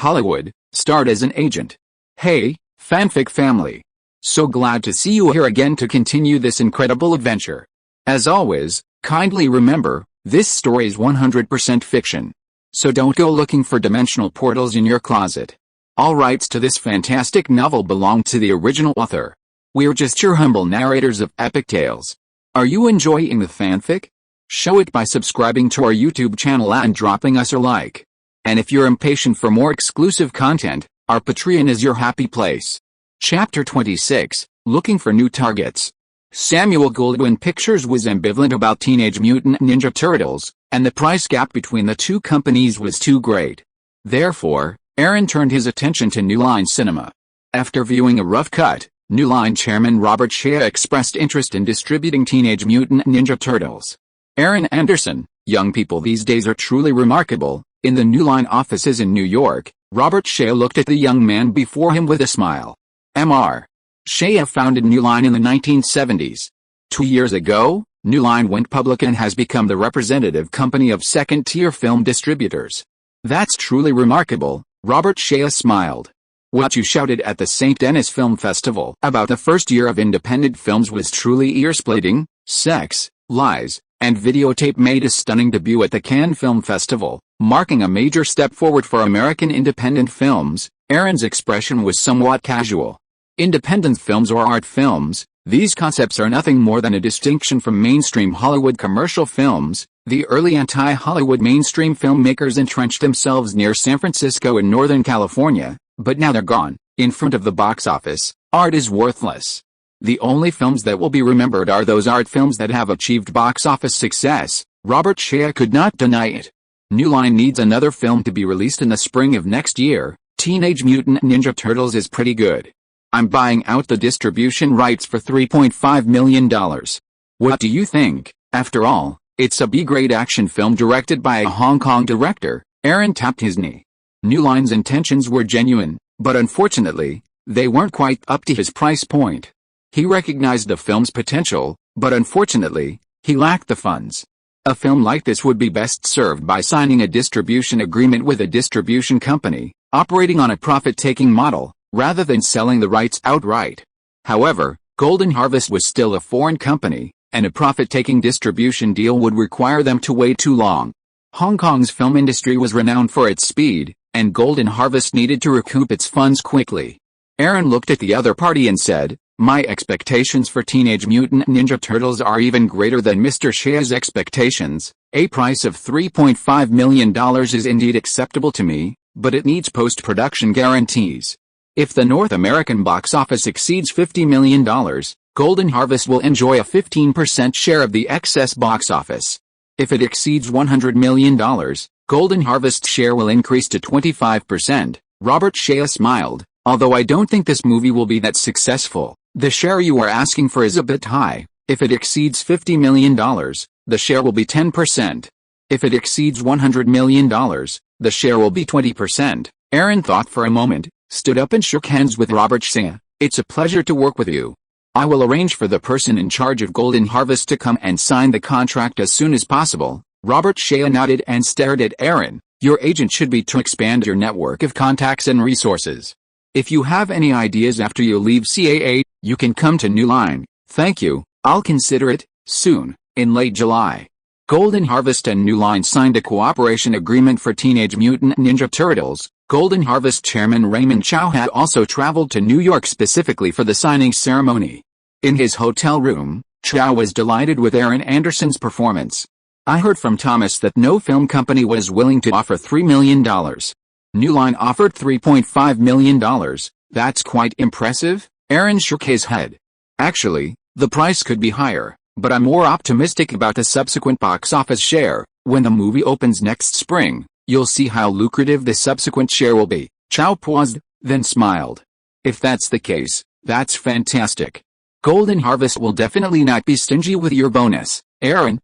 Hollywood, starred as an agent. Hey, fanfic family. So glad to see you here again to continue this incredible adventure. As always, kindly remember, this story is 100% fiction. So don't go looking for dimensional portals in your closet. All rights to this fantastic novel belong to the original author. We're just your humble narrators of epic tales. Are you enjoying the fanfic? Show it by subscribing to our YouTube channel and dropping us a like. And if you're impatient for more exclusive content, our Patreon is your happy place. Chapter 26, Looking for New Targets. Samuel Goldwyn Pictures was ambivalent about Teenage Mutant Ninja Turtles, and the price gap between the two companies was too great. Therefore, Aaron turned his attention to New Line Cinema. After viewing a rough cut, New Line chairman Robert Shea expressed interest in distributing Teenage Mutant Ninja Turtles. Aaron Anderson, young people these days are truly remarkable. In the New Line offices in New York, Robert Shea looked at the young man before him with a smile. Mr. Shea founded New Line in the 1970s. 2 years ago, New Line went public and has become the representative company of second-tier film distributors. That's truly remarkable, Robert Shea smiled. What you shouted at the St. Denis Film Festival about the first year of independent films was truly ear-splitting. Sex, Lies, and Videotape made a stunning debut at the Cannes Film Festival, marking a major step forward for American independent films. Aaron's expression was somewhat casual. Independent films or art films, these concepts are nothing more than a distinction from mainstream Hollywood commercial films. The early anti-Hollywood mainstream filmmakers entrenched themselves near San Francisco and Northern California, but now they're gone. In front of the box office, art is worthless. The only films that will be remembered are those art films that have achieved box office success. Robert Shea could not deny it. New Line needs another film to be released in the spring of next year. Teenage Mutant Ninja Turtles is pretty good. I'm buying out the distribution rights for $3.5 million. What do you think? After all, it's a B-grade action film directed by a Hong Kong director. Aaron tapped his knee. New Line's intentions were genuine, but unfortunately, they weren't quite up to his price point. He recognized the film's potential, but unfortunately, he lacked the funds. A film like this would be best served by signing a distribution agreement with a distribution company, operating on a profit-taking model, rather than selling the rights outright. However, Golden Harvest was still a foreign company, and a profit-taking distribution deal would require them to wait too long. Hong Kong's film industry was renowned for its speed, and Golden Harvest needed to recoup its funds quickly. Aaron looked at the other party and said, "My expectations for Teenage Mutant Ninja Turtles are even greater than Mr. Shea's expectations. A price of $3.5 million is indeed acceptable to me, but it needs post-production guarantees. If the North American box office exceeds $50 million, Golden Harvest will enjoy a 15% share of the excess box office. If it exceeds $100 million, Golden Harvest's share will increase to 25%. Robert Shea smiled. Although I don't think this movie will be that successful, the share you are asking for is a bit high. If it exceeds $50 million, the share will be 10%. If it exceeds $100 million, the share will be 20%. Aaron thought for a moment, stood up and shook hands with Robert Shea. It's a pleasure to work with you. I will arrange for the person in charge of Golden Harvest to come and sign the contract as soon as possible. Robert Shea nodded and stared at Aaron. Your agent should be to expand your network of contacts and resources. If you have any ideas after you leave CAA, you can come to New Line. Thank you, I'll consider it. Soon, in late July, Golden Harvest and New Line signed a cooperation agreement for Teenage Mutant Ninja Turtles. Golden Harvest chairman Raymond Chow had also traveled to New York specifically for the signing ceremony. In his hotel room, Chow was delighted with Aaron Anderson's performance. I heard from Thomas that no film company was willing to offer $3 million. New Line offered $3.5 million. That's quite impressive. Aaron shook his head. Actually, the price could be higher, but I'm more optimistic about the subsequent box office share. When the movie opens next spring, you'll see how lucrative the subsequent share will be. Chow paused, then smiled. If that's the case, that's fantastic. Golden Harvest will definitely not be stingy with your bonus. Aaron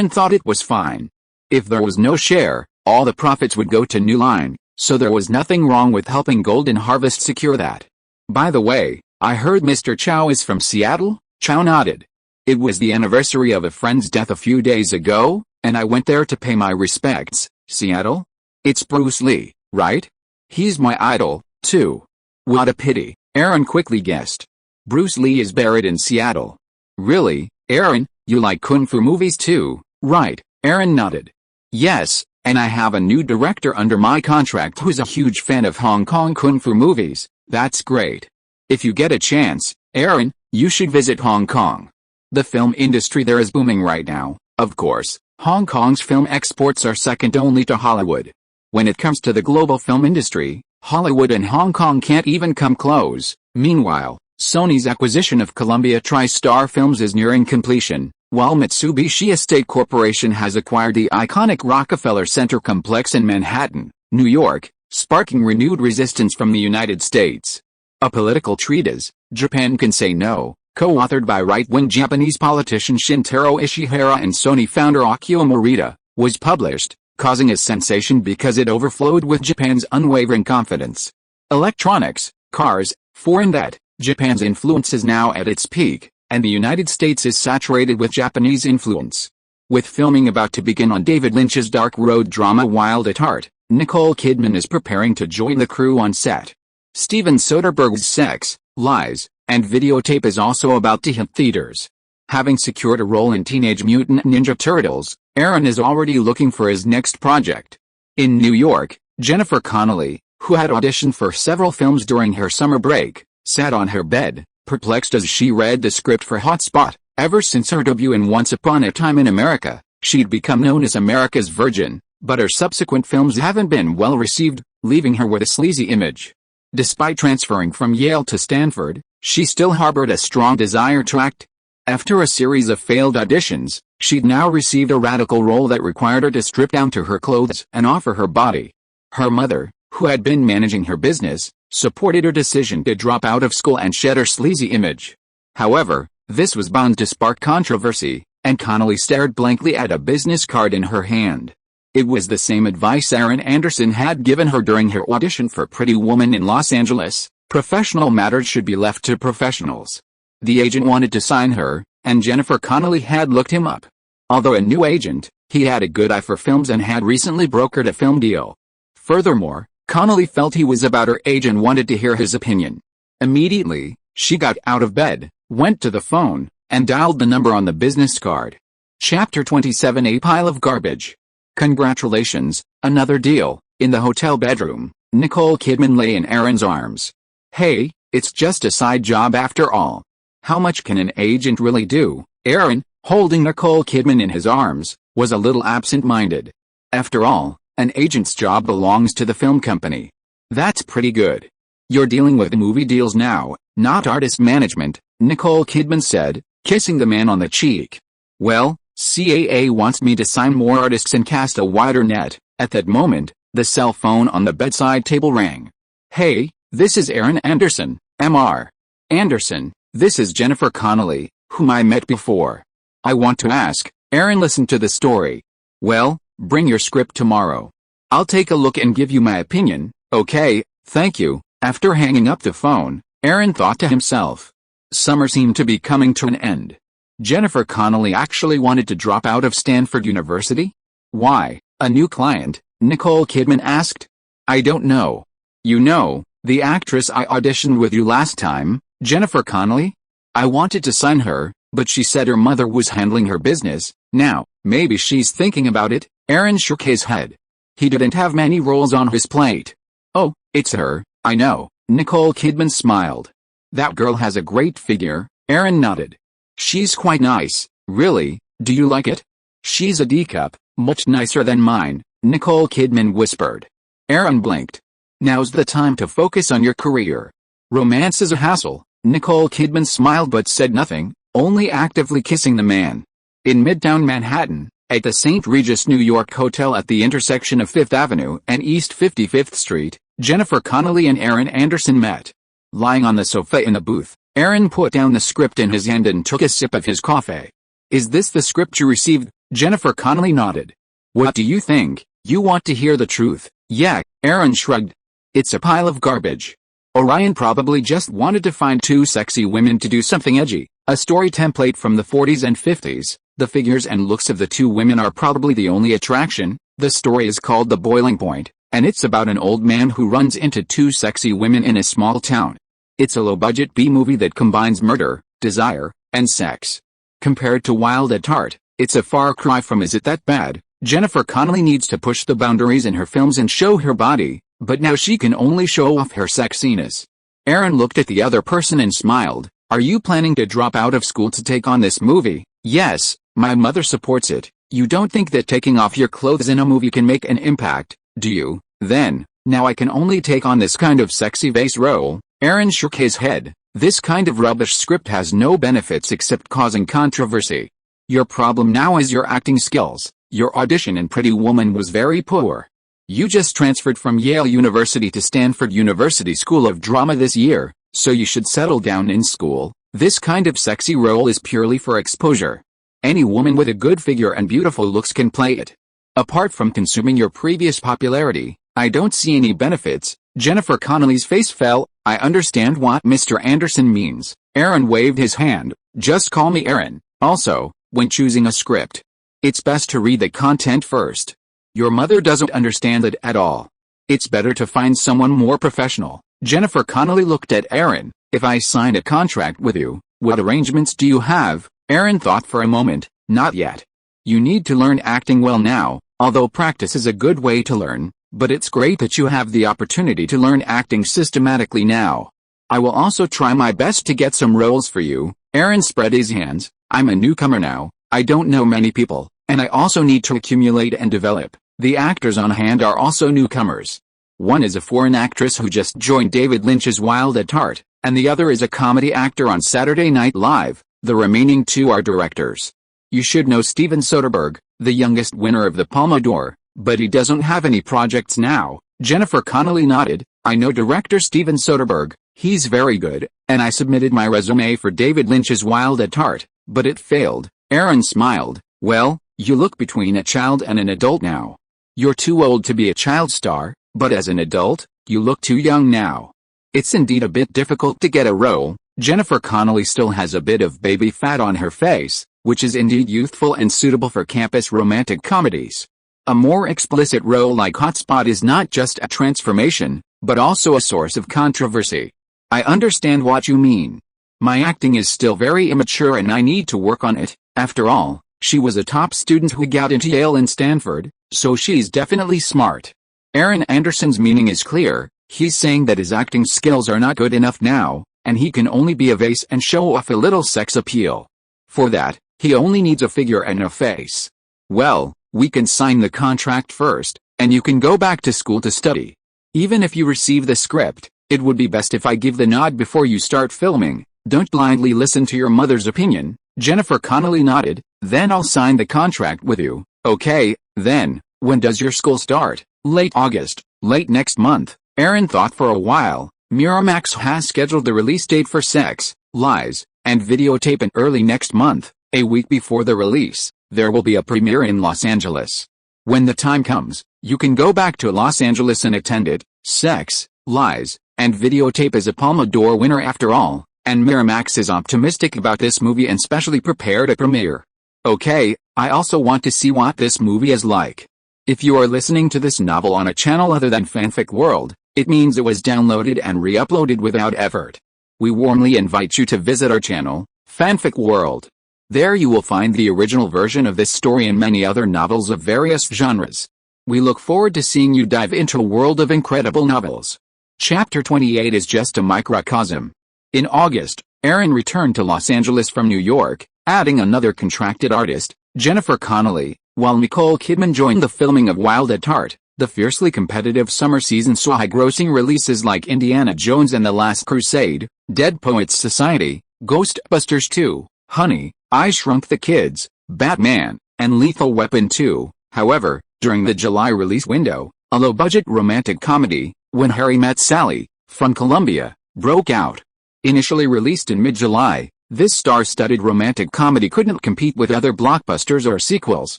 thought it was fine. If there was no share, all the profits would go to New Line. So there was nothing wrong with helping Golden Harvest secure that. By the way, I heard Mr. Chow is from Seattle? Chow nodded. It was the anniversary of a friend's death a few days ago, and I went there to pay my respects. Seattle? It's Bruce Lee, right? He's my idol, too. What a pity, Aaron quickly guessed. Bruce Lee is buried in Seattle. Really, Aaron, you like kung fu movies too, right? Aaron nodded. Yes, and I have a new director under my contract who's a huge fan of Hong Kong kung fu movies. That's great. If you get a chance, Aaron, you should visit Hong Kong. The film industry there is booming right now. Of course, Hong Kong's film exports are second only to Hollywood. When it comes to the global film industry, Hollywood and Hong Kong can't even come close. Meanwhile, Sony's acquisition of Columbia TriStar Films is nearing completion, while Mitsubishi Estate Corporation has acquired the iconic Rockefeller Center complex in Manhattan, New York, sparking renewed resistance from the United States. A political treatise, Japan Can Say No, co-authored by right-wing Japanese politician Shintaro Ishihara and Sony founder Akio Morita, was published, causing a sensation because it overflowed with Japan's unwavering confidence. Electronics, cars, foreign debt, Japan's influence is now at its peak, and the United States is saturated with Japanese influence. With filming about to begin on David Lynch's dark road drama Wild at Heart, Nicole Kidman is preparing to join the crew on set. Steven Soderbergh's Sex, Lies, and Videotape is also about to hit theaters. Having secured a role in Teenage Mutant Ninja Turtles, Aaron is already looking for his next project. In New York, Jennifer Connelly, who had auditioned for several films during her summer break, sat on her bed, perplexed as she read the script for Hot Spot. Ever since her debut in Once Upon a Time in America, she'd become known as America's Virgin, but her subsequent films haven't been well received, leaving her with a sleazy image. Despite transferring from Yale to Stanford, she still harbored a strong desire to act. After a series of failed auditions, she'd now received a radical role that required her to strip down to her clothes and offer her body. Her mother, who had been managing her business, supported her decision to drop out of school and shed her sleazy image. However, this was bound to spark controversy, and Connelly stared blankly at a business card in her hand. It was the same advice Aaron Anderson had given her during her audition for Pretty Woman in Los Angeles: professional matters should be left to professionals. The agent wanted to sign her, and Jennifer Connelly had looked him up. Although a new agent, he had a good eye for films and had recently brokered a film deal. Furthermore, Connelly felt he was about her age and wanted to hear his opinion. Immediately, she got out of bed, went to the phone, and dialed the number on the business card. Chapter 27: A Pile of Garbage. Congratulations, another deal. In the hotel bedroom, Nicole Kidman lay in Aaron's arms. Hey, it's just a side job after all. How much can an agent really do? Aaron, holding Nicole Kidman in his arms, was a little absent-minded. After all, an agent's job belongs to the film company. That's pretty good. You're dealing with movie deals now, not artist management, Nicole Kidman said, kissing the man on the cheek. Well, CAA wants me to sign more artists and cast a wider net. At that moment, the cell phone on the bedside table rang. Hey, this is Aaron Anderson, Mr. Anderson, this is Jennifer Connelly, whom I met before. I want to ask. Aaron listened to the story. Well, bring your script tomorrow. I'll take a look and give you my opinion. Okay, thank you. After hanging up the phone, Aaron thought to himself. Summer seemed to be coming to an end. Jennifer Connelly actually wanted to drop out of Stanford University? Why, a new client? Nicole Kidman asked. I don't know. You know, the actress I auditioned with you last time, Jennifer Connelly? I wanted to sign her, but she said her mother was handling her business. Now, maybe she's thinking about it. Aaron shook his head. He didn't have many roles on his plate. Oh, it's her, I know. Nicole Kidman smiled. That girl has a great figure. Aaron nodded. She's quite nice. Really, do you like it? She's a D-cup, much nicer than mine, Nicole Kidman whispered. Aaron blinked. Now's the time to focus on your career. Romance is a hassle. Nicole Kidman smiled but said nothing, only actively kissing the man. In Midtown Manhattan, at the St. Regis New York Hotel at the intersection of 5th Avenue and East 55th Street, Jennifer Connelly and Aaron Anderson met. Lying on the sofa in the booth, Aaron put down the script in his hand and took a sip of his coffee. Is this the script you received? Jennifer Connelly nodded. What do you think? You want to hear the truth? Yeah, Aaron shrugged. It's a pile of garbage. Orion probably just wanted to find two sexy women to do something edgy, a story template from the 40s and 50s. The figures and looks of the two women are probably the only attraction. The story is called The Boiling Point, and it's about an old man who runs into two sexy women in a small town. It's a low-budget B-movie that combines murder, desire, and sex. Compared to Wild at Heart, it's a far cry from Is It That Bad? Jennifer Connelly needs to push the boundaries in her films and show her body, but now she can only show off her sexiness. Aaron looked at the other person and smiled. Are you planning to drop out of school to take on this movie? Yes, my mother supports it. You don't think that taking off your clothes in a movie can make an impact, do you? Then, now I can only take on this kind of sexy vase role. Aaron shook his head. This kind of rubbish script has no benefits except causing controversy. Your problem now is your acting skills. Your audition in Pretty Woman was very poor. You just transferred from Yale University to Stanford University School of Drama this year, so you should settle down in school. This kind of sexy role is purely for exposure. Any woman with a good figure and beautiful looks can play it. Apart from consuming your previous popularity, I don't see any benefits. Jennifer Connelly's face fell. I understand what Mr. Anderson means. Aaron waved his hand. Just call me Aaron. Also, when choosing a script, it's best to read the content first. Your mother doesn't understand it at all. It's better to find someone more professional. Jennifer Connelly looked at Aaron. If I sign a contract with you, what arrangements do you have? Aaron thought for a moment. Not yet. You need to learn acting well now, although practice is a good way to learn, but it's great that you have the opportunity to learn acting systematically now. I will also try my best to get some roles for you. Aaron spread his hands. I'm a newcomer now. I don't know many people, and I also need to accumulate and develop. The actors on hand are also newcomers. One is a foreign actress who just joined David Lynch's Wild at Heart, and the other is a comedy actor on Saturday Night Live. The remaining two are directors. You should know Steven Soderbergh, the youngest winner of the Palme d'Or, but he doesn't have any projects now. Jennifer Connelly nodded. I know director Steven Soderbergh. He's very good, and I submitted my resume for David Lynch's Wild at Heart, but it failed. Aaron smiled. Well, you look between a child and an adult now. You're too old to be a child star, but as an adult, you look too young now. It's indeed a bit difficult to get a role. Jennifer Connelly still has a bit of baby fat on her face, which is indeed youthful and suitable for campus romantic comedies. A more explicit role like Hotspot is not just a transformation, but also a source of controversy. I understand what you mean. My acting is still very immature and I need to work on it. After all, she was a top student who got into Yale and Stanford, so she's definitely smart. Aaron Anderson's meaning is clear. He's saying that his acting skills are not good enough now, and he can only be a vase and show off a little sex appeal. For that, he only needs a figure and a face. Well, we can sign the contract first, and you can go back to school to study. Even if you receive the script, it would be best if I give the nod before you start filming. Don't blindly listen to your mother's opinion. Jennifer Connelly nodded. Then I'll sign the contract with you. Okay, then, when does your school start? Late August, late next month. Aaron thought for a while. Miramax has scheduled the release date for Sex, Lies, and Videotape in early next month. A week before the release, there will be a premiere in Los Angeles. When the time comes, you can go back to Los Angeles and attend it. Sex, Lies, and Videotape is a Palme d'Or winner after all, and Miramax is optimistic about this movie and specially prepared a premiere. Okay, I also want to see what this movie is like. If you are listening to this novel on a channel other than Fanfic World, it means it was downloaded and re-uploaded without effort. We warmly invite you to visit our channel, Fanfic World. There you will find the original version of this story and many other novels of various genres. We look forward to seeing you dive into a world of incredible novels. Chapter 28 is just a microcosm. In August, Aaron returned to Los Angeles from New York, adding another contracted artist, Jennifer Connelly, while Nicole Kidman joined the filming of Wild at Heart. The fiercely competitive summer season saw high-grossing releases like Indiana Jones and the Last Crusade, Dead Poets Society, Ghostbusters 2, Honey, I Shrunk the Kids, Batman, and Lethal Weapon 2. However, during the July release window, a low-budget romantic comedy, When Harry Met Sally, from Columbia, broke out. Initially released in mid-July, this star-studded romantic comedy couldn't compete with other blockbusters or sequels,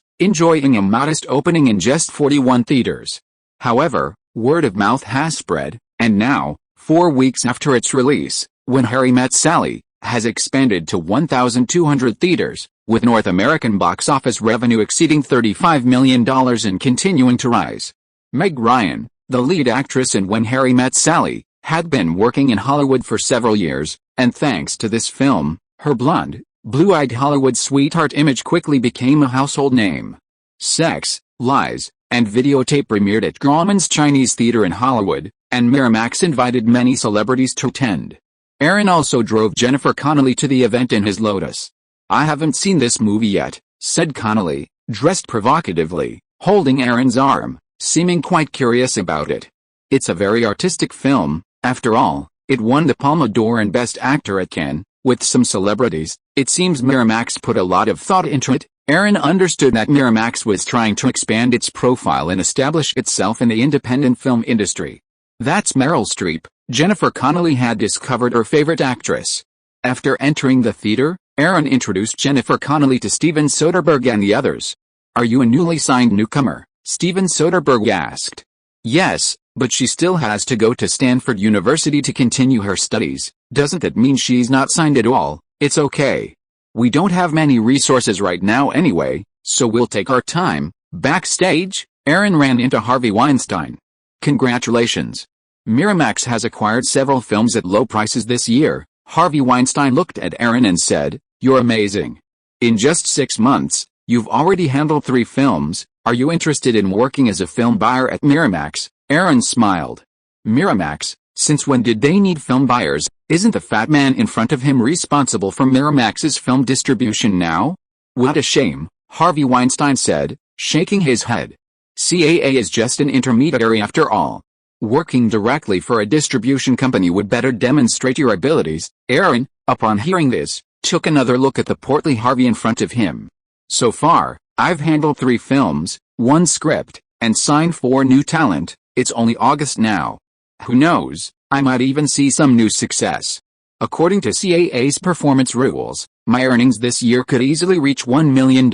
enjoying a modest opening in just 41 theaters. However, word of mouth has spread, and now, 4 weeks after its release, When Harry Met Sally has expanded to 1,200 theaters, with North American box office revenue exceeding $35 million and continuing to rise. Meg Ryan, The lead actress in When Harry Met Sally had been working in Hollywood for several years, and thanks to this film, her blonde, blue-eyed Hollywood sweetheart image quickly became a household name. Sex, Lies, and Videotape premiered at Grauman's Chinese Theater in Hollywood, and Miramax invited many celebrities to attend. Aaron also drove Jennifer Connelly to the event in his Lotus. "I haven't seen this movie yet," said Connelly, dressed provocatively, holding Aaron's arm, seeming quite curious about it. "It's a very artistic film, after all. It won the Palme d'Or and Best Actor at Cannes, with some celebrities. It seems Miramax put a lot of thought into it." Aaron understood that Miramax was trying to expand its profile and establish itself in the independent film industry. That's Meryl Streep. Jennifer Connelly had discovered her favorite actress. After entering the theater, Aaron introduced Jennifer Connelly to Steven Soderbergh and the others. "Are you a newly signed newcomer?" Steven Soderbergh asked. "Yes, but she still has to go to Stanford University to continue her studies. Doesn't that mean she's not signed at all?" "It's okay. We don't have many resources right now anyway, so we'll take our time." Backstage, Aaron ran into Harvey Weinstein. "Congratulations. Miramax has acquired several films at low prices this year." Harvey Weinstein looked at Aaron and said, "You're amazing. In just 6 months, you've already handled 3 films. Are you interested in working as a film buyer at Miramax?" Aaron smiled. "Miramax? Since when did they need film buyers? Isn't the fat man in front of him responsible for Miramax's film distribution now?" "What a shame," Harvey Weinstein said, shaking his head. "CAA is just an intermediary after all. Working directly for a distribution company would better demonstrate your abilities." Aaron, upon hearing this, took another look at the portly Harvey in front of him. "So far, I've handled 3 films, 1 script, and signed 4 new talent. It's only August now. Who knows, I might even see some new success. According to CAA's performance rules, my earnings this year could easily reach $1 million.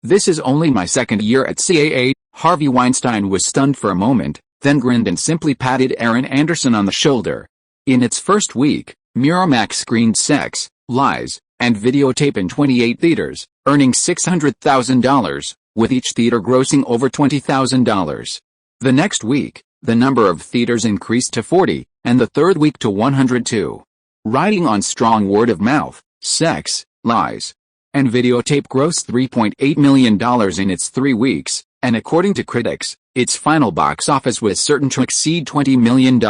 This is only my 2nd year at CAA." Harvey Weinstein was stunned for a moment, then grinned and simply patted Aaron Anderson on the shoulder. In its first week, Miramax screened Sex, Lies, and Videotape in 28 theaters, earning $600,000, with each theater grossing over $20,000. The next week, the number of theaters increased to 40, and the third week to 102. Riding on strong word of mouth, Sex, Lies, and Videotape grossed $3.8 million in its 3 weeks, and according to critics, its final box office was certain to exceed $20 million.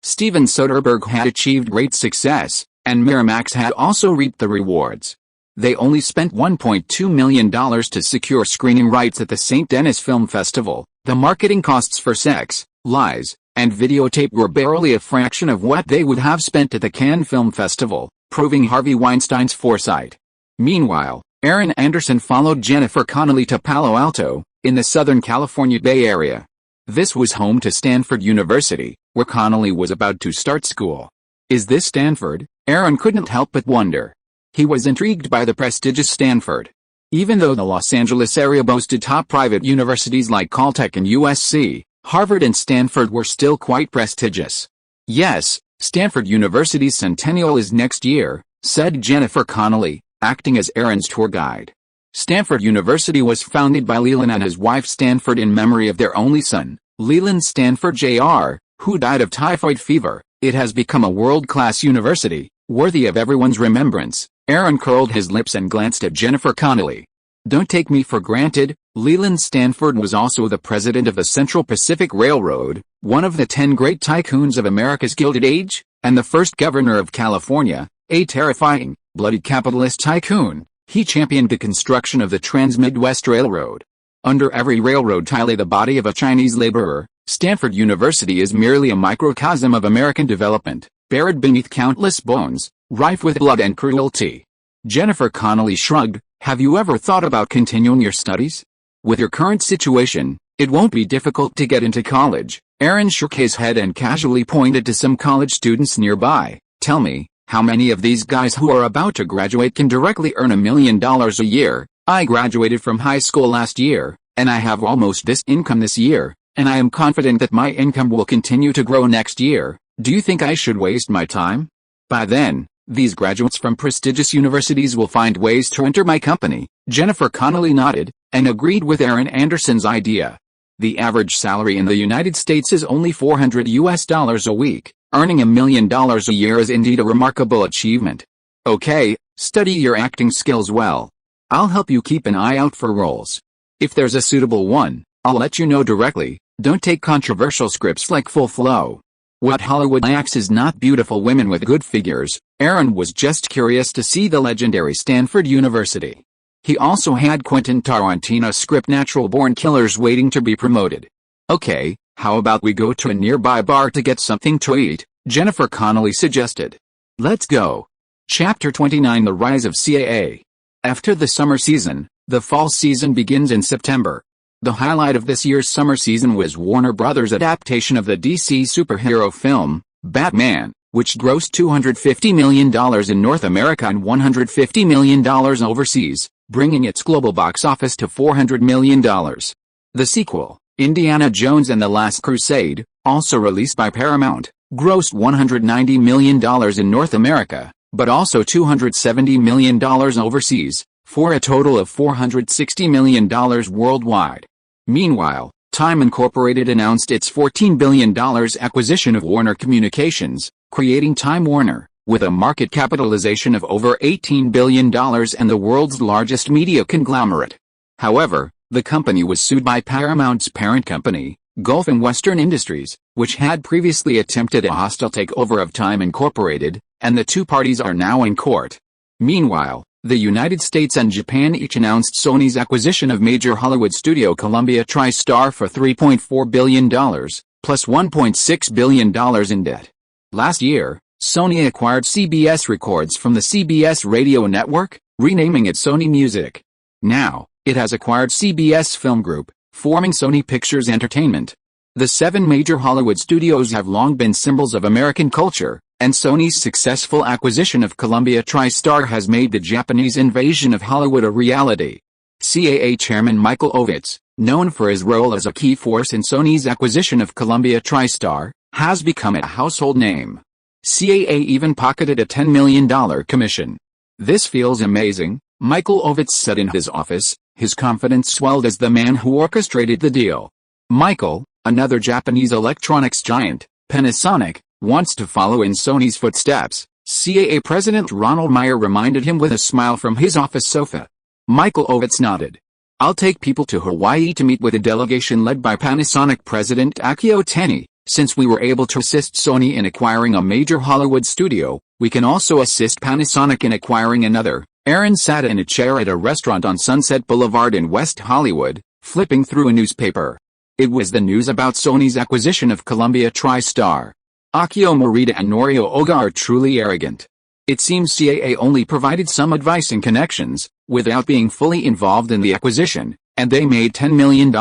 Steven Soderbergh had achieved great success, and Miramax had also reaped the rewards. They only spent $1.2 million to secure screening rights at the St. Denis Film Festival. The marketing costs for Sex, Lies, and Videotape were barely a fraction of what they would have spent at the Cannes Film Festival, proving Harvey Weinstein's foresight. Meanwhile, Aaron Anderson followed Jennifer Connelly to Palo Alto, in the Southern California Bay Area. This was home to Stanford University, where Connelly was about to start school. "Is this Stanford?" Aaron couldn't help but wonder. He was intrigued by the prestigious Stanford. Even though the Los Angeles area boasted top private universities like Caltech and USC, Harvard and Stanford were still quite prestigious. "Yes, Stanford University's centennial is next year," said Jennifer Connelly, acting as Aaron's tour guide. Stanford University was founded by Leland and his wife Stanford in memory of their only son, Leland Stanford Jr., who died of typhoid fever. It has become a world-class university, worthy of everyone's remembrance. Aaron curled his lips and glanced at Jennifer Connelly. "Don't take me for granted." Leland Stanford was also the president of the Central Pacific Railroad, one of the 10 great tycoons of America's Gilded Age, and the first governor of California, a terrifying, bloody capitalist tycoon. He championed the construction of the Trans-Midwest Railroad. Under every railroad tie lay the body of a Chinese laborer. Stanford University is merely a microcosm of American development, buried beneath countless bones, rife with blood and cruelty. Jennifer Connelly shrugged. "Have you ever thought about continuing your studies? With your current situation, it won't be difficult to get into college." Aaron shook his head and casually pointed to some college students nearby. "Tell me, how many of these guys who are about to graduate can directly earn $1 million a year? I graduated from high school last year, and I have almost this income this year, and I am confident that my income will continue to grow next year. Do you think I should waste my time? By then, these graduates from prestigious universities will find ways to enter my company." Jennifer Connelly nodded, and agreed with Aaron Anderson's idea. The average salary in the United States is only $400 a week. Earning $1 million a year is indeed a remarkable achievement. Okay, study your acting skills well. I'll help you keep an eye out for roles. If there's a suitable one, I'll let you know directly. Don't take controversial scripts like Full Flow. What Hollywood lacks is not beautiful women with good figures. Aaron was just curious to see the legendary Stanford University. He also had Quentin Tarantino's script Natural Born Killers waiting to be promoted. Okay, how about we go to a nearby bar to get something to eat? Jennifer Connelly suggested. Let's go. Chapter 29 The Rise of CAA. After the summer season, the fall season begins in September. The highlight of this year's summer season was Warner Brothers' adaptation of the DC superhero film, Batman, which grossed $250 million in North America and $150 million overseas, bringing its global box office to $400 million. The sequel, Indiana Jones and the Last Crusade, also released by Paramount, grossed $190 million in North America, but also $270 million overseas, for a total of $460 million worldwide. Meanwhile, Time Incorporated announced its $14 billion acquisition of Warner Communications, creating Time Warner, with a market capitalization of over $18 billion and the world's largest media conglomerate. However, the company was sued by Paramount's parent company, Gulf and Western Industries, which had previously attempted a hostile takeover of Time Incorporated, and the two parties are now in court. Meanwhile, the United States and Japan each announced Sony's acquisition of major Hollywood studio Columbia TriStar for $3.4 billion, plus $1.6 billion in debt. Last year, Sony acquired CBS Records from the CBS Radio Network, renaming it Sony Music. Now, it has acquired CBS Film Group, forming Sony Pictures Entertainment. The 7 major Hollywood studios have long been symbols of American culture, and Sony's successful acquisition of Columbia TriStar has made the Japanese invasion of Hollywood a reality. CAA Chairman Michael Ovitz, known for his role as a key force in Sony's acquisition of Columbia TriStar, has become a household name. CAA even pocketed a $10 million commission. "This feels amazing," Michael Ovitz said in his office. His confidence swelled as the man who orchestrated the deal. Michael, another Japanese electronics giant, Panasonic, wants to follow in Sony's footsteps, CAA President Ronald Meyer reminded him with a smile from his office sofa. Michael Ovitz nodded. "I'll take people to Hawaii to meet with a delegation led by Panasonic President Akio Teni. Since we were able to assist Sony in acquiring a major Hollywood studio, we can also assist Panasonic in acquiring another." Aaron sat in a chair at a restaurant on Sunset Boulevard in West Hollywood, flipping through a newspaper. It was the news about Sony's acquisition of Columbia TriStar. Akio Morita and Norio Oga are truly arrogant. It seems CAA only provided some advice and connections, without being fully involved in the acquisition, and they made $10 million,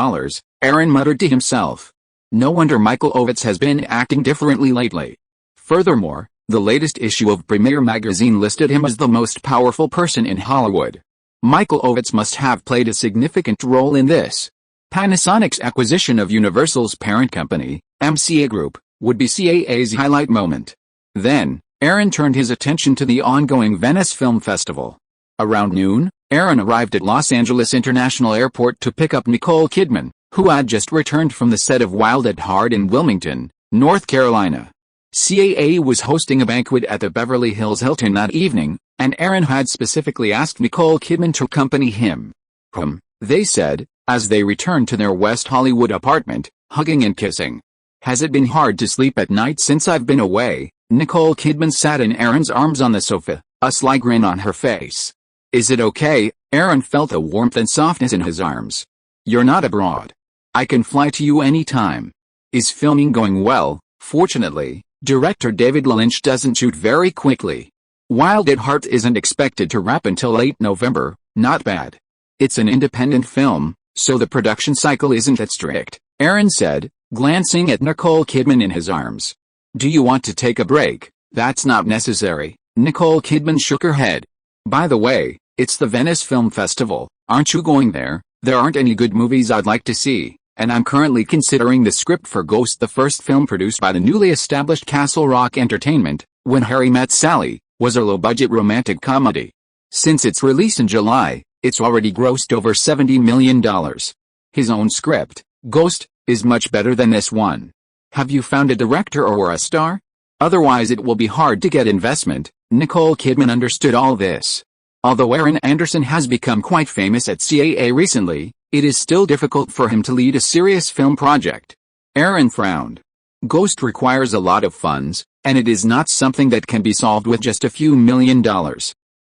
Aaron muttered to himself. No wonder Michael Ovitz has been acting differently lately. Furthermore, the latest issue of Premiere magazine listed him as the most powerful person in Hollywood. Michael Ovitz must have played a significant role in this. Panasonic's acquisition of Universal's parent company, MCA Group, would be CAA's highlight moment. Then, Aaron turned his attention to the ongoing Venice Film Festival. Around noon, Aaron arrived at Los Angeles International Airport to pick up Nicole Kidman, who had just returned from the set of Wild at Heart in Wilmington, North Carolina. CAA was hosting a banquet at the Beverly Hills Hilton that evening, and Aaron had specifically asked Nicole Kidman to accompany him. They said, as they returned to their West Hollywood apartment, hugging and kissing. "Has it been hard to sleep at night since I've been away?" Nicole Kidman sat in Aaron's arms on the sofa, a sly grin on her face. "Is it okay?" Aaron felt a warmth and softness in his arms. "You're not abroad. I can fly to you anytime. Is filming going well?" Fortunately, director David Lynch doesn't shoot very quickly. Wild at Heart isn't expected to wrap until late November. Not bad. It's an independent film, so the production cycle isn't that strict, Aaron said, glancing at Nicole Kidman in his arms. "Do you want to take a break?" "That's not necessary." Nicole Kidman shook her head. "By the way, it's the Venice Film Festival. Aren't you going there? There aren't any good movies I'd like to see, and I'm currently considering the script for Ghost, the first film produced by the newly established Castle Rock Entertainment, When Harry Met Sally, was a low-budget romantic comedy. Since its release in July, it's already grossed over $70 million. His own script, Ghost is much better than this one. Have you found a director or a star? Otherwise it will be hard to get investment. Nicole Kidman understood all this. Although Aaron Anderson has become quite famous at CAA recently, it is still difficult for him to lead a serious film project. Aaron frowned. Ghost requires a lot of funds, and it is not something that can be solved with just a few $1 million.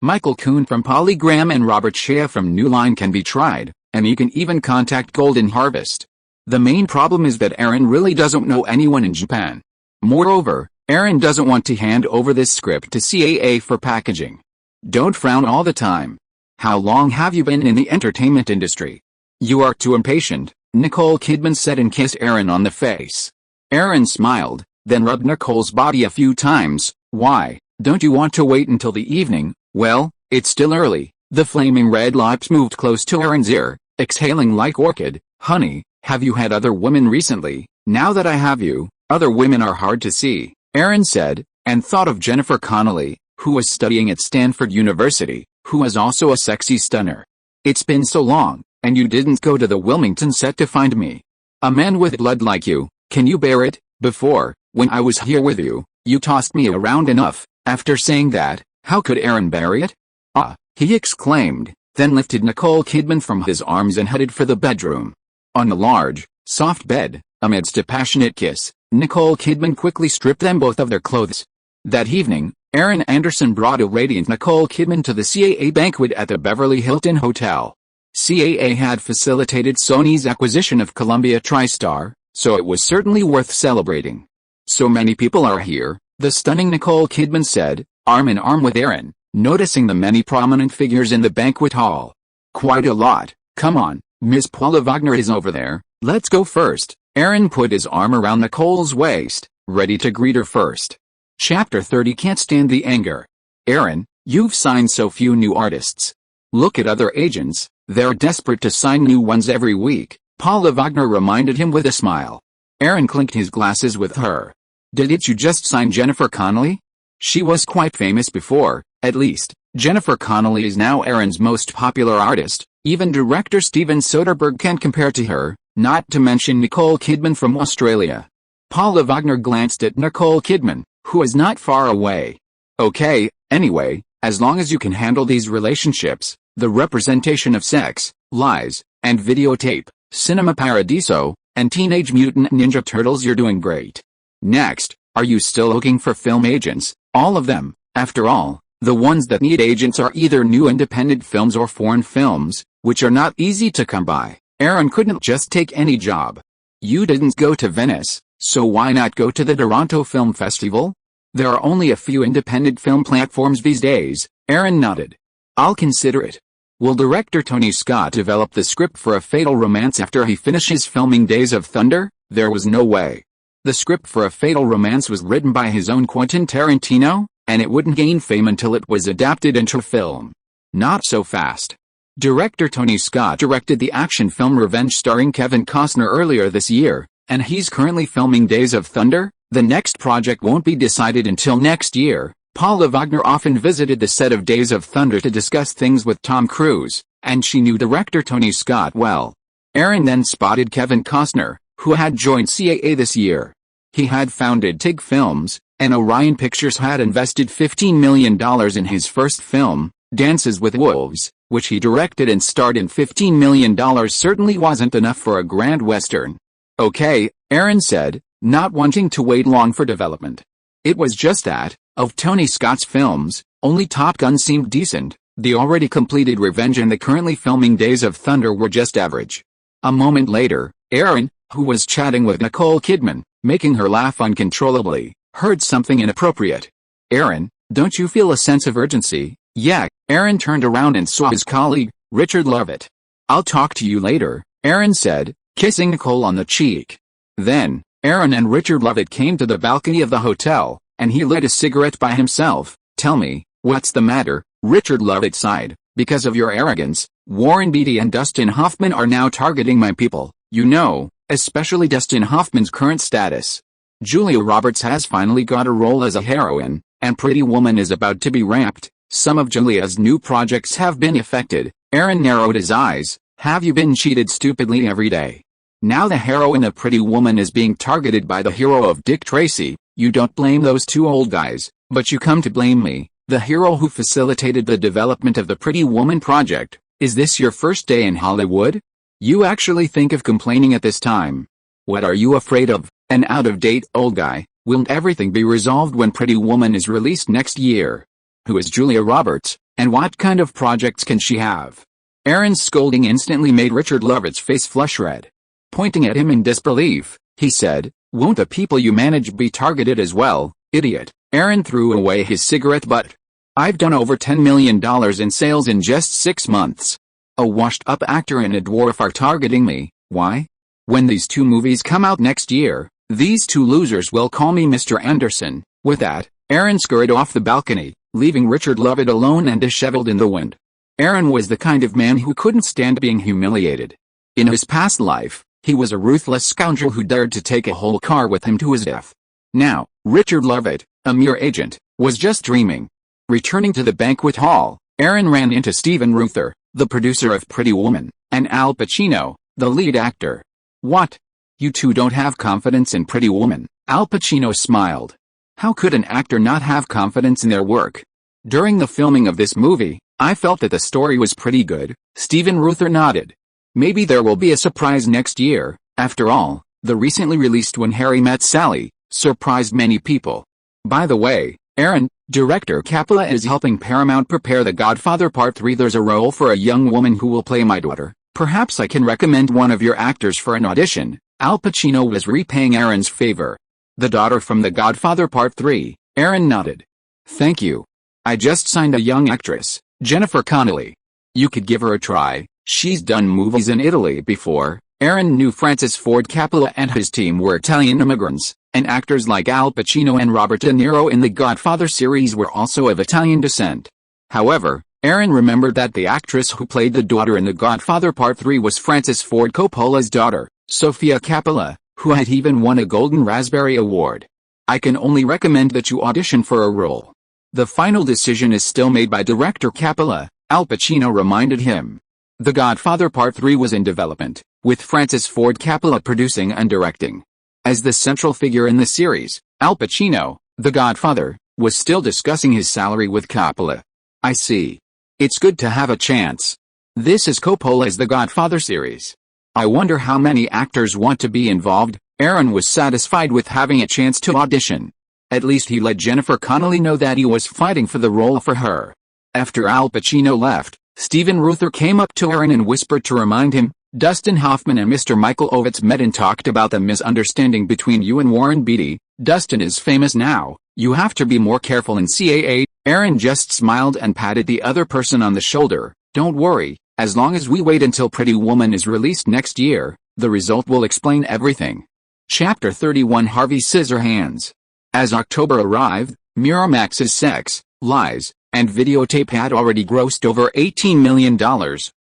Michael Kuhn from Polygram and Robert Shea from New Line can be tried, and you can even contact Golden Harvest. The main problem is that Aaron really doesn't know anyone in Japan. Moreover, Aaron doesn't want to hand over this script to CAA for packaging. Don't frown all the time. How long have you been in the entertainment industry? You are too impatient, Nicole Kidman said and kissed Aaron on the face. Aaron smiled, then rubbed Nicole's body a few times. Why, don't you want to wait until the evening? Well, it's still early. The flaming red lips moved close to Aaron's ear, exhaling like orchid. Honey, have you had other women recently? Now that I have you, other women are hard to see, Aaron said, and thought of Jennifer Connelly, who was studying at Stanford University, who was also a sexy stunner. It's been so long, and you didn't go to the Wilmington set to find me. A man with blood like you, can you bear it? Before, when I was here with you, you tossed me around enough. After saying that, how could Aaron bear it? Ah, he exclaimed, then lifted Nicole Kidman from his arms and headed for the bedroom. On the large, soft bed, amidst a passionate kiss, Nicole Kidman quickly stripped them both of their clothes. That evening, Aaron Anderson brought a radiant Nicole Kidman to the CAA banquet at the Beverly Hilton Hotel. CAA had facilitated Sony's acquisition of Columbia TriStar, so it was certainly worth celebrating. So many people are here, the stunning Nicole Kidman said, arm in arm with Aaron, noticing the many prominent figures in the banquet hall. Quite a lot. Come on, Miss Paula Wagner is over there, let's go first. Aaron put his arm around Nicole's waist, ready to greet her first. Chapter 30 Can't stand the anger. Aaron, you've signed so few new artists. Look at other agents, they're desperate to sign new ones every week, Paula Wagner reminded him with a smile. Aaron clinked his glasses with her. Didn't you just sign Jennifer Connelly? She was quite famous before, at least. Jennifer Connelly is now Aaron's most popular artist, even director Steven Soderbergh can't compare to her, not to mention Nicole Kidman from Australia. Paula Wagner glanced at Nicole Kidman, who is not far away. Okay, anyway, as long as you can handle these relationships, the representation of sex, lies, and videotape, Cinema Paradiso, and Teenage Mutant Ninja Turtles, you're doing great. Next, are you still looking for film agents? All of them, after all, the ones that need agents are either new independent films or foreign films, which are not easy to come by. Aaron couldn't just take any job. You didn't go to Venice, so why not go to the Toronto Film Festival? There are only a few independent film platforms these days, Aaron nodded. I'll consider it. Will director Tony Scott develop the script for A Fatal Romance after he finishes filming Days of Thunder? There was no way. The script for A Fatal Romance was written by his own Quentin Tarantino, and it wouldn't gain fame until it was adapted into film. Not so fast. Director Tony Scott directed the action film Revenge starring Kevin Costner earlier this year, and he's currently filming Days of Thunder. The next project won't be decided until next year. Paula Wagner often visited the set of Days of Thunder to discuss things with Tom Cruise, and she knew director Tony Scott well. Aaron then spotted Kevin Costner, who had joined CAA this year. He had founded TIG Films, and Orion Pictures had invested $15 million in his first film, Dances with Wolves, which he directed and starred in. $15 million certainly wasn't enough for a grand western. Okay, Aaron said, not wanting to wait long for development. It was just that, of Tony Scott's films, only Top Gun seemed decent. The already completed Revenge and the currently filming Days of Thunder were just average. A moment later, Aaron, who was chatting with Nicole Kidman, making her laugh uncontrollably, heard something inappropriate. Aaron, don't you feel a sense of urgency? Yeah. Aaron turned around and saw his colleague, Richard Lovett. I'll talk to you later, Aaron said, kissing Nicole on the cheek. Then, Aaron and Richard Lovett came to the balcony of the hotel, and he lit a cigarette by himself. Tell me, what's the matter? Richard Lovett sighed. Because of your arrogance, Warren Beatty and Dustin Hoffman are now targeting my people, you know, especially Dustin Hoffman's current status. Julia Roberts has finally got a role as a heroine, and Pretty Woman is about to be wrapped. Some of Julia's new projects have been affected. Aaron narrowed his eyes. Have you been cheated stupidly every day? Now the heroine of Pretty Woman is being targeted by the hero of Dick Tracy. You don't blame those two old guys, but you come to blame me, the hero who facilitated the development of the Pretty Woman project. Is this your first day in Hollywood? You actually think of complaining at this time? What are you afraid of, an out-of-date old guy? Won't everything be resolved when Pretty Woman is released next year? Who is Julia Roberts, and what kind of projects can she have? Aaron's scolding instantly made Richard Lovett's face flush red. Pointing at him in disbelief, he said, "Won't the people you manage be targeted as well, idiot?" Aaron threw away his cigarette butt. "I've done over $10 million in sales in just 6 months. A washed-up actor and a dwarf are targeting me. Why? When these 2 movies come out next year, these 2 losers will call me Mr. Anderson." With that, Aaron scurried off the balcony, leaving Richard Lovett alone and disheveled in the wind. Aaron was the kind of man who couldn't stand being humiliated. In his past life, he was a ruthless scoundrel who dared to take a whole car with him to his death. Now, Richard Lovett, a mere agent, was just dreaming. Returning to the banquet hall, Aaron ran into Steven Soderbergh, the producer of Pretty Woman, and Al Pacino, the lead actor. "What? You two don't have confidence in Pretty Woman?" Al Pacino smiled. "How could an actor not have confidence in their work? During the filming of this movie, I felt that the story was pretty good." Steven Soderbergh nodded. "Maybe there will be a surprise next year. After all, the recently released When Harry Met Sally surprised many people. By the way, Aaron, director Capella is helping Paramount prepare The Godfather Part 3. There's a role for a young woman who will play my daughter. Perhaps I can recommend one of your actors for an audition." Al Pacino was repaying Aaron's favor. "The daughter from The Godfather Part 3, Aaron nodded. "Thank you. I just signed a young actress, Jennifer Connelly. You could give her a try. She's done movies in Italy before." Aaron knew Francis Ford Coppola and his team were Italian immigrants, and actors like Al Pacino and Robert De Niro in the Godfather series were also of Italian descent. However, Aaron remembered that the actress who played the daughter in The Godfather Part 3 was Francis Ford Coppola's daughter, Sofia Coppola, who had even won a Golden Raspberry Award. "I can only recommend that you audition for a role. The final decision is still made by director Coppola," Al Pacino reminded him. The Godfather Part 3 was in development, with Francis Ford Coppola producing and directing. As the central figure in the series, Al Pacino, the Godfather, was still discussing his salary with Coppola. "I see. It's good to have a chance. This is Coppola's The Godfather series. I wonder how many actors want to be involved." Aaron was satisfied with having a chance to audition. At least he let Jennifer Connelly know that he was fighting for the role for her. After Al Pacino left, Steven Soderbergh came up to Aaron and whispered to remind him, "Dustin Hoffman and Mr. Michael Ovitz met and talked about the misunderstanding between you and Warren Beatty. Dustin is famous now. You have to be more careful in CAA." Aaron just smiled and patted the other person on the shoulder. "Don't worry, as long as we wait until Pretty Woman is released next year, the result will explain everything." Chapter 31 Harvey Scissorhands. As October arrived, Miramax's Sex, Lies, and Videotape had already grossed over $18 million.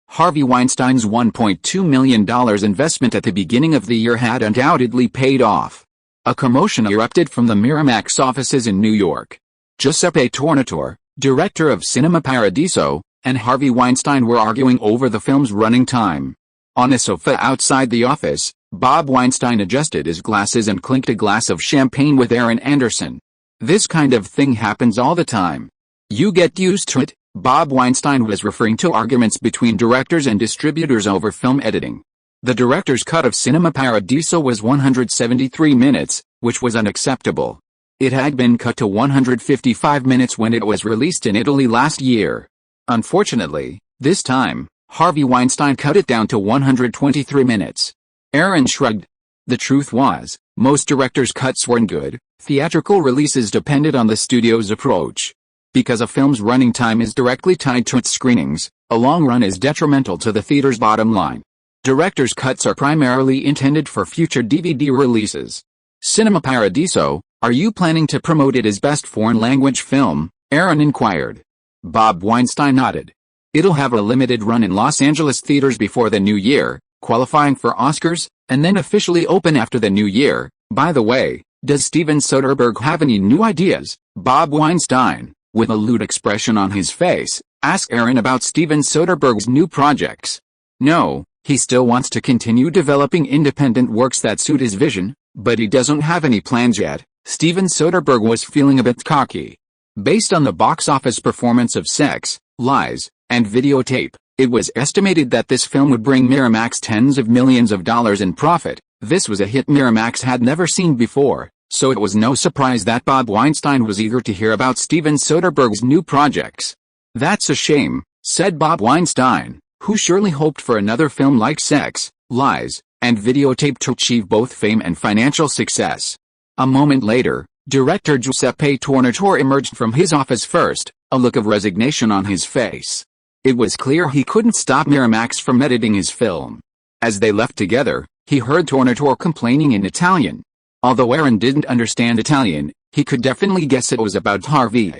Harvey Weinstein's $1.2 million investment at the beginning of the year had undoubtedly paid off. A commotion erupted from the Miramax offices in New York. Giuseppe Tornatore, director of Cinema Paradiso, and Harvey Weinstein were arguing over the film's running time. On a sofa outside the office, Bob Weinstein adjusted his glasses and clinked a glass of champagne with Aaron Anderson. "This kind of thing happens all the time. You get used to it." Bob Weinstein was referring to arguments between directors and distributors over film editing. The director's cut of Cinema Paradiso was 173 minutes, which was unacceptable. It had been cut to 155 minutes when it was released in Italy last year. Unfortunately, this time, Harvey Weinstein cut it down to 123 minutes. Aaron shrugged. The truth was, most directors' cuts weren't good. Theatrical releases depended on the studio's approach. Because a film's running time is directly tied to its screenings, a long run is detrimental to the theater's bottom line. Director's cuts are primarily intended for future DVD releases. Cinema Paradiso, are you planning to promote it as best foreign language film? Aaron inquired. Bob Weinstein nodded. It'll have a limited run in Los Angeles theaters before the new year, qualifying for Oscars, and then officially open after the new year. By the way, does Steven Soderbergh have any new ideas? Bob Weinstein, with a lewd expression on his face, asked Aaron about Steven Soderbergh's new projects. No, He still wants to continue developing independent works that suit his vision, but he doesn't have any plans yet. Steven Soderbergh was feeling a bit cocky. Based on the box office performance of Sex, Lies, and Videotape, it was estimated that this film would bring Miramax tens of millions of dollars in profit. This was a hit Miramax had never seen before, so it was no surprise that Bob Weinstein was eager to hear about Steven Soderbergh's new projects. "That's a shame," said Bob Weinstein, who surely hoped for another film like Sex, Lies, and Videotape to achieve both fame and financial success. A moment later, director Giuseppe Tornatore emerged from his office first, a look of resignation on his face. It was clear he couldn't stop Miramax from editing his film. As they left together, he heard Tornatore complaining in Italian. Although Aaron didn't understand Italian, he could definitely guess it was about Harvey.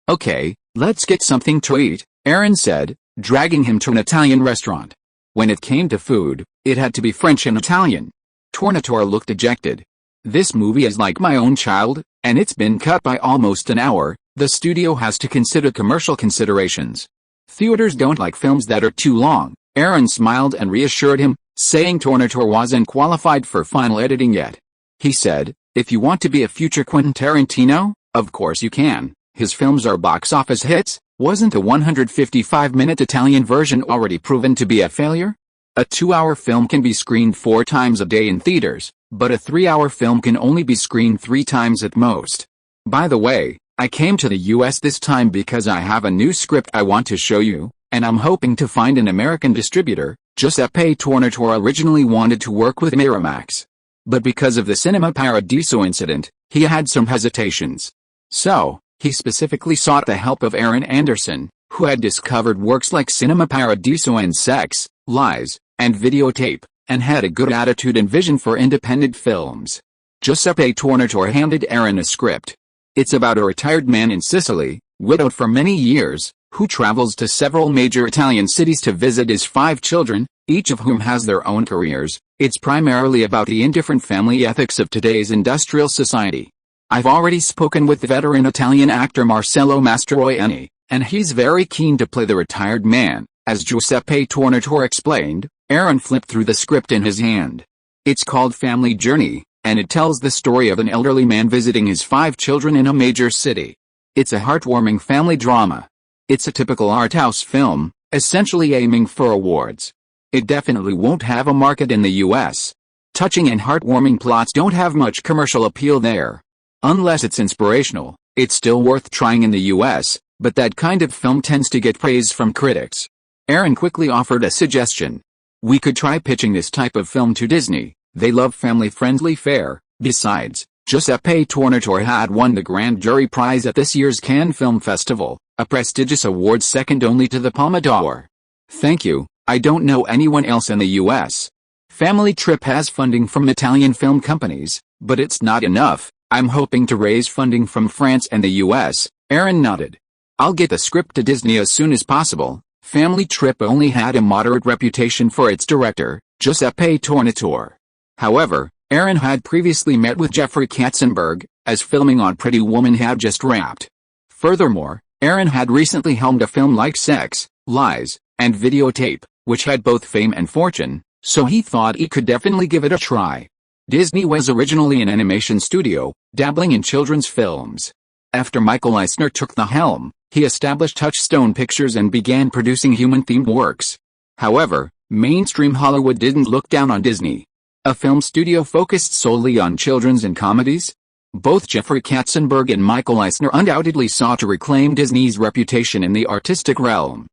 "Okay, let's get something to eat," Aaron said, dragging him to an Italian restaurant. When it came to food, it had to be French and Italian. Tornatore looked dejected. "This movie is like my own child, and it's been cut by almost an hour. The studio has to consider commercial considerations. Theaters don't like films that are too long." Aaron smiled and reassured him, saying Tornatore wasn't qualified for final editing yet. He said, "If you want to be a future Quentin Tarantino, of course you can. His films are box office hits." Wasn't a 155-minute Italian version already proven to be a failure? A 2-hour film can be screened 4 times a day in theaters, but a 3-hour film can only be screened 3 times at most. "By the way, I came to the US this time because I have a new script I want to show you, and I'm hoping to find an American distributor." Giuseppe Tornatore originally wanted to work with Miramax, but because of the Cinema Paradiso incident, he had some hesitations. So, he specifically sought the help of Aaron Anderson, who had discovered works like Cinema Paradiso and Sex, Lies, and Videotape, and had a good attitude and vision for independent films. Giuseppe Tornatore handed Aaron a script. It's about a retired man in Sicily, widowed for many years, who travels to several major Italian cities to visit his 5 children, each of whom has their own careers. It's primarily about the indifferent family ethics of today's industrial society. "I've already spoken with the veteran Italian actor Marcello Mastroianni, and he's very keen to play the retired man," as Giuseppe Tornatore explained. Aaron flipped through the script in his hand. It's called Family Journey, and it tells the story of an elderly man visiting his 5 children in a major city. It's a heartwarming family drama. It's a typical art house film, essentially aiming for awards. It definitely won't have a market in the US. Touching and heartwarming plots don't have much commercial appeal there. Unless it's inspirational, it's still worth trying in the US, but that kind of film tends to get praise from critics. Aaron quickly offered a suggestion. "We could try pitching this type of film to Disney. They love family-friendly fare." Besides, Giuseppe Tornatore had won the Grand Jury Prize at this year's Cannes Film Festival, a prestigious award second only to the Palme d'Or. "Thank you, I don't know anyone else in the US. Family Trip has funding from Italian film companies, but it's not enough. I'm hoping to raise funding from France and the US, Aaron nodded. "I'll get the script to Disney as soon as possible." Family Trip only had a moderate reputation for its director, Giuseppe Tornatore. However, Aaron had previously met with Jeffrey Katzenberg, as filming on Pretty Woman had just wrapped. Furthermore, Aaron had recently helmed a film like Sex, Lies, and Videotape, which had both fame and fortune, so he thought he could definitely give it a try. Disney was originally an animation studio, dabbling in children's films. After Michael Eisner took the helm, he established Touchstone Pictures and began producing human-themed works. However, mainstream Hollywood didn't look down on Disney. A film studio focused solely on children's and comedies? Both Jeffrey Katzenberg and Michael Eisner undoubtedly sought to reclaim Disney's reputation in the artistic realm.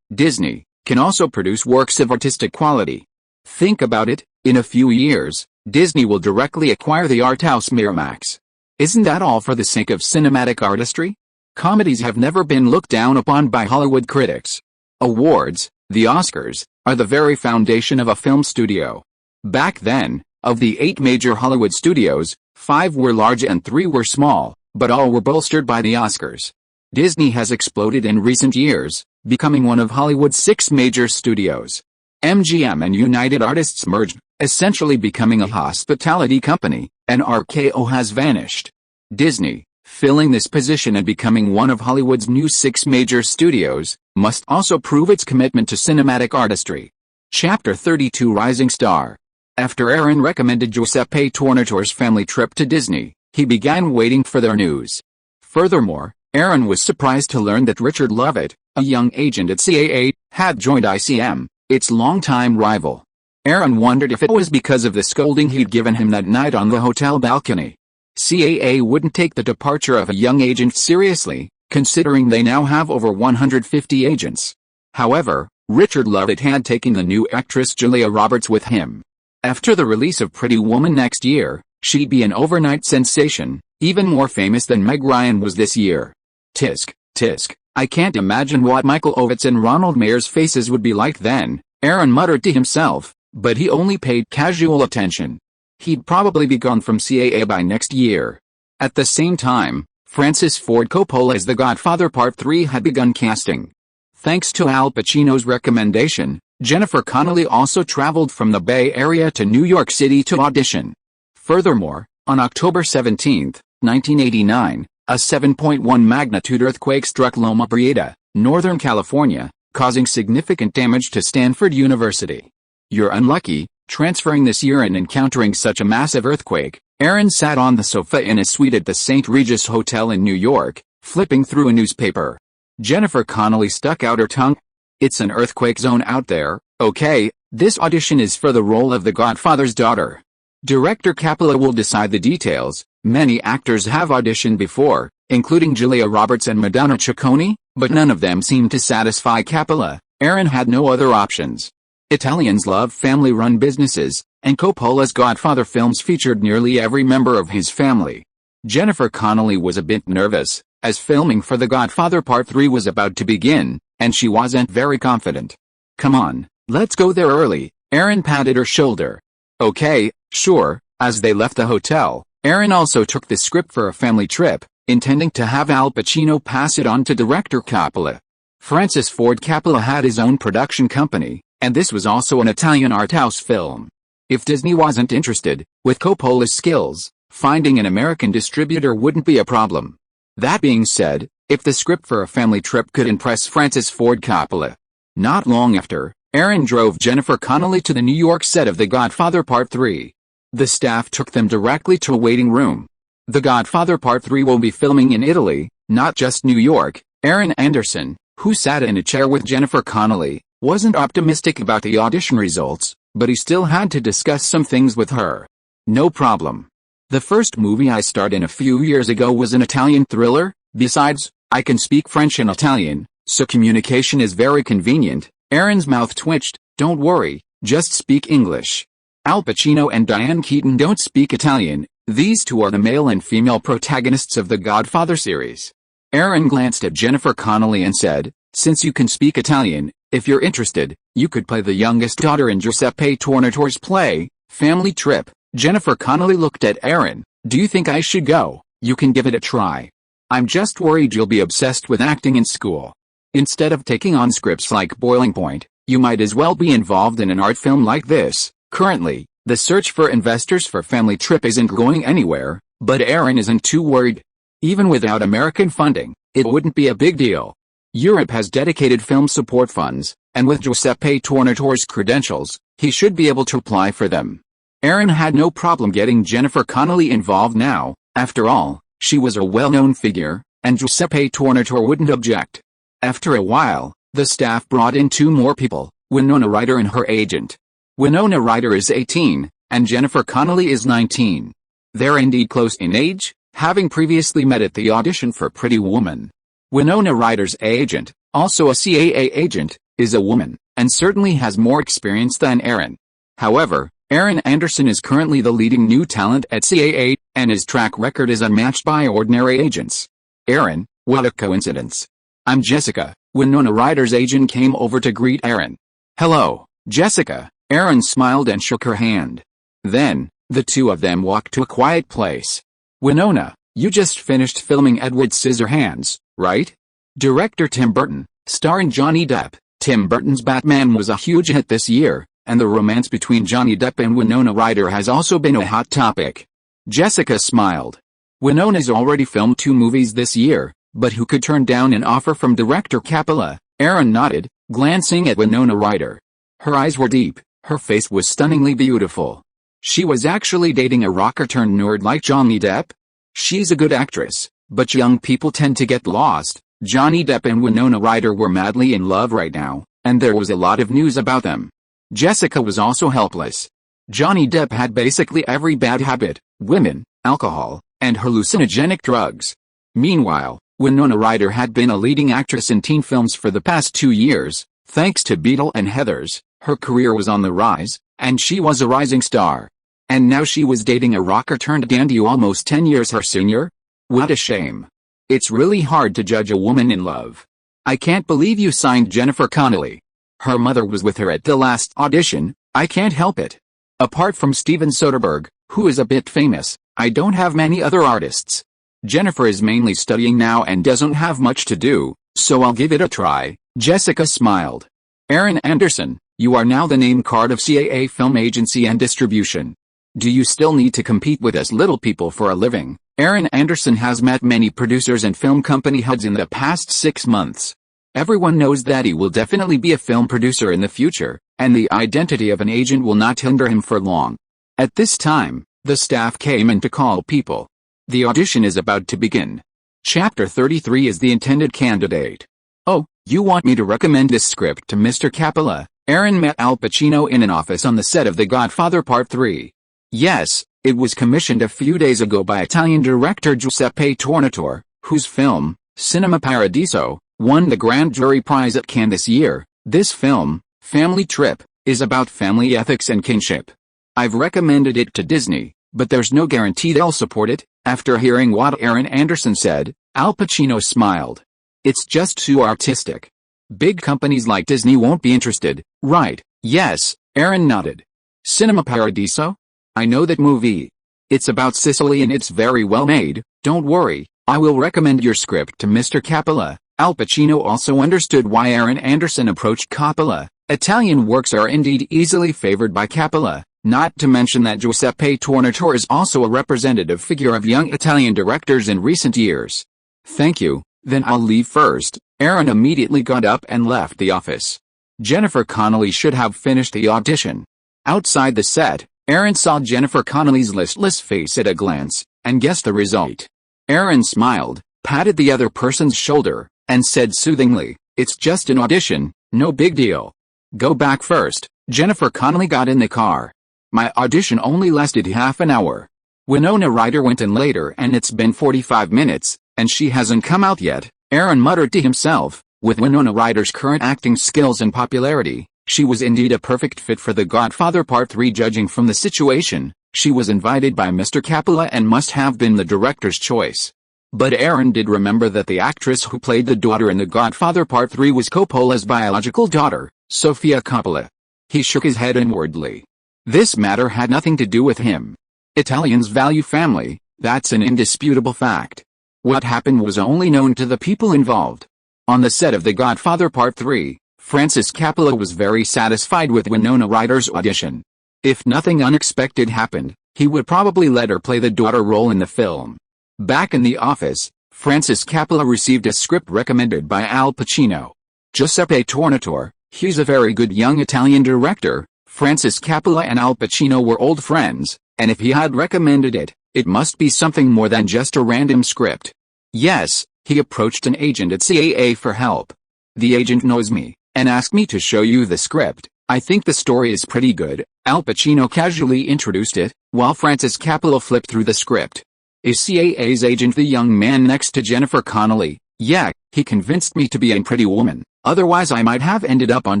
Disney can also produce works of artistic quality. Think about it, in a few years, Disney will directly acquire the art house Miramax. Isn't that all for the sake of cinematic artistry? Comedies have never been looked down upon by Hollywood critics. Awards, the Oscars, are the very foundation of a film studio. Back then, of the 8 major Hollywood studios, 5 were large and 3 were small, but all were bolstered by the Oscars. Disney has exploded in recent years, becoming one of Hollywood's 6 major studios. MGM and United Artists merged, essentially becoming a hospitality company, and RKO has vanished. Disney, filling this position and becoming one of Hollywood's new 6 major studios, must also prove its commitment to cinematic artistry. Chapter 32 Rising Star. After Aaron recommended Giuseppe Tornatore's family trip to Disney, he began waiting for their news. Furthermore, Aaron was surprised to learn that Richard Lovett, a young agent at CAA, had joined ICM, its longtime rival. Aaron wondered if it was because of the scolding he'd given him that night on the hotel balcony. CAA wouldn't take the departure of a young agent seriously, considering they now have over 150 agents. However, Richard Lovett had taken the new actress Julia Roberts with him. After the release of Pretty Woman next year, she'd be an overnight sensation, even more famous than Meg Ryan was this year. Tisk, tisk, I can't imagine what Michael Ovitz and Ronald Mayer's faces would be like then, Aaron muttered to himself, but he only paid casual attention. He'd probably be gone from CAA by next year. At the same time, Francis Ford Coppola's The Godfather Part 3 had begun casting. Thanks to Al Pacino's recommendation, Jennifer Connelly also traveled from the Bay Area to New York City to audition. Furthermore, on October 17, 1989, a 7.1 magnitude earthquake struck Loma Prieta, Northern California, causing significant damage to Stanford University. You're unlucky, transferring this year and encountering such a massive earthquake. Aaron sat on the sofa in his suite at the St. Regis Hotel in New York, flipping through a newspaper. Jennifer Connelly stuck out her tongue. It's an earthquake zone out there, okay? This audition is for the role of the Godfather's daughter. Director Coppola will decide the details. Many actors have auditioned before, including Julia Roberts and Madonna Ciccone, but none of them seemed to satisfy Coppola. Aaron had no other options. Italians love family-run businesses, and Coppola's Godfather films featured nearly every member of his family. Jennifer Connelly was a bit nervous, as filming for The Godfather Part 3 was about to begin, and she wasn't very confident. Come on, let's go there early, Aaron patted her shoulder. Okay, sure. As they left the hotel, Aaron also took the script for a family trip, intending to have Al Pacino pass it on to director Coppola. Francis Ford Coppola had his own production company, and this was also an Italian art house film. If Disney wasn't interested, with Coppola's skills, finding an American distributor wouldn't be a problem. That being said, if the script for a family trip could impress Francis Ford Coppola. Not long after, Aaron drove Jennifer Connelly to the New York set of The Godfather Part 3. The staff took them directly to a waiting room. The Godfather Part 3 will be filming in Italy, not just New York. Aaron Anderson, who sat in a chair with Jennifer Connelly, wasn't optimistic about the audition results, but he still had to discuss some things with her. No problem. The first movie I starred in a few years ago was an Italian thriller. Besides, I can speak French and Italian, so communication is very convenient. Aaron's mouth twitched. Don't worry, just speak English. Al Pacino and Diane Keaton don't speak Italian. These two are the male and female protagonists of the Godfather series. Aaron glanced at Jennifer Connelly and said, since you can speak Italian, if you're interested, you could play the youngest daughter in Giuseppe Tornatore's play, Family Trip. Jennifer Connelly looked at Aaron. Do you think I should go? You can give it a try. I'm just worried you'll be obsessed with acting in school. Instead of taking on scripts like Boiling Point, you might as well be involved in an art film like this. Currently, the search for investors for Family Trip isn't going anywhere, but Aaron isn't too worried. Even without American funding, it wouldn't be a big deal. Europe has dedicated film support funds, and with Giuseppe Tornatore's credentials, he should be able to apply for them. Aaron had no problem getting Jennifer Connelly involved now. After all, she was a well-known figure, and Giuseppe Tornatore wouldn't object. After a while, the staff brought in two more people, Winona Ryder and her agent. Winona Ryder is 18, and Jennifer Connelly is 19. They're indeed close in age, having previously met at the audition for Pretty Woman. Winona Ryder's agent, also a CAA agent, is a woman, and certainly has more experience than Aaron. However, Aaron Anderson is currently the leading new talent at CAA, and his track record is unmatched by ordinary agents. Aaron, what a coincidence. I'm Jessica. Winona Ryder's agent came over to greet Aaron. Hello, Jessica. Aaron smiled and shook her hand. Then, the two of them walked to a quiet place. Winona, you just finished filming Edward Scissorhands, right? Director Tim Burton, starring Johnny Depp. Tim Burton's Batman was a huge hit this year, and the romance between Johnny Depp and Winona Ryder has also been a hot topic. Jessica smiled. Winona's already filmed 2 movies this year, but who could turn down an offer from director Coppola? Aaron nodded, glancing at Winona Ryder. Her eyes were deep, her face was stunningly beautiful. She was actually dating a rocker-turned-nerd like Johnny Depp? She's a good actress, but young people tend to get lost. Johnny Depp and Winona Ryder were madly in love right now, and there was a lot of news about them. Jessica was also helpless. Johnny Depp had basically every bad habit: women, alcohol, and hallucinogenic drugs. Meanwhile, Winona Ryder had been a leading actress in teen films for the past 2 years. Thanks to Beetle and Heathers, her career was on the rise, and she was a rising star. And now she was dating a rocker-turned-dandy almost 10 years her senior? What a shame. It's really hard to judge a woman in love. I can't believe you signed Jennifer Connelly. Her mother was with her at the last audition. I can't help it. Apart from Steven Soderbergh, who is a bit famous, I don't have many other artists. Jennifer is mainly studying now and doesn't have much to do, so I'll give it a try. Jessica smiled. Aaron Anderson, you are now the name card of CAA Film Agency and Distribution. Do you still need to compete with us little people for a living? Aaron Anderson has met many producers and film company heads in the past 6 months. Everyone knows that he will definitely be a film producer in the future, and the identity of an agent will not hinder him for long. At this time, the staff came in to call people. The audition is about to begin. Chapter 33 is the intended candidate. Oh, you want me to recommend this script to Mr. Capella? Aaron met Al Pacino in an office on the set of The Godfather Part 3. Yes, it was commissioned a few days ago by Italian director Giuseppe Tornatore, whose film, Cinema Paradiso, won the Grand Jury Prize at Cannes this year. This film, Family Trip, is about family ethics and kinship. I've recommended it to Disney, but there's no guarantee they'll support it. After hearing what Aaron Anderson said, Al Pacino smiled. It's just too artistic. Big companies like Disney won't be interested, right? Yes, Aaron nodded. Cinema Paradiso? I know that movie. It's about Sicily and it's very well made. Don't worry, I will recommend your script to Mr. Capella. Al Pacino also understood why Aaron Anderson approached Capella. Italian works are indeed easily favored by Capella, not to mention that Giuseppe Tornatore is also a representative figure of young Italian directors in recent years. Thank you, then I'll leave first. Aaron immediately got up and left the office. Jennifer Connelly should have finished the audition. Outside the set, Aaron saw Jennifer Connelly's listless face at a glance, and guessed the result. Aaron smiled, patted the other person's shoulder, and said soothingly, "It's just an audition, no big deal. Go back first." Jennifer Connelly got in the car. "My audition only lasted half an hour. Winona Ryder went in later and it's been 45 minutes, and she hasn't come out yet." Aaron muttered to himself. With Winona Ryder's current acting skills and popularity, she was indeed a perfect fit for The Godfather Part 3. Judging from the situation, she was invited by Mr. Capella and must have been the director's choice. But Aaron did remember that the actress who played the daughter in The Godfather Part 3 was Coppola's biological daughter, Sofia Coppola. He shook his head inwardly. This matter had nothing to do with him. Italians value family, that's an indisputable fact. What happened was only known to the people involved. On the set of The Godfather Part 3, Francis Coppola was very satisfied with Winona Ryder's audition. If nothing unexpected happened, he would probably let her play the daughter role in the film. Back in the office, Francis Coppola received a script recommended by Al Pacino. Giuseppe Tornatore, he's a very good young Italian director. Francis Coppola and Al Pacino were old friends, and if he had recommended it, it must be something more than just a random script. Yes, he approached an agent at CAA for help. "The agent knows me, and asked me to show you the script. I think the story is pretty good." Al Pacino casually introduced it, while Francis Coppola flipped through the script. "Is CAA's agent the young man next to Jennifer Connelly?" "Yeah, he convinced me to be a Pretty Woman, otherwise I might have ended up on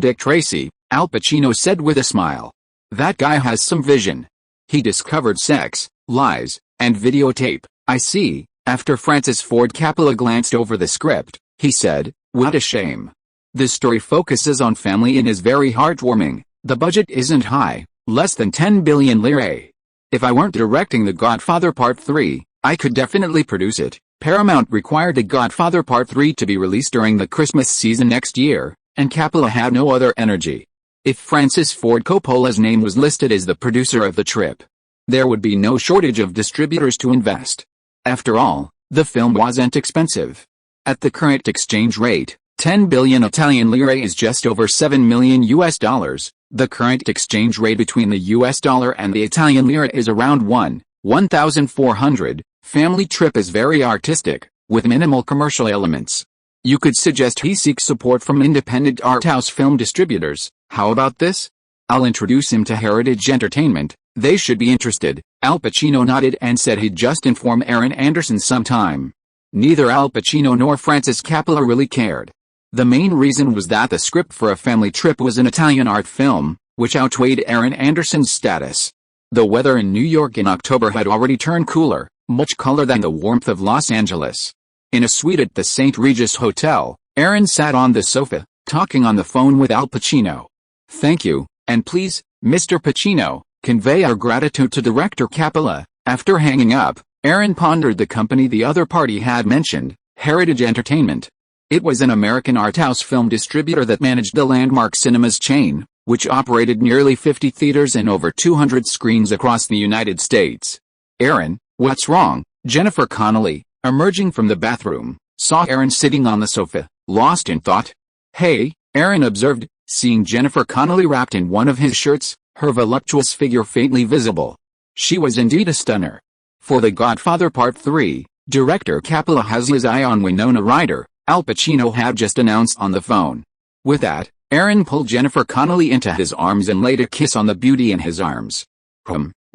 Dick Tracy," Al Pacino said with a smile. "That guy has some vision. He discovered Sex, Lies, and Videotape." "I see." After Francis Ford Coppola glanced over the script, he said, "What a shame. This story focuses on family and is very heartwarming. The budget isn't high, less than 10 billion lire. If I weren't directing The Godfather Part 3, I could definitely produce it." Paramount required The Godfather Part 3 to be released during the Christmas season next year, and Coppola had no other energy. If Francis Ford Coppola's name was listed as the producer of the trip, there would be no shortage of distributors to invest. After all, the film wasn't expensive. At the current exchange rate, 10 billion Italian lire is just over 7 million US dollars. The current exchange rate between the US dollar and the Italian lira is around 1,400. Family trip is very artistic, with minimal commercial elements. You could suggest he seeks support from independent art house film distributors. How about this? I'll introduce him to Heritage Entertainment. They should be interested. Al Pacino nodded and said he'd just inform Aaron Anderson sometime. Neither Al Pacino nor Francis Coppola really cared. The main reason was that the script for A Family Trip was an Italian art film, which outweighed Aaron Anderson's status. The weather in New York in October had already turned cooler, much cooler than the warmth of Los Angeles. In a suite at the St. Regis Hotel, Aaron sat on the sofa, talking on the phone with Al Pacino. "Thank you, and please, Mr. Pacino, convey our gratitude to Director Coppola." After hanging up, Aaron pondered the company the other party had mentioned, Heritage Entertainment. It was an American art house film distributor that managed the Landmark Cinemas chain, which operated nearly 50 theaters and over 200 screens across the United States. "Aaron, what's wrong?" Jennifer Connelly, emerging from the bathroom, saw Aaron sitting on the sofa, lost in thought. "Hey," Aaron observed, seeing Jennifer Connelly wrapped in one of his shirts, her voluptuous figure faintly visible. She was indeed a stunner. For The Godfather Part 3, director Coppola has his eye on Winona Ryder, Al Pacino had just announced on the phone. With that, Aaron pulled Jennifer Connelly into his arms and laid a kiss on the beauty in his arms.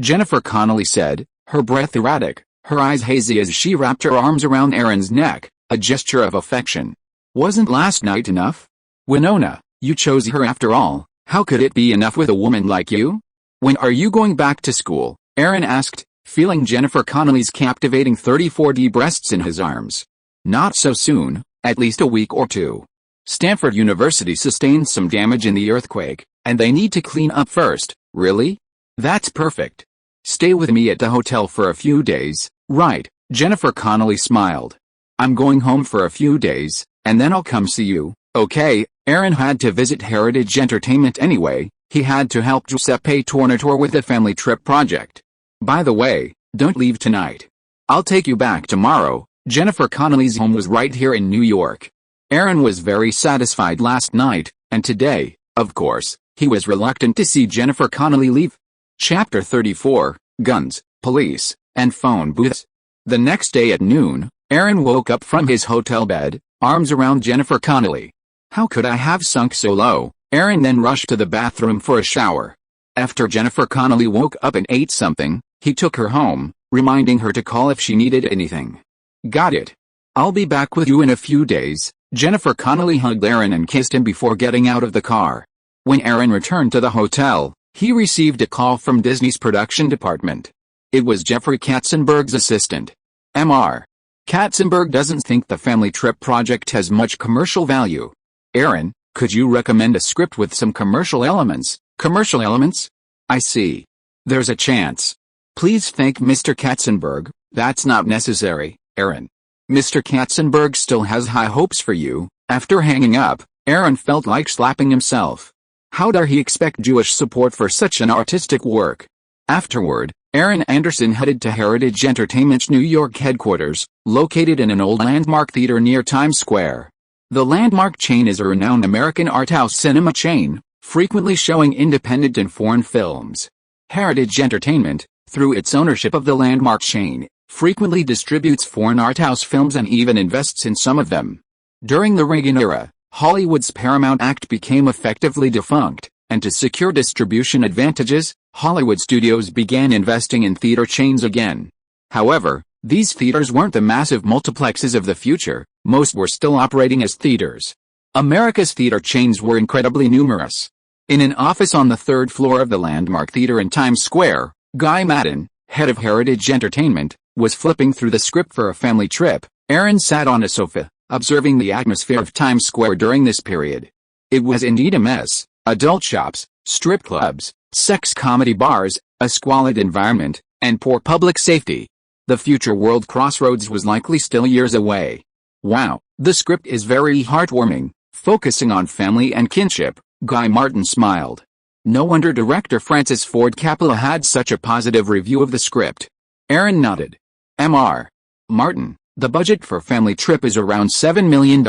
Jennifer Connelly said, her breath erratic, her eyes hazy as she wrapped her arms around Aaron's neck, a gesture of affection. "Wasn't last night enough? Winona, you chose her after all. How could it be enough with a woman like you? When are you going back to school?" Aaron asked, feeling Jennifer Connelly's captivating 34D breasts in his arms. "Not so soon, at least a week or two. Stanford University sustained some damage in the earthquake, and they need to clean up first." "Really? That's perfect. Stay with me at the hotel for a few days, right?" Jennifer Connelly smiled. "I'm going home for a few days, and then I'll come see you." Okay, Aaron had to visit Heritage Entertainment anyway. He had to help Giuseppe Tornatore with the Family Trip project. "By the way, don't leave tonight. I'll take you back tomorrow." Jennifer Connelly's home was right here in New York. Aaron was very satisfied last night, and today, of course, he was reluctant to see Jennifer Connelly leave. Chapter 34, Guns, Police, and Phone Booths. The next day at noon, Aaron woke up from his hotel bed, arms around Jennifer Connelly. How could I have sunk so low? Aaron then rushed to the bathroom for a shower. After Jennifer Connelly woke up and ate something, he took her home, reminding her to call if she needed anything. "Got it. I'll be back with you in a few days." Jennifer Connelly hugged Aaron and kissed him before getting out of the car. When Aaron returned to the hotel, he received a call from Disney's production department. It was Jeffrey Katzenberg's assistant. Mr. Katzenberg doesn't think the Family Trip project has much commercial value. "Aaron, could you recommend a script with some commercial elements?" "Commercial elements? I see. There's a chance. Please thank Mr. Katzenberg." "That's not necessary, Aaron. Mr. Katzenberg still has high hopes for you." After hanging up, Aaron felt like slapping himself. How dare he expect Jewish support for such an artistic work? Afterward, Aaron Anderson headed to Heritage Entertainment's New York headquarters, located in an old Landmark theater near Times Square. The Landmark chain is a renowned American art house cinema chain, frequently showing independent and foreign films. Heritage Entertainment, through its ownership of the Landmark chain, frequently distributes foreign art house films and even invests in some of them. During the Reagan era, Hollywood's Paramount Act became effectively defunct, and to secure distribution advantages, Hollywood studios began investing in theater chains again. However, these theaters weren't the massive multiplexes of the future. Most were still operating as theaters. America's theater chains were incredibly numerous. In an office on the third floor of the Landmark Theater in Times Square, Guy Madden, head of Heritage Entertainment, was flipping through the script for A Family Trip. Aaron sat on a sofa, observing the atmosphere of Times Square during this period. It was indeed a mess. Adult shops, strip clubs, sex comedy bars, a squalid environment, and poor public safety. The future world crossroads was likely still years away. "Wow, the script is very heartwarming, focusing on family and kinship," Guy Martin smiled. No wonder director Francis Ford Coppola had such a positive review of the script. Aaron nodded. Mr. Martin, the budget for Family Trip is around $7 million,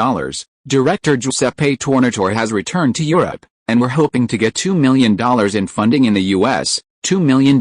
Director Giuseppe Tornatore has returned to Europe, and we're hoping to get $2 million in funding in the US. $2 million,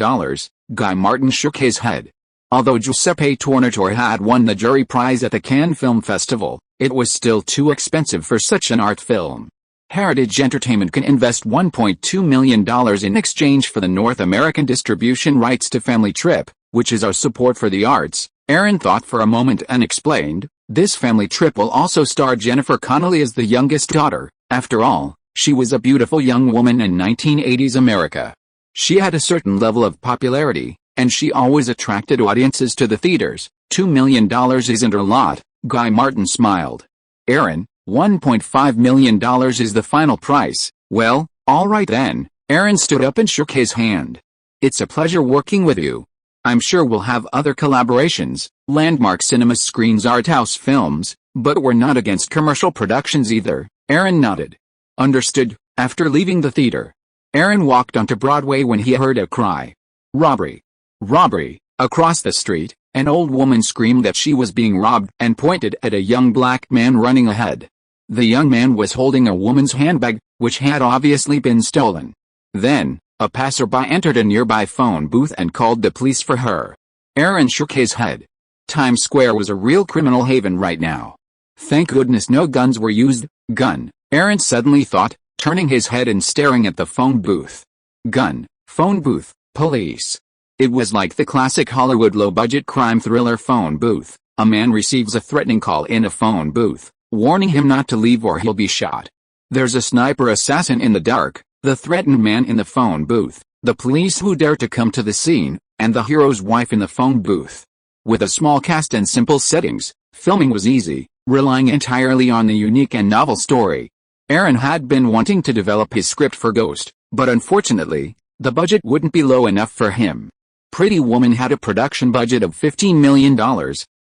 Guy Martin shook his head. Although Giuseppe Tornatore had won the jury prize at the Cannes Film Festival, it was still too expensive for such an art film. Heritage Entertainment can invest $1.2 million in exchange for the North American distribution rights to Family Trip, which is our support for the arts. Aaron thought for a moment and explained, this Family Trip will also star Jennifer Connelly as the youngest daughter. After all, she was a beautiful young woman in 1980s America. She had a certain level of popularity, and she always attracted audiences to the theaters. $2 million isn't a lot, Guy Martin smiled. Aaron, $1.5 million is the final price. Well, all right then. Aaron stood up and shook his hand. It's a pleasure working with you. I'm sure we'll have other collaborations. Landmark Cinema screens art house films, but we're not against commercial productions either. Aaron nodded. Understood. After leaving the theater, Aaron walked onto Broadway when he heard a cry. Robbery! Robbery! Across the street, an old woman screamed that she was being robbed and pointed at a young black man running ahead. The young man was holding a woman's handbag, which had obviously been stolen. Then, a passerby entered a nearby phone booth and called the police for her. Aaron shook his head. Times Square was a real criminal haven right now. Thank goodness no guns were used. Gun, Aaron suddenly thought, turning his head and staring at the phone booth. Gun, phone booth, police. It was like the classic Hollywood low-budget crime thriller phone booth. A man receives a threatening call in a phone booth, warning him not to leave or he'll be shot. There's a sniper assassin in the dark, the threatened man in the phone booth, the police who dare to come to the scene, and the hero's wife in the phone booth. With a small cast and simple settings, filming was easy, relying entirely on the unique and novel story. Aaron had been wanting to develop his script for Ghost, but unfortunately, the budget wouldn't be low enough for him. Pretty Woman had a production budget of $15 million,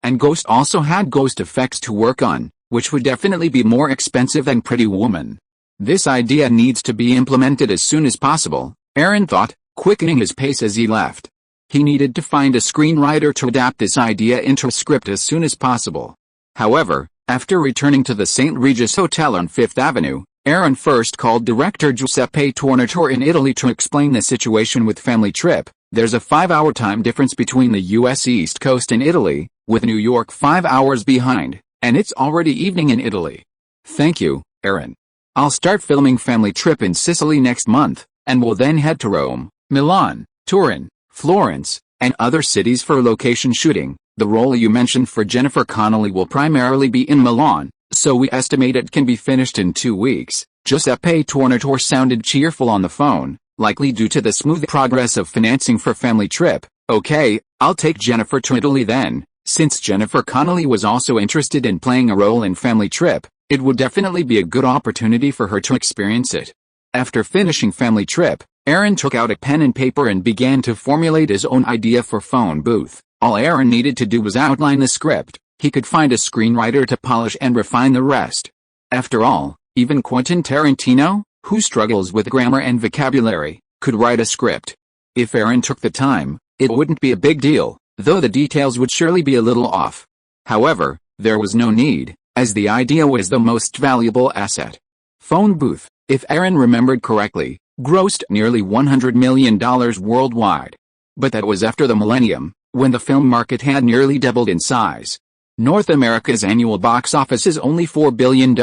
and Ghost also had ghost effects to work on, which would definitely be more expensive than Pretty Woman. This idea needs to be implemented as soon as possible, Aaron thought, quickening his pace as he left. He needed to find a screenwriter to adapt this idea into a script as soon as possible. However, after returning to the St. Regis Hotel on Fifth Avenue, Aaron first called director Giuseppe Tornatore in Italy to explain the situation with Family Trip. There's a 5-hour time difference between the U.S. East Coast and Italy, with New York 5 hours behind, and it's already evening in Italy. Thank you, Aaron. I'll start filming Family Trip in Sicily next month, and will then head to Rome, Milan, Turin, Florence, and other cities for location shooting. The role you mentioned for Jennifer Connelly will primarily be in Milan, so we estimate it can be finished in 2 weeks. Giuseppe Tornatore sounded cheerful on the phone, likely due to the smooth progress of financing for Family Trip. Okay, I'll take Jennifer to Italy then. Since Jennifer Connelly was also interested in playing a role in Family Trip, it would definitely be a good opportunity for her to experience it. After finishing Family Trip, Aaron took out a pen and paper and began to formulate his own idea for phone booth. All Aaron needed to do was outline the script. He could find a screenwriter to polish and refine the rest. After all, even Quentin Tarantino, who struggles with grammar and vocabulary, could write a script. If Aaron took the time, it wouldn't be a big deal, though the details would surely be a little off. However, there was no need, as the idea was the most valuable asset. Phone booth, if Aaron remembered correctly, grossed nearly $100 million worldwide. But that was after the millennium, when the film market had nearly doubled in size. North America's annual box office is only $4 billion,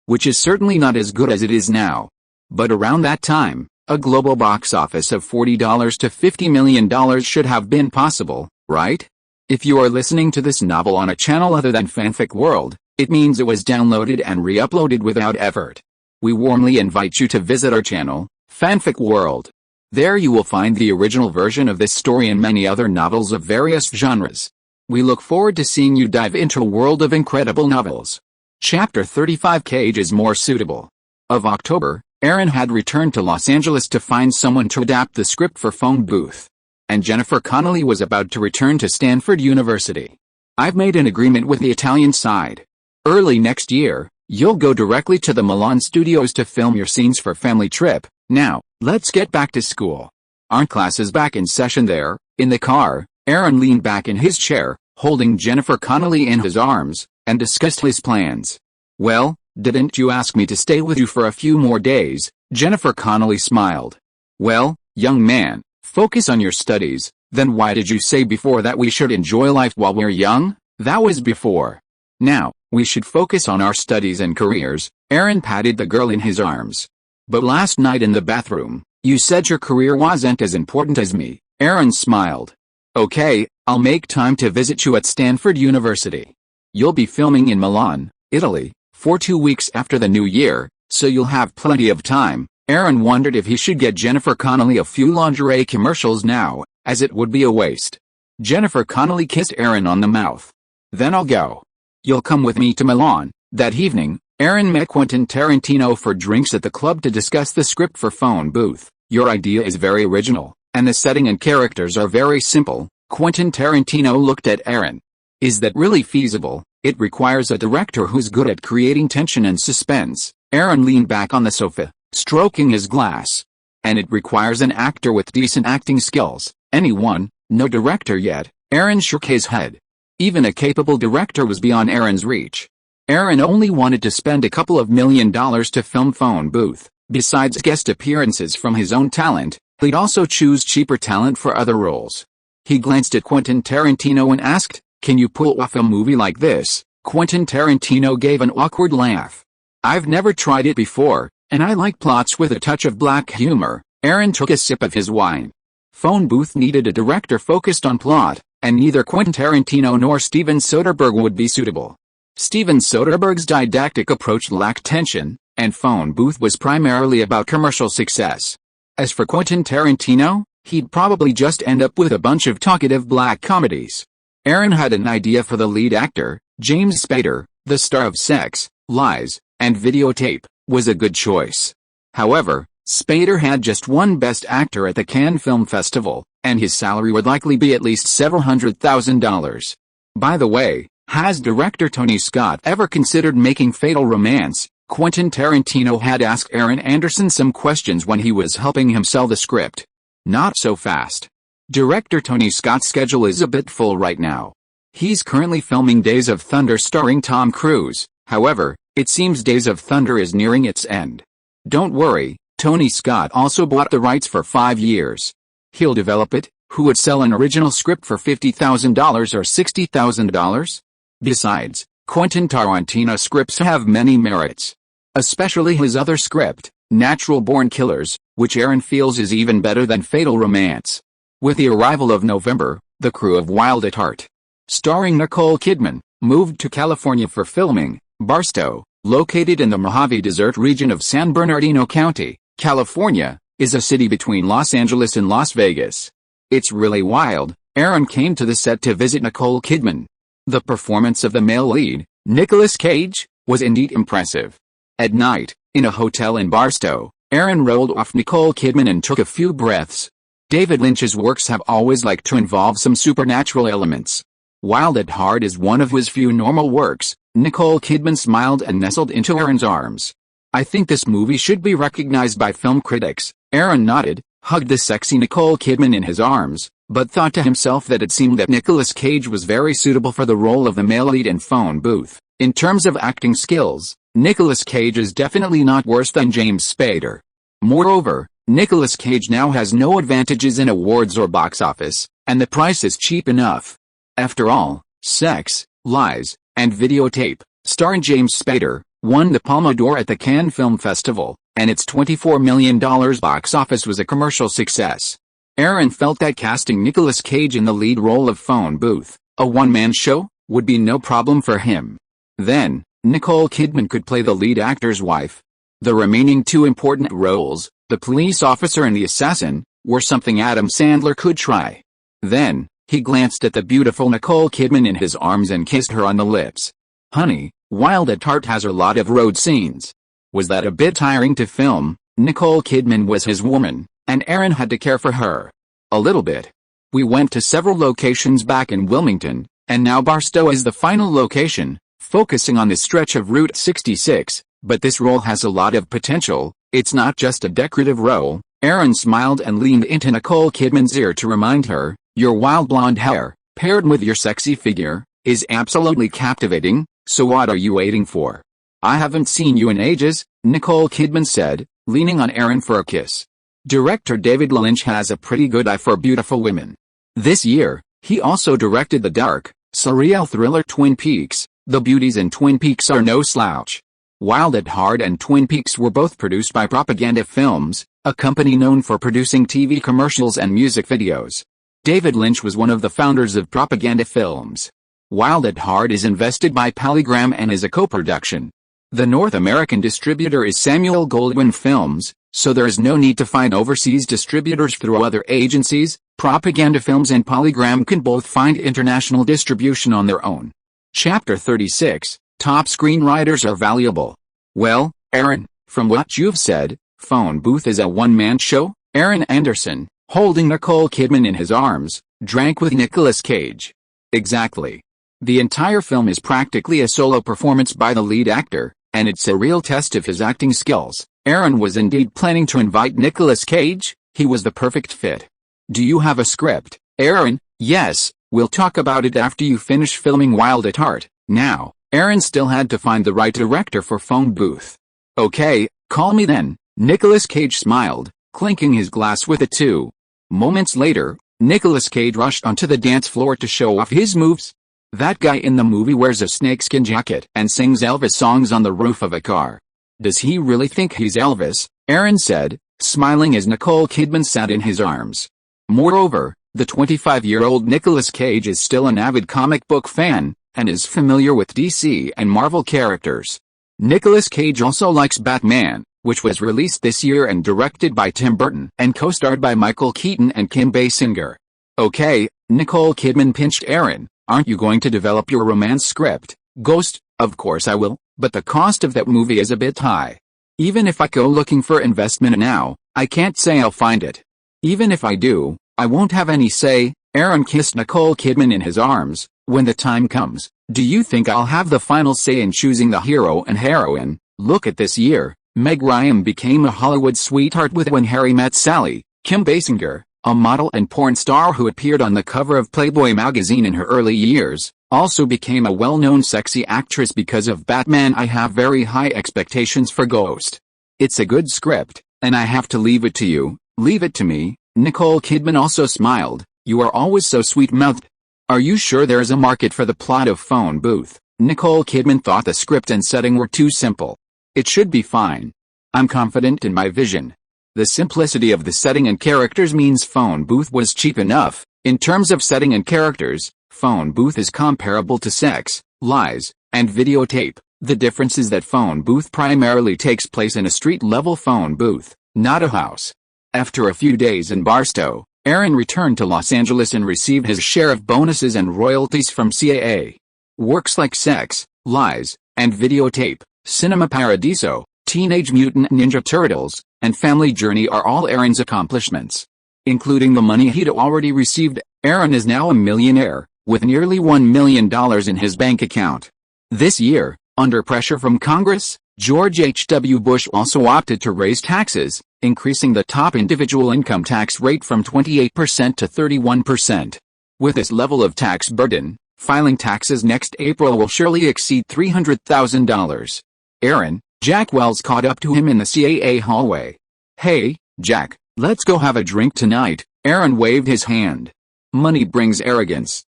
which is certainly not as good as it is now. But around that time, a global box office of $40 to $50 million should have been possible, right? If you are listening to this novel on a channel other than Fanfic World, it means it was downloaded and re-uploaded without effort. We warmly invite you to visit our channel, Fanfic World. There you will find the original version of this story and many other novels of various genres. We look forward to seeing you dive into a world of incredible novels. Chapter 35 Cage is more suitable. Of October, Aaron had returned to Los Angeles to find someone to adapt the script for Phone Booth. And Jennifer Connelly was about to return to Stanford University. I've made an agreement with the Italian side. Early next year, you'll go directly to the Milan studios to film your scenes for Family Trip. Now, let's get back to school. Aren't classes back in session there? In the car, Aaron leaned back in his chair, holding Jennifer Connelly in his arms, and discussed his plans. Well, Didn't you ask me to stay with you for a few more days? Jennifer Connelly smiled. Well, young man, focus on your studies. Then why did you say before that we should enjoy life while we're young? That was before. Now, we should focus on our studies and careers. Aaron patted the girl in his arms. But last night in the bathroom, you said your career wasn't as important as me. Aaron smiled. Okay, I'll make time to visit you at Stanford University. You'll be filming in Milan, Italy, for 2 weeks after the new year, so you'll have plenty of time. Aaron wondered if he should get Jennifer Connelly a few lingerie commercials now, as it would be a waste. Jennifer Connelly kissed Aaron on the mouth. Then I'll go. You'll come with me to Milan. That evening, Aaron met Quentin Tarantino for drinks at the club to discuss the script for Phone Booth. Your idea is very original, and the setting and characters are very simple. Quentin Tarantino looked at Aaron. Is that really feasible? It requires a director who's good at creating tension and suspense. Aaron leaned back on the sofa, stroking his glass. And it requires an actor with decent acting skills. Anyone? No director yet. Aaron shook his head. Even a capable director was beyond Aaron's reach. Aaron only wanted to spend a couple of $1 million to film Phone Booth. Besides guest appearances from his own talent, he'd also choose cheaper talent for other roles. He glanced at Quentin Tarantino and asked, "Can you pull off a movie like this?" Quentin Tarantino gave an awkward laugh. "I've never tried it before, and I like plots with a touch of black humor." Aaron took a sip of his wine. Phone Booth needed a director focused on plot, and neither Quentin Tarantino nor Steven Soderbergh would be suitable. Steven Soderbergh's didactic approach lacked tension, and Phone Booth was primarily about commercial success. As for Quentin Tarantino, he'd probably just end up with a bunch of talkative black comedies. Aaron had an idea for the lead actor. James Spader, the star of Sex, Lies, and Videotape, was a good choice. However, Spader had just one Best Actor at the Cannes Film Festival, and his salary would likely be at least several $100,000. By the way, has director Tony Scott ever considered making Fatal Romance? Quentin Tarantino had asked Aaron Anderson some questions when he was helping him sell the script. Not so fast. Director Tony Scott's schedule is a bit full right now. He's currently filming Days of Thunder starring Tom Cruise. However, it seems Days of Thunder is nearing its end. Don't worry, Tony Scott also bought the rights for 5 years. He'll develop it. Who would sell an original script for $50,000 or $60,000? Besides, Quentin Tarantino scripts have many merits. Especially his other script, Natural Born Killers, which Aaron feels is even better than Fatal Romance. With the arrival of November, the crew of Wild at Heart, starring Nicole Kidman, moved to California for filming. Barstow, located in the Mojave Desert region of San Bernardino County, California, is a city between Los Angeles and Las Vegas. It's really wild. Aaron came to the set to visit Nicole Kidman. The performance of the male lead, Nicolas Cage, was indeed impressive. At night, in a hotel in Barstow, Aaron rolled off Nicole Kidman and took a few breaths. David Lynch's works have always liked to involve some supernatural elements. Wild at Heart is one of his few normal works. Nicole Kidman smiled and nestled into Aaron's arms. "I think this movie should be recognized by film critics." Aaron nodded, hugged the sexy Nicole Kidman in his arms, but thought to himself that it seemed that Nicolas Cage was very suitable for the role of the male lead in Phone Booth. In terms of acting skills, Nicolas Cage is definitely not worse than James Spader. Moreover, Nicolas Cage now has no advantages in awards or box office, and the price is cheap enough. After all, Sex, Lies, and Videotape, starring James Spader, won the Palme d'Or at the Cannes Film Festival, and its $24 million box office was a commercial success. Aaron felt that casting Nicolas Cage in the lead role of Phone Booth, a one-man show, would be no problem for him. Then, Nicole Kidman could play the lead actor's wife. The remaining two important roles, the police officer and the assassin, were something Adam Sandler could try. Then, he glanced at the beautiful Nicole Kidman in his arms and kissed her on the lips. "Honey, Wild at Heart has a lot of road scenes. Was that a bit tiring to film?" Nicole Kidman was his woman, and Aaron had to care for her. "A little bit. We went to several locations back in Wilmington, and now Barstow is the final location, focusing on the stretch of Route 66, but this role has a lot of potential. It's not just a decorative role." Aaron smiled and leaned into Nicole Kidman's ear to remind her, "Your wild blonde hair, paired with your sexy figure, is absolutely captivating, so what are you waiting for? I haven't seen you in ages, Nicole Kidman said, leaning on Aaron for a kiss. Director David Lynch has a pretty good eye for beautiful women. This year, he also directed the dark, surreal thriller Twin Peaks. The beauties in Twin Peaks are no slouch. Wild at Heart and Twin Peaks were both produced by Propaganda Films, a company known for producing TV commercials and music videos. David Lynch was one of the founders of Propaganda Films. Wild at Heart is invested by Polygram and is a co-production. The North American distributor is Samuel Goldwyn Films, so there is no need to find overseas distributors through other agencies. Propaganda Films and Polygram can both find international distribution on their own. Chapter 36, Top Screenwriters Are Valuable. Well, Aaron, from what you've said, Phone Booth is a one-man show? Aaron Anderson, holding Nicole Kidman in his arms, drank with Nicolas Cage. Exactly. The entire film is practically a solo performance by the lead actor, and it's a real test of his acting skills. Aaron was indeed planning to invite Nicolas Cage. He was the perfect fit. Do you have a script, Aaron? Yes, we'll talk about it after you finish filming Wild at Heart. Now, Aaron still had to find the right director for Phone Booth. Okay, call me then, Nicolas Cage smiled, clinking his glass with it too. Moments later, Nicolas Cage rushed onto the dance floor to show off his moves. That guy in the movie wears a snakeskin jacket and sings Elvis songs on the roof of a car. Does he really think he's Elvis? Aaron said, smiling as Nicole Kidman sat in his arms. Moreover, the 25-year-old Nicolas Cage is still an avid comic book fan, and is familiar with DC and Marvel characters. Nicolas Cage also likes Batman, which was released this year and directed by Tim Burton and co-starred by Michael Keaton and Kim Basinger. Okay, Nicole Kidman pinched Aaron. Aren't you going to develop your romance script, Ghost? Of course I will, but the cost of that movie is a bit high. Even if I go looking for investment now, I can't say I'll find it. Even if I do, I won't have any say. Aaron kissed Nicole Kidman in his arms. When the time comes, do you think I'll have the final say in choosing the hero and heroine? Look at this year. Meg Ryan became a Hollywood sweetheart with When Harry Met Sally. Kim Basinger, a model and porn star who appeared on the cover of Playboy magazine in her early years, also became a well-known sexy actress because of Batman. I have very high expectations for Ghost. It's a good script, and I have to leave it to you. Leave it to me. Nicole Kidman also smiled. You are always so sweet-mouthed. Are you sure there is a market for the plot of Phone Booth? Nicole Kidman thought the script and setting were too simple. It should be fine. I'm confident in my vision. The simplicity of the setting and characters means Phone Booth was cheap enough. In terms of setting and characters, Phone Booth is comparable to Sex, Lies, and Videotape. The difference is that Phone Booth primarily takes place in a street-level phone booth, not a house. After a few days in Barstow, Aaron returned to Los Angeles and received his share of bonuses and royalties from CAA. Works like Sex, Lies, and Videotape, Cinema Paradiso, Teenage Mutant Ninja Turtles, and Family Journey are all Aaron's accomplishments. Including the money he'd already received, Aaron is now a millionaire, with nearly $1 million in his bank account. This year, under pressure from Congress, George H.W. Bush also opted to raise taxes, increasing the top individual income tax rate from 28% to 31%. With this level of tax burden, filing taxes next April will surely exceed $300,000. Aaron, Jack Wells caught up to him in the CAA hallway. Hey, Jack, let's go have a drink tonight. Aaron waved his hand. Money brings arrogance.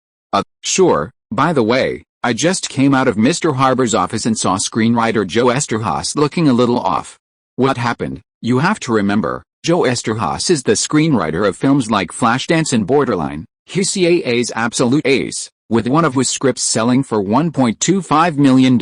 Sure. By the way, I just came out of Mr. Harbor's office and saw screenwriter Joe Esterhaus looking a little off. What happened? You have to remember, Joe Esterhaus is the screenwriter of films like Flashdance and Borderline. He's CAA's absolute ace, with one of his scripts selling for $1.25 million.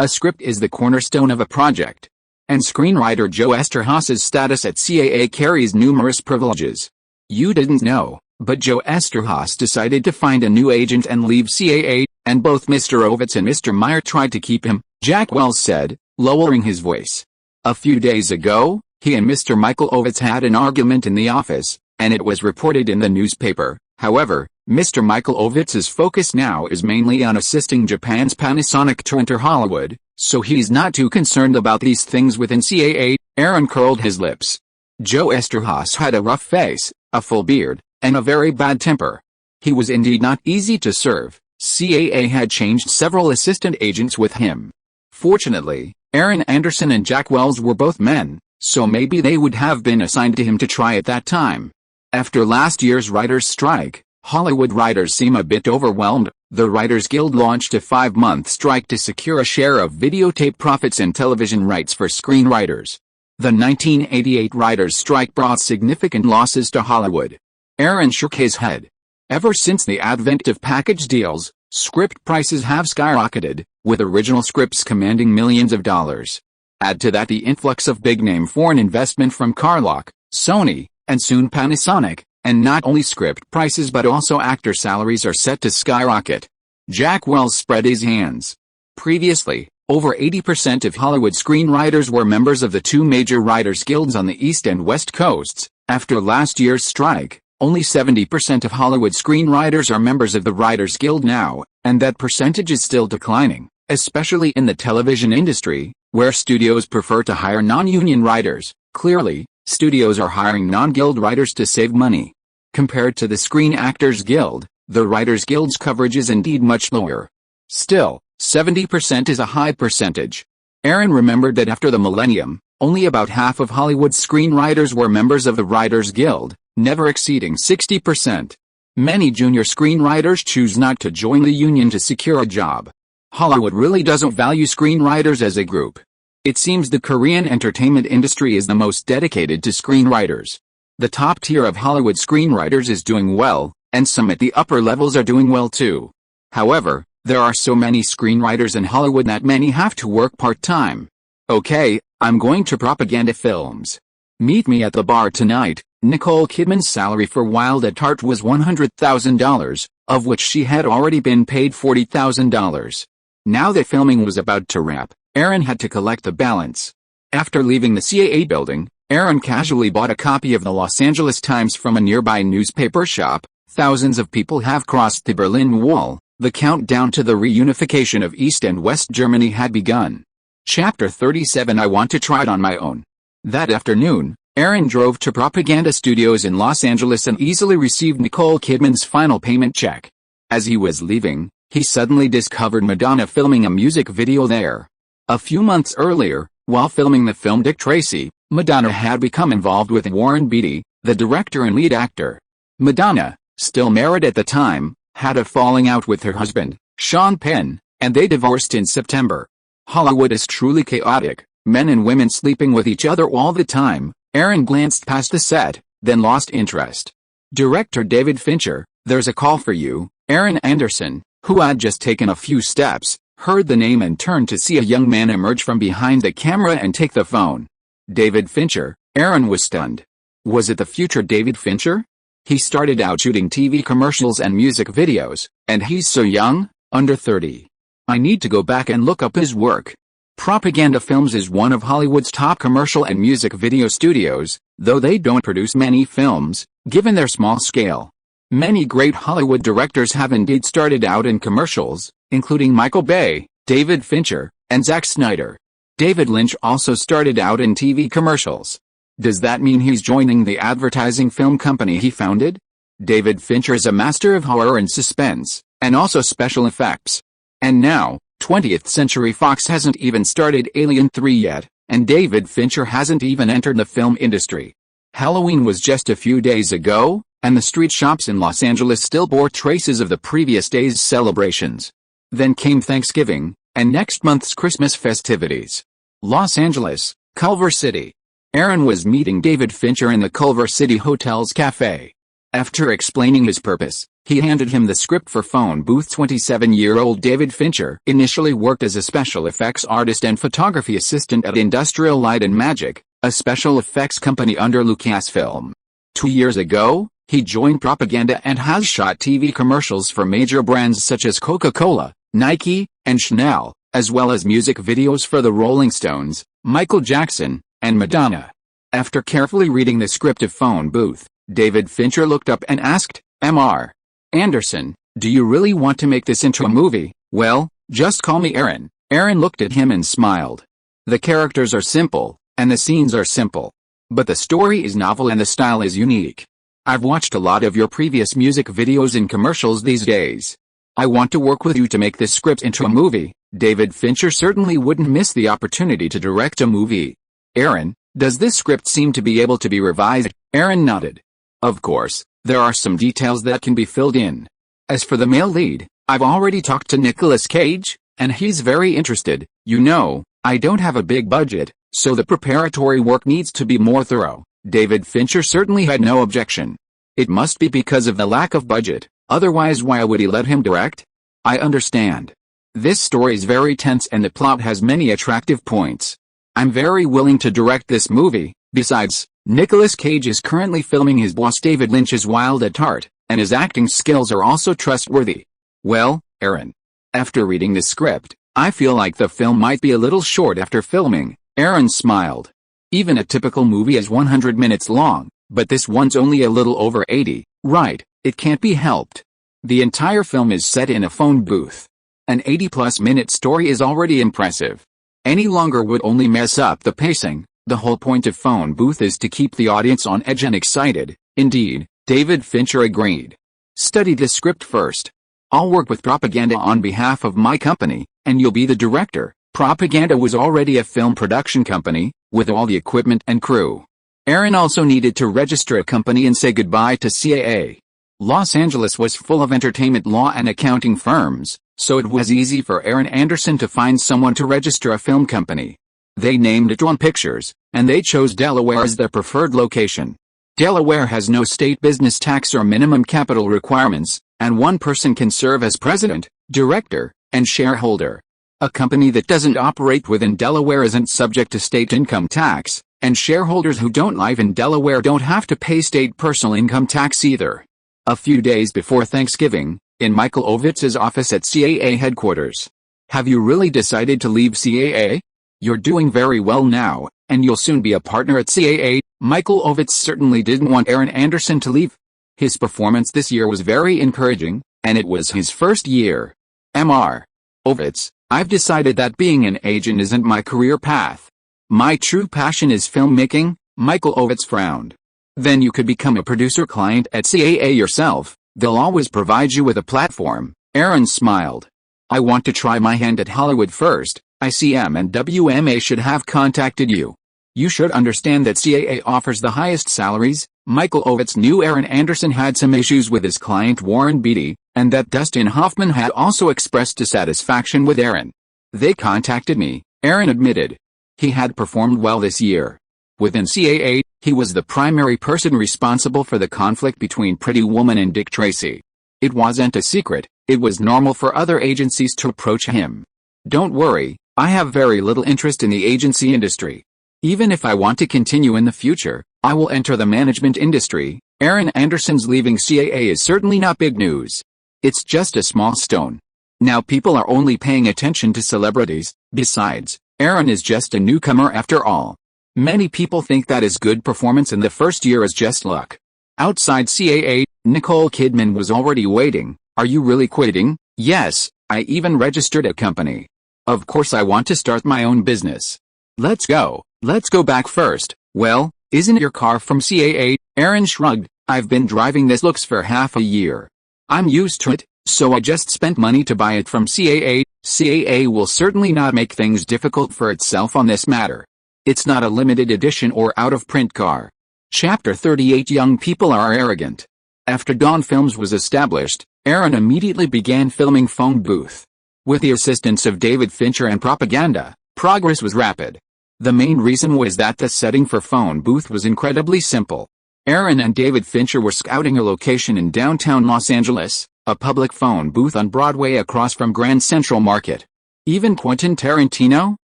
A script is the cornerstone of a project. And screenwriter Joe Esterhaus's status at CAA carries numerous privileges. You didn't know, but Joe Esterhaus decided to find a new agent and leave CAA, and both Mr. Ovitz and Mr. Meyer tried to keep him, Jack Wells said, lowering his voice. A few days ago, he and Mr. Michael Ovitz had an argument in the office, and it was reported in the newspaper. However, Mr. Michael Ovitz's focus now is mainly on assisting Japan's Panasonic to enter Hollywood, so he's not too concerned about these things within CAA. Aaron curled his lips. Joe Esterhaus had a rough face, a full beard, and a very bad temper. He was indeed not easy to serve. CAA had changed several assistant agents with him. Fortunately, Aaron Anderson and Jack Wells were both men, so maybe they would have been assigned to him to try at that time. After last year's writers' strike, Hollywood writers seem a bit overwhelmed. The Writers Guild launched a 5-month strike to secure a share of videotape profits and television rights for screenwriters. The 1988 writers' strike brought significant losses to Hollywood. Aaron shook his head. Ever since the advent of package deals, script prices have skyrocketed, with original scripts commanding millions of dollars. Add to that the influx of big-name foreign investment from Carlock, Sony, and soon Panasonic, and not only script prices but also actor salaries are set to skyrocket. Jack Wells spread his hands. Previously, over 80% of Hollywood screenwriters were members of the two major writers' guilds on the East and West Coasts. After last year's strike, only 70% of Hollywood screenwriters are members of the Writers Guild now, and that percentage is still declining, especially in the television industry, where studios prefer to hire non-union writers. Clearly, studios are hiring non-guild writers to save money. Compared to the Screen Actors Guild, the Writers Guild's coverage is indeed much lower. Still, 70% is a high percentage. Aaron remembered that after the millennium, only about half of Hollywood's screenwriters were members of the Writers Guild, never exceeding 60%. Many junior screenwriters choose not to join the union to secure a job. Hollywood really doesn't value screenwriters as a group. It seems the Korean entertainment industry is the most dedicated to screenwriters. The top tier of Hollywood screenwriters is doing well, and some at the upper levels are doing well too. However, there are so many screenwriters in Hollywood that many have to work part-time. Okay, I'm going to propaganda films. Meet me at the bar tonight. Nicole Kidman's salary for Wild at Heart was $100,000, of which she had already been paid $40,000. Now that filming was about to wrap, Aaron had to collect the balance. After leaving the CAA building, Aaron casually bought a copy of the Los Angeles Times from a nearby newspaper shop. Thousands of people have crossed the Berlin Wall. The countdown to the reunification of East and West Germany had begun. Chapter 37 I Want to Try It on My Own. That afternoon, Aaron drove to Propaganda Studios in Los Angeles and easily received Nicole Kidman's final payment check. As he was leaving, he suddenly discovered Madonna filming a music video there. A few months earlier, while filming the film Dick Tracy, Madonna had become involved with Warren Beatty, the director and lead actor. Madonna, still married at the time, had a falling out with her husband, Sean Penn, and they divorced in September. Hollywood is truly chaotic, men and women sleeping with each other all the time. Aaron glanced past the set, then lost interest. Director David Fincher, there's a call for you. Aaron Anderson, who had just taken a few steps, heard the name and turned to see a young man emerge from behind the camera and take the phone. David Fincher. Aaron was stunned. Was it the future David Fincher? He started out shooting TV commercials and music videos, and he's so young, under 30. I need to go back and look up his work. Propaganda Films is one of Hollywood's top commercial and music video studios, though they don't produce many films, given their small scale. Many great Hollywood directors have indeed started out in commercials, including Michael Bay, David Fincher, and Zack Snyder. David Lynch also started out in TV commercials. Does that mean he's joining the advertising film company he founded? David Fincher is a master of horror and suspense, and also special effects. And now, 20th Century Fox hasn't even started Alien 3 yet, and David Fincher hasn't even entered the film industry. Halloween was just a few days ago, and the street shops in Los Angeles still bore traces of the previous day's celebrations. Then came Thanksgiving, and next month's Christmas festivities. Los Angeles, Culver City. Aaron was meeting David Fincher in the Culver City Hotel's cafe. After explaining his purpose, he handed him the script for Phone Booth. 27-year-old David Fincher initially worked as a special effects artist and photography assistant at Industrial Light and Magic, a special effects company under Lucasfilm. 2 years ago, he joined Propaganda and has shot TV commercials for major brands such as Coca-Cola, Nike, and Chanel, as well as music videos for the Rolling Stones, Michael Jackson, and Madonna. After carefully reading the script of Phone Booth, David Fincher looked up and asked, "Mr. Anderson, do you really want to make this into a movie?" "Well, just call me Aaron." Aaron looked at him and smiled. "The characters are simple, and the scenes are simple. But the story is novel and the style is unique. I've watched a lot of your previous music videos and commercials these days. I want to work with you to make this script into a movie. David Fincher certainly wouldn't miss the opportunity to direct a movie. Aaron, does this script seem to be able to be revised? Aaron nodded. Of course, there are some details that can be filled in. As for the male lead, I've already talked to Nicolas Cage, and he's very interested. You know, I don't have a big budget, so the preparatory work needs to be more thorough. David Fincher certainly had no objection. It must be because of the lack of budget, otherwise why would he let him direct? I understand. This story is very tense and the plot has many attractive points. I'm very willing to direct this movie. Besides, Nicolas Cage is currently filming his boss David Lynch's Wild at Heart, and his acting skills are also trustworthy. Well, Aaron. After reading the script, I feel like the film might be a little short after filming. Aaron smiled. Even a typical movie is 100 minutes long, but this one's only a little over 80, right? It can't be helped. The entire film is set in a phone booth. An 80-plus minute story is already impressive. Any longer would only mess up the pacing. The whole point of phone booth is to keep the audience on edge and excited. Indeed, David Fincher agreed. Study the script first. I'll work with Propaganda on behalf of my company, and you'll be the director. Propaganda was already a film production company, with all the equipment and crew. Aaron also needed to register a company and say goodbye to CAA. Los Angeles was full of entertainment law and accounting firms, so it was easy for Aaron Anderson to find someone to register a film company. They named it One Pictures, and they chose Delaware as their preferred location. Delaware has no state business tax or minimum capital requirements, and one person can serve as president, director, and shareholder. A company that doesn't operate within Delaware isn't subject to state income tax, and shareholders who don't live in Delaware don't have to pay state personal income tax either. A few days before Thanksgiving, in Michael Ovitz's office at CAA headquarters. Have you really decided to leave CAA? You're doing very well now, and you'll soon be a partner at CAA. Michael Ovitz certainly didn't want Aaron Anderson to leave. His performance this year was very encouraging, and it was his first year. Mr. Ovitz, I've decided that being an agent isn't my career path. My true passion is filmmaking. Michael Ovitz frowned. Then you could become a producer client at CAA yourself. They'll always provide you with a platform. Aaron smiled. I want to try my hand at Hollywood first. ICM and WMA should have contacted you. You should understand that CAA offers the highest salaries. Michael Ovitz knew Aaron Anderson had some issues with his client Warren Beatty, and that Dustin Hoffman had also expressed dissatisfaction with Aaron. They contacted me, Aaron admitted. He had performed well this year. Within CAA, he was the primary person responsible for the conflict between Pretty Woman and Dick Tracy. It wasn't a secret, it was normal for other agencies to approach him. Don't worry, I have very little interest in the agency industry. Even if I want to continue in the future, I will enter the management industry. Aaron Anderson's leaving CAA is certainly not big news. It's just a small stone. Now people are only paying attention to celebrities. Besides, Aaron is just a newcomer after all. Many people think that his good performance in the first year is just luck. Outside CAA, Nicole Kidman was already waiting. Are you really quitting? Yes, I even registered a company. Of course I want to start my own business. Let's go back first. Well, isn't your car from CAA? Aaron shrugged. I've been driving this looks for half a year. I'm used to it, so I just spent money to buy it from CAA. CAA will certainly not make things difficult for itself on this matter. It's not a limited edition or out-of-print car. Chapter 38 Young People Are Arrogant. After Dawn Films was established, Aaron immediately began filming Phone Booth. With the assistance of David Fincher and Propaganda, progress was rapid. The main reason was that the setting for Phone Booth was incredibly simple. Aaron and David Fincher were scouting a location in downtown Los Angeles, a public phone booth on Broadway across from Grand Central Market. Even Quentin Tarantino,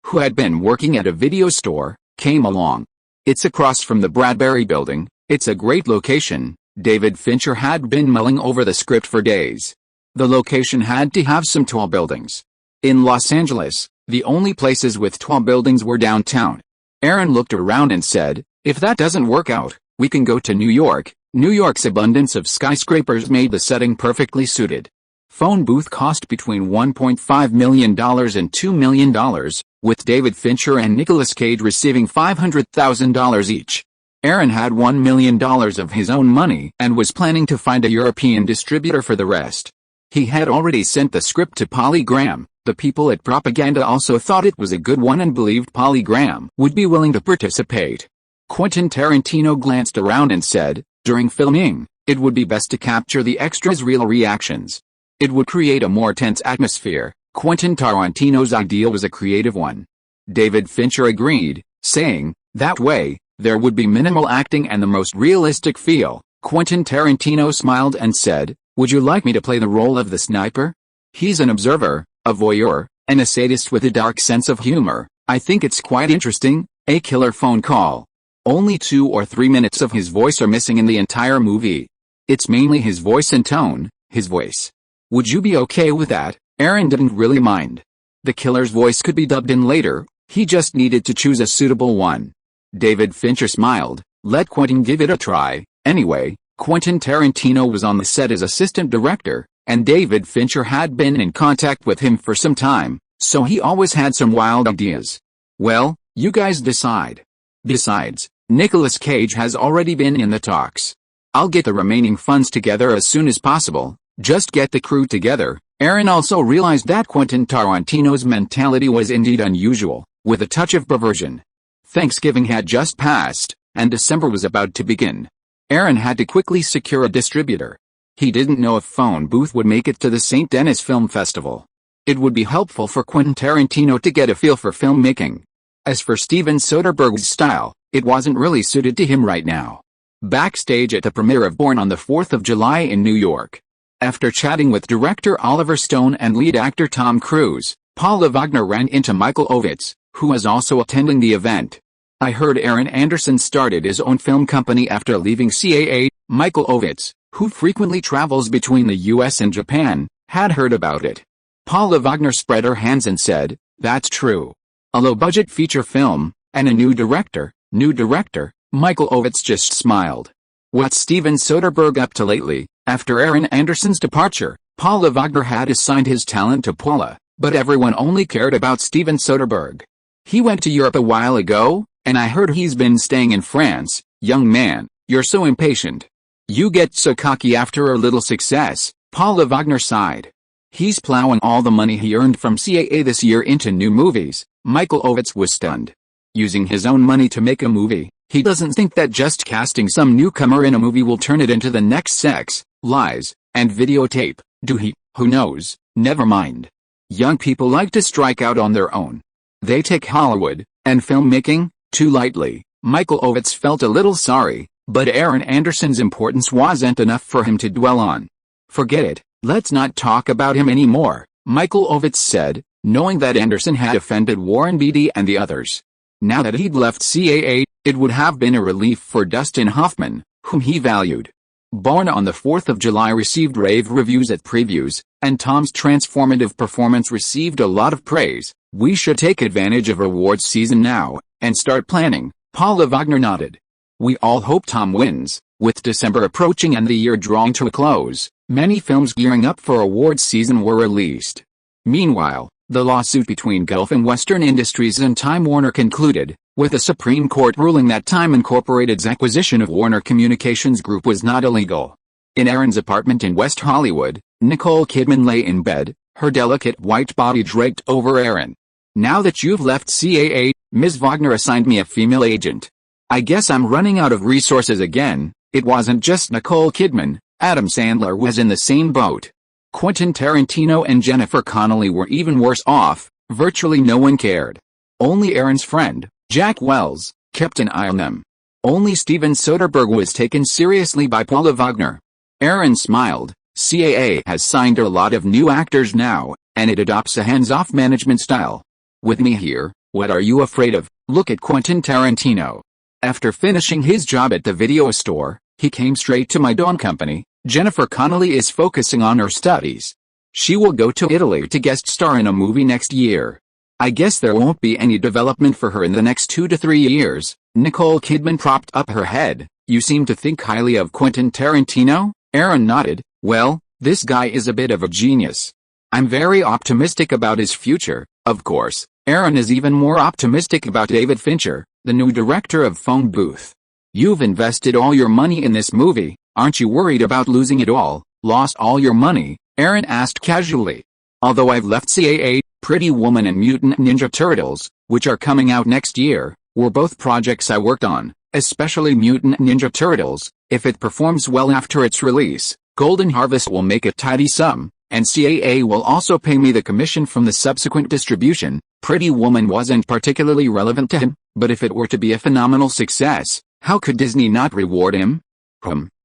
who had been working at a video store, came along. It's across from the Bradbury Building. It's a great location. David Fincher had been mulling over the script for days. The location had to have some tall buildings. In Los Angeles, the only places with tall buildings were downtown. Aaron looked around and said, if that doesn't work out, we can go to New York. New York's abundance of skyscrapers made the setting perfectly suited. Phone Booth cost between $1.5 million and $2 million, with David Fincher and Nicolas Cage receiving $500,000 each. Aaron had $1 million of his own money and was planning to find a European distributor for the rest. He had already sent the script to Polygram. The people at Propaganda also thought it was a good one and believed Polygram would be willing to participate. Quentin Tarantino glanced around and said, "During filming, it would be best to capture the extras' real reactions. It would create a more tense atmosphere." Quentin Tarantino's idea was a creative one. David Fincher agreed, saying, "That way, there would be minimal acting and the most realistic feel." Quentin Tarantino smiled and said, "Would you like me to play the role of the sniper? He's an observer, a voyeur, and a sadist with a dark sense of humor. I think it's quite interesting." A killer phone call. Only 2 or 3 minutes of his voice are missing in the entire movie. It's mainly his voice and tone, his voice. Would you be okay with that? Aaron didn't really mind. The killer's voice could be dubbed in later, he just needed to choose a suitable one. David Fincher smiled, "Let Quentin give it a try." Anyway, Quentin Tarantino was on the set as assistant director, and David Fincher had been in contact with him for some time, so he always had some wild ideas. "Well, you guys decide. Besides, Nicolas Cage has already been in the talks. I'll get the remaining funds together as soon as possible. Just get the crew together." Aaron also realized that Quentin Tarantino's mentality was indeed unusual, with a touch of perversion. Thanksgiving had just passed, and December was about to begin. Aaron had to quickly secure a distributor. He didn't know if Phone Booth would make it to the St. Denis Film Festival. It would be helpful for Quentin Tarantino to get a feel for filmmaking. As for Steven Soderbergh's style, it wasn't really suited to him right now. Backstage at the premiere of Born on the 4th of July in New York, after chatting with director Oliver Stone and lead actor Tom Cruise, Paula Wagner ran into Michael Ovitz, who was also attending the event. "I heard Aaron Anderson started his own film company after leaving CAA." Michael Ovitz, who frequently travels between the US and Japan, had heard about it. Paula Wagner spread her hands and said, "That's true. A low-budget feature film, and a new director." "New director?" Michael Ovitz just smiled. "What's Steven Soderbergh up to lately?" After Aaron Anderson's departure, Paula Wagner had assigned his talent to Paula, but everyone only cared about Steven Soderbergh. "He went to Europe a while ago, and I heard he's been staying in France." "Young man, you're so impatient. You get so cocky after a little success," Paula Wagner sighed. "He's plowing all the money he earned from CAA this year into new movies." Michael Ovitz was stunned. Using his own money to make a movie, he doesn't think that just casting some newcomer in a movie will turn it into the next Sex, Lies, and Videotape, do he? Who knows? Never mind. Young people like to strike out on their own. They take Hollywood, and filmmaking, too lightly. Michael Ovitz felt a little sorry, but Aaron Anderson's importance wasn't enough for him to dwell on. "Forget it, let's not talk about him anymore," Michael Ovitz said, knowing that Anderson had offended Warren Beatty and the others. Now that he'd left CAA, it would have been a relief for Dustin Hoffman, whom he valued. Born on the 4th of July received rave reviews at previews, and Tom's transformative performance received a lot of praise. "We should take advantage of awards season now, and start planning," Paula Wagner nodded. "We all hope Tom wins." With December approaching and the year drawing to a close, many films gearing up for awards season were released. Meanwhile, the lawsuit between Gulf and Western Industries and Time Warner concluded, with a Supreme Court ruling that Time Incorporated's acquisition of Warner Communications Group was not illegal. In Aaron's apartment in West Hollywood, Nicole Kidman lay in bed, her delicate white body draped over Aaron. "Now that you've left CAA, Ms. Wagner assigned me a female agent. I guess I'm running out of resources again." It wasn't just Nicole Kidman, Adam Sandler was in the same boat. Quentin Tarantino and Jennifer Connelly were even worse off, virtually no one cared. Only Aaron's friend, Jack Wells, kept an eye on them. Only Steven Soderbergh was taken seriously by Paula Wagner. Aaron smiled. "CAA has signed a lot of new actors now, and it adopts a hands-off management style. With me here, what are you afraid of?" Look at Quentin Tarantino. After finishing his job at the video store, he came straight to my own company. Jennifer Connelly is focusing on her studies. She will go to Italy to guest star in a movie next year. I guess there won't be any development for her in the next 2 to 3 years. Nicole Kidman propped up her head. "You seem to think highly of Quentin Tarantino?" Aaron nodded. "Well, this guy is a bit of a genius. I'm very optimistic about his future." Of course, Aaron is even more optimistic about David Fincher, the new director of Phone Booth. "You've invested all your money in this movie, aren't you worried about losing it all?" "Lost all your money?" Aaron asked casually. Although I've left CAA, Pretty Woman and Mutant Ninja Turtles, which are coming out next year, were both projects I worked on, especially Mutant Ninja Turtles. If it performs well after its release, Golden Harvest will make a tidy sum, and CAA will also pay me the commission from the subsequent distribution. Pretty Woman wasn't particularly relevant to him, but if it were to be a phenomenal success, how could Disney not reward him?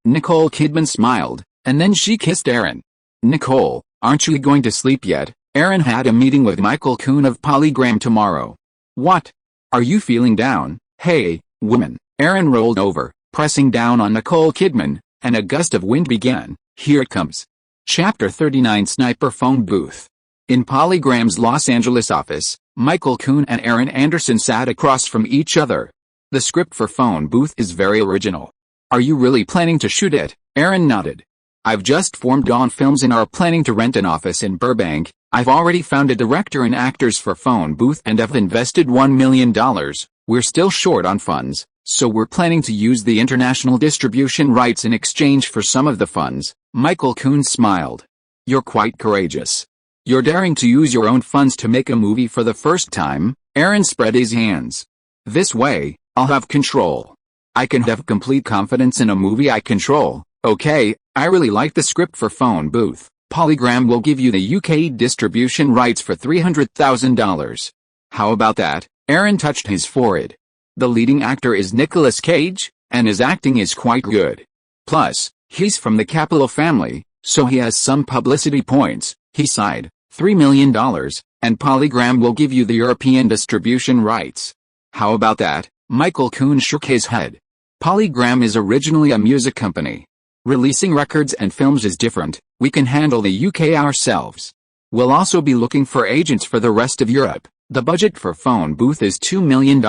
Nicole Kidman smiled, and then she kissed Aaron. Nicole, aren't you going to sleep yet? Aaron had a meeting with Michael Kuhn of Polygram tomorrow. What? Are you feeling down? Hey, woman. Aaron rolled over, pressing down on Nicole Kidman, and a gust of wind began. Here it comes. Chapter 39 Sniper Phone Booth. In Polygram's Los Angeles office, Michael Kuhn and Aaron Anderson sat across from each other. The script for Phone Booth is very original. Are you really planning to shoot it? Aaron nodded. I've just formed Dawn Films and are planning to rent an office in Burbank. I've already found a director and actors for Phone Booth and have invested $1 million. We're still short on funds, so we're planning to use the international distribution rights in exchange for some of the funds. Michael Kuhn smiled. You're quite courageous. You're daring to use your own funds to make a movie for the first time. Aaron spread his hands. This way, I'll have control. I can have complete confidence in a movie I control. Okay, I really like the script for Phone Booth. Polygram will give you the UK distribution rights for $300,000. How about that? Aaron touched his forehead. The leading actor is Nicolas Cage, and his acting is quite good. Plus, he's from the Capital family, so he has some publicity points. He sighed. $3 million, and Polygram will give you the European distribution rights. How about that? Michael Kuhn shook his head. Polygram is originally a music company. Releasing records and films is different. We can handle the UK ourselves. We'll also be looking for agents for the rest of Europe. The budget for Phone Booth is $2 million.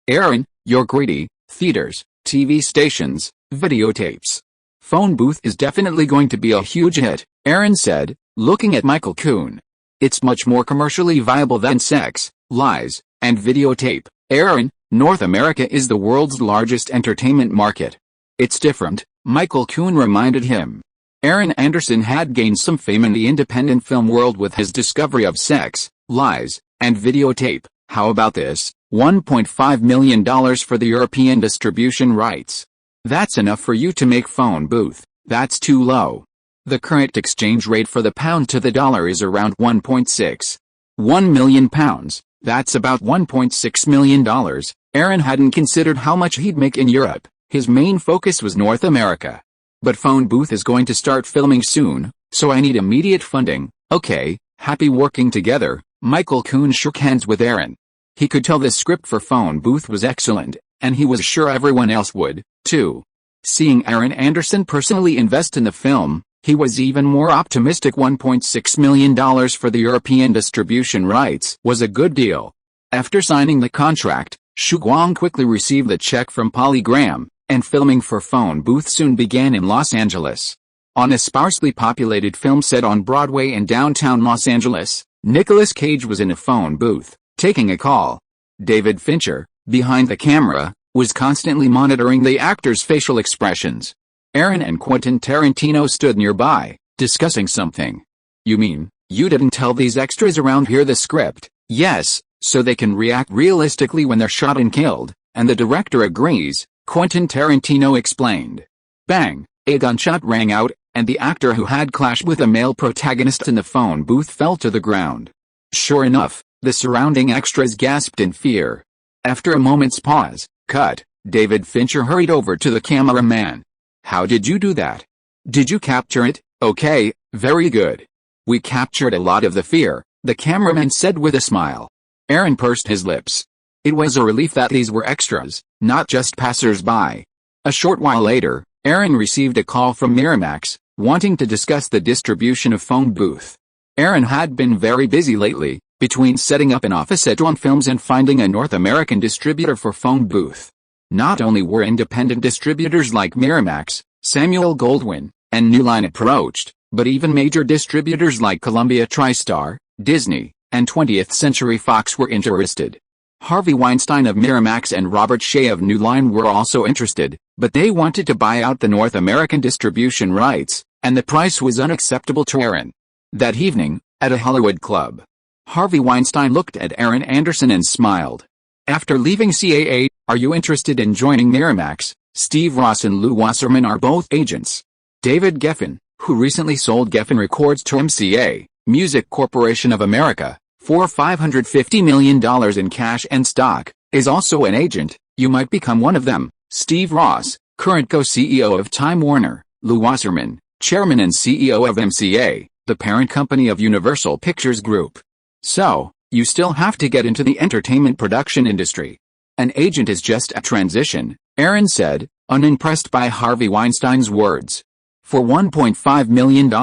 Aaron, you're greedy. Theaters, TV stations, videotapes. Phone Booth is definitely going to be a huge hit, Aaron said, looking at Michael Kuhn. It's much more commercially viable than Sex, Lies, and Videotape. Aaron, North America is the world's largest entertainment market. It's different, Michael Kuhn reminded him. Aaron Anderson had gained some fame in the independent film world with his discovery of Sex, Lies, and Videotape. How about this? $1.5 million for the European distribution rights. That's enough for you to make Phone Booth. That's too low. The current exchange rate for the pound to the dollar is around 1.6. 1 million pounds. That's about $1.6 million. Aaron hadn't considered how much he'd make in Europe. His main focus was North America. But Phone Booth is going to start filming soon, so I need immediate funding. Okay, happy working together. Michael Kuhn shook hands with Aaron. He could tell the script for Phone Booth was excellent, and he was sure everyone else would, too. Seeing Aaron Anderson personally invest in the film, he was even more optimistic. $1.6 million for the European distribution rights was a good deal. After signing the contract, Shu Guang quickly received the check from Polygram, and filming for Phone Booth soon began in Los Angeles. On a sparsely populated film set on Broadway in downtown Los Angeles, Nicolas Cage was in a phone booth, taking a call. David Fincher, behind the camera, was constantly monitoring the actor's facial expressions. Aaron and Quentin Tarantino stood nearby, discussing something. You mean, you didn't tell these extras around here the script? Yes, so they can react realistically when they're shot and killed, and the director agrees, Quentin Tarantino explained. Bang, a gunshot rang out, and the actor who had clashed with a male protagonist in the phone booth fell to the ground. Sure enough, the surrounding extras gasped in fear. After a moment's pause, cut, David Fincher hurried over to the cameraman. How did you do that? Did you capture it? Okay, very good. We captured a lot of the fear, the cameraman said with a smile. Aaron pursed his lips. It was a relief that these were extras, not just passers-by. A short while later, Aaron received a call from Miramax, wanting to discuss the distribution of Phone Booth. Aaron had been very busy lately, between setting up an office at Dawn Films and finding a North American distributor for Phone Booth. Not only were independent distributors like Miramax, Samuel Goldwyn, and New Line approached, but even major distributors like Columbia TriStar, Disney, and 20th Century Fox were interested. Harvey Weinstein of Miramax and Robert Shea of New Line were also interested, but they wanted to buy out the North American distribution rights, and the price was unacceptable to Aaron. That evening, at a Hollywood club, Harvey Weinstein looked at Erin Anderson and smiled. After leaving CAA, are you interested in joining Miramax? Steve Ross and Lou Wasserman are both agents. David Geffen, who recently sold Geffen Records to MCA, Music Corporation of America, for $550 million in cash and stock, is also an agent. You might become one of them. Steve Ross, current co-CEO of Time Warner, Lou Wasserman, chairman and CEO of MCA, the parent company of Universal Pictures Group. So, you still have to get into the entertainment production industry. An agent is just a transition, Erin said, unimpressed by Harvey Weinstein's words. For $1.5 million,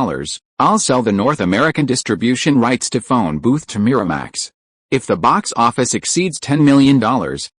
I'll sell the North American distribution rights to Phone Booth to Miramax. If the box office exceeds $10 million,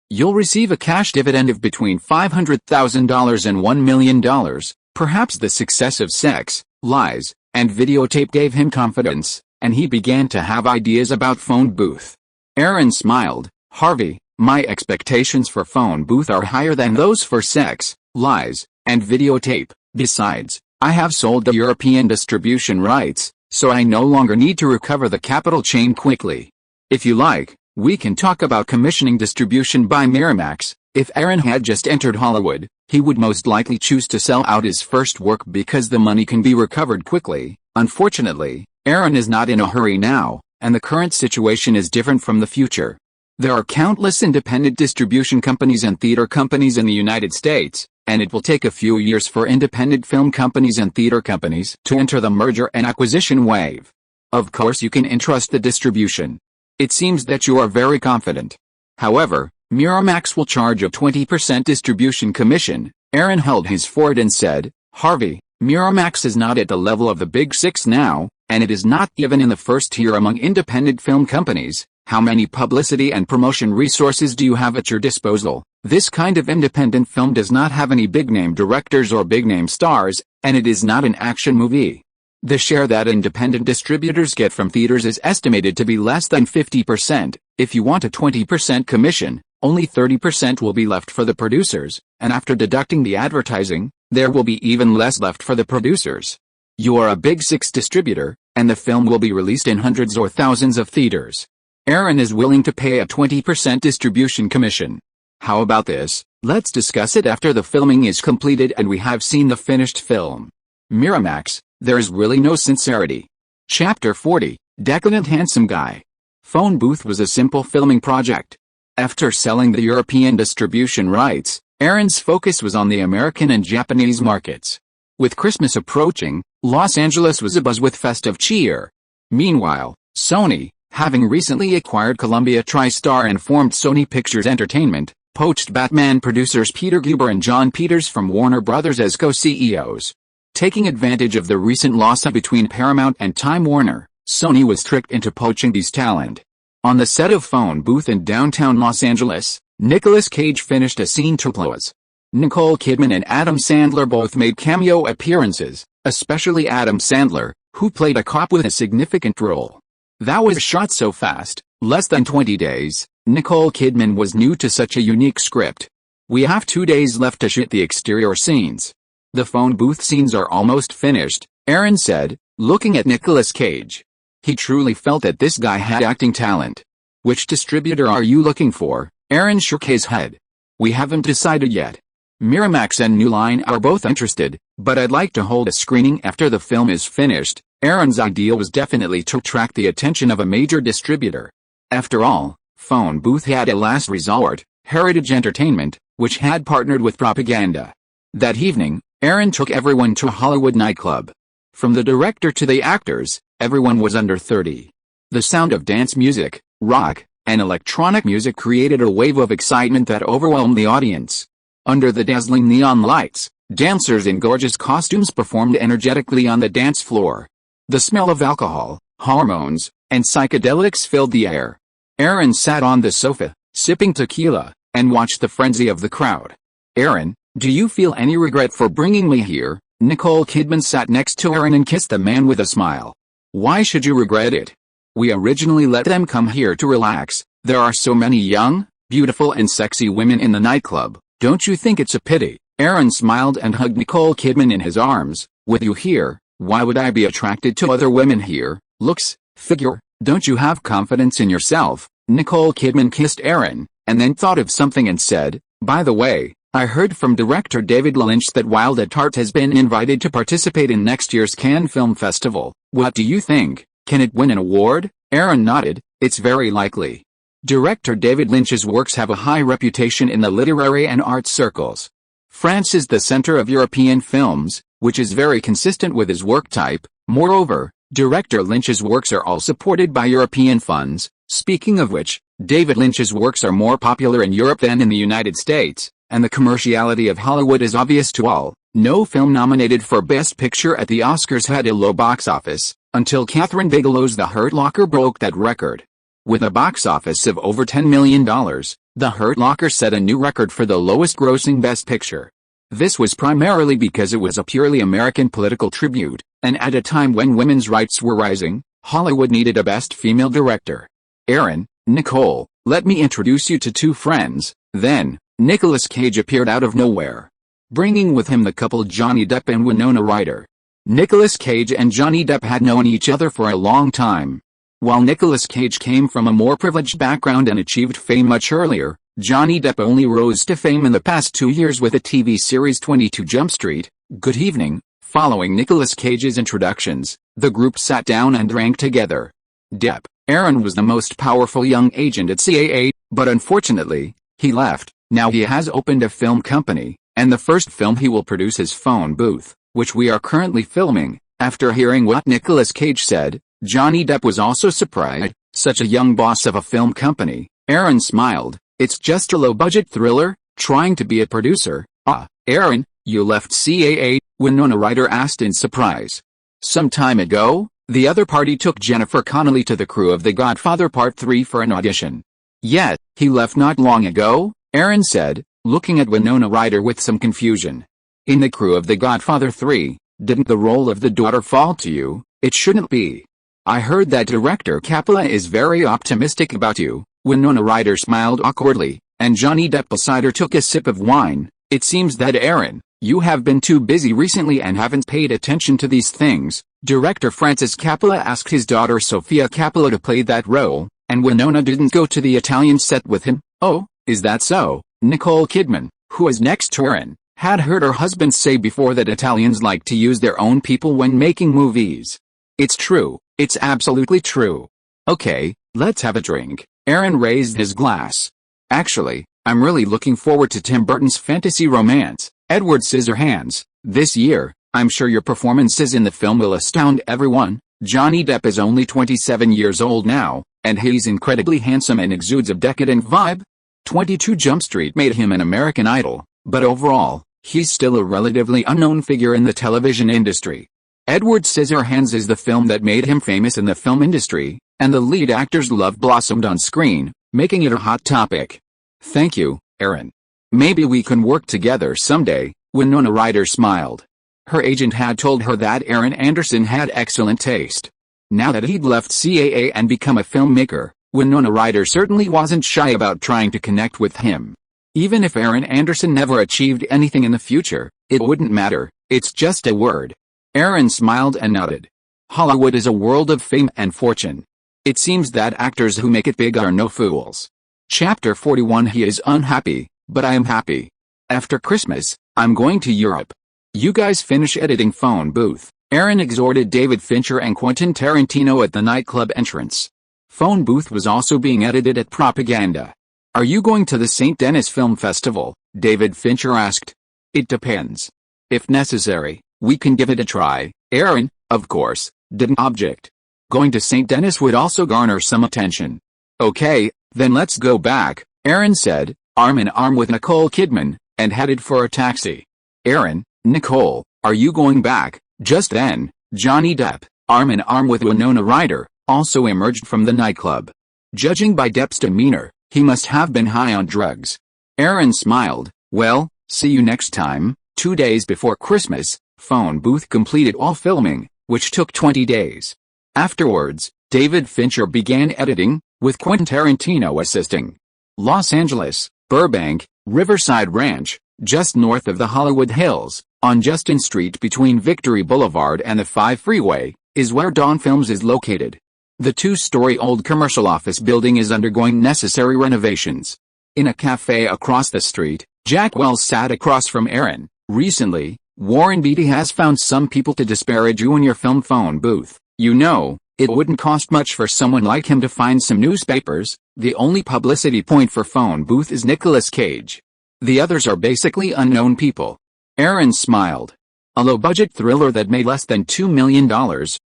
you'll receive a cash dividend of between $500,000 and $1 million. Perhaps the success of Sex, Lies, and Videotape gave him confidence, and he began to have ideas about Phone Booth. Erin smiled. Harvey, my expectations for Phone Booth are higher than those for Sex, Lies, and Videotape. Besides, I have sold the European distribution rights, so I no longer need to recover the capital chain quickly. If you like, we can talk about commissioning distribution by Miramax. If Erin had just entered Hollywood, he would most likely choose to sell out his first work because the money can be recovered quickly. Unfortunately, Erin is not in a hurry now, and the current situation is different from the future. There are countless independent distribution companies and theater companies in the United States, and it will take a few years for independent film companies and theater companies to enter the merger and acquisition wave. Of course, you can entrust the distribution. It seems that you are very confident. However, Miramax will charge a 20% distribution commission. Erin held his fort and said, Harvey, Miramax is not at the level of the Big Six now, and it is not even in the first tier among independent film companies. How many publicity and promotion resources do you have at your disposal? This kind of independent film does not have any big-name directors or big-name stars, and it is not an action movie. The share that independent distributors get from theaters is estimated to be less than 50%. If you want a 20% commission, only 30% will be left for the producers, and after deducting the advertising, there will be even less left for the producers. You are a Big Six distributor, and the film will be released in hundreds or thousands of theaters. Erin is willing to pay a 20% distribution commission. How about this? Let's discuss it after the filming is completed and we have seen the finished film. Miramax, there is really no sincerity. Chapter 40, Decadent Handsome Guy. Phone Booth was a simple filming project. After selling the European distribution rights, Erin's focus was on the American and Japanese markets. With Christmas approaching, Los Angeles was abuzz with festive cheer. Meanwhile, Sony, having recently acquired Columbia TriStar and formed Sony Pictures Entertainment, poached Batman producers Peter Guber and John Peters from Warner Brothers as co-CEOs. Taking advantage of the recent loss-up between Paramount and Time Warner, Sony was tricked into poaching these talent. On the set of Phone Booth in downtown Los Angeles, Nicolas Cage finished a scene to close. Nicole Kidman and Adam Sandler both made cameo appearances, especially Adam Sandler, who played a cop with a significant role. That was shot so fast, less than 20 days. Nicole Kidman was new to such a unique script. We have 2 days left to shoot the exterior scenes. The Phone Booth scenes are almost finished, Erin said, looking at Nicolas Cage. He truly felt that this guy had acting talent. Which distributor are you looking for? Erin shook his head. We haven't decided yet. Miramax and New Line are both interested, but I'd like to hold a screening after the film is finished. Erin's idea was definitely to attract the attention of a major distributor. After all, Phone Booth had a last resort, Heritage Entertainment, which had partnered with Propaganda. That evening, Erin took everyone to a Hollywood nightclub. From the director to the actors, everyone was under 30. The sound of dance music, rock, and electronic music created a wave of excitement that overwhelmed the audience. Under the dazzling neon lights, dancers in gorgeous costumes performed energetically on the dance floor. The smell of alcohol, hormones, and psychedelics filled the air. Erin sat on the sofa, sipping tequila, and watched the frenzy of the crowd. Erin, do you feel any regret for bringing me here? Nicole Kidman sat next to Erin and kissed the man with a smile. Why should you regret it? We originally let them come here to relax. There are so many young, beautiful and sexy women in the nightclub. Don't you think it's a pity? Erin smiled and hugged Nicole Kidman in his arms. With you here, Why would I be attracted to other women here? Looks, figure, don't you have confidence in yourself? Nicole Kidman kissed Aaron, and then thought of something and said, by the way, I heard from director David Lynch that Wild at Heart has been invited to participate in next year's Cannes Film Festival. What do you think? Can it win an award? Aaron nodded, it's very likely. Director David Lynch's works have a high reputation in the literary and arts circles. France is the center of European films, which is very consistent with his work type. Moreover, Director Lynch's works are all supported by European funds. Speaking of which, David Lynch's works are more popular in Europe than in the United States, and the commerciality of Hollywood is obvious to all. No film nominated for Best Picture at the Oscars had a low box office, until Catherine Bigelow's The Hurt Locker broke that record. With a box office of over $10 million, The Hurt Locker set a new record for the lowest grossing Best Picture. This was primarily because it was a purely American political tribute, and at a time when women's rights were rising, Hollywood needed a Best Female Director. Aaron, Nicole, let me introduce you to two friends. Then, Nicolas Cage appeared out of nowhere, bringing with him the couple Johnny Depp and Winona Ryder. Nicolas Cage and Johnny Depp had known each other for a long time. While Nicolas Cage came from a more privileged background and achieved fame much earlier, Johnny Depp only rose to fame in the past 2 years with the TV series 22 Jump Street. Good evening. Following Nicolas Cage's introductions, the group sat down and drank together. Depp, Aaron was the most powerful young agent at CAA, but unfortunately, he left. Now he has opened a film company, and the first film he will produce is Phone Booth, which we are currently filming. After hearing what Nicolas Cage said, Johnny Depp was also surprised. Such a young boss of a film company. Aaron smiled. It's just a low-budget thriller, trying to be a producer. Ah, Aaron, you left CAA, Winona Ryder asked in surprise. Some time ago, the other party took Jennifer Connelly to the crew of The Godfather Part 3 for an audition. Yet, he left not long ago, Aaron said, looking at Winona Ryder with some confusion. In the crew of The Godfather 3, didn't the role of the daughter fall to you? It shouldn't be. I heard that director Coppola is very optimistic about you. Winona Ryder smiled awkwardly, and Johnny Depp beside her took a sip of wine. It seems that Aaron, you have been too busy recently and haven't paid attention to these things. Director Francis Coppola asked his daughter Sofia Coppola to play that role, and Winona didn't go to the Italian set with him. Oh, is that so? Nicole Kidman, who is next to Aaron, had heard her husband say before that Italians like to use their own people when making movies. It's true, it's absolutely true. Okay, let's have a drink. Aaron raised his glass. Actually, I'm really looking forward to Tim Burton's fantasy romance, Edward Scissorhands, this year. I'm sure your performances in the film will astound everyone. Johnny Depp is only 27 years old now, and he's incredibly handsome and exudes a decadent vibe. 22 Jump Street made him an American Idol, but overall, he's still a relatively unknown figure in the television industry. Edward Scissorhands is the film that made him famous in the film industry, and the lead actor's love blossomed on screen, making it a hot topic. Thank you, Aaron. Maybe we can work together someday. Winona Ryder smiled. Her agent had told her that Aaron Anderson had excellent taste. Now that he'd left CAA and become a filmmaker, Winona Ryder certainly wasn't shy about trying to connect with him. Even if Aaron Anderson never achieved anything in the future, it wouldn't matter, it's just a word. Aaron smiled and nodded. Hollywood is a world of fame and fortune. It seems that actors who make it big are no fools. Chapter 41. He is unhappy, but I am happy. After Christmas, I'm going to Europe. You guys finish editing Phone Booth. Aaron exhorted David Fincher and Quentin Tarantino at the nightclub entrance. Phone Booth was also being edited at Propaganda. Are you going to the St. Denis Film Festival? David Fincher asked. It depends. If necessary, we can give it a try. Aaron, of course, didn't object. Going to St. Denis would also garner some attention. Okay, then let's go back, Aaron said, arm in arm with Nicole Kidman, and headed for a taxi. Aaron, Nicole, are you going back? Just then, Johnny Depp, arm in arm with Winona Ryder, also emerged from the nightclub. Judging by Depp's demeanor, he must have been high on drugs. Aaron smiled. Well, see you next time. 2 days before Christmas, Phone Booth completed all filming, which took 20 days. Afterwards, David Fincher began editing, with Quentin Tarantino assisting. Los Angeles, Burbank, Riverside Ranch, just north of the Hollywood Hills, On Justin Street between Victory Boulevard and the 5 freeway, is where Dawn Films is located. The 2-story old commercial office building is undergoing necessary renovations. In a cafe across the street, Jack Wells sat across from Aaron. Recently, Warren Beatty has found some people to disparage you in your film phone booth. You know, it wouldn't cost much for someone like him to find some newspapers. The only publicity point for phone booth is Nicolas Cage. The others are basically unknown people. Aaron smiled. A low-budget thriller that made less than $2 million,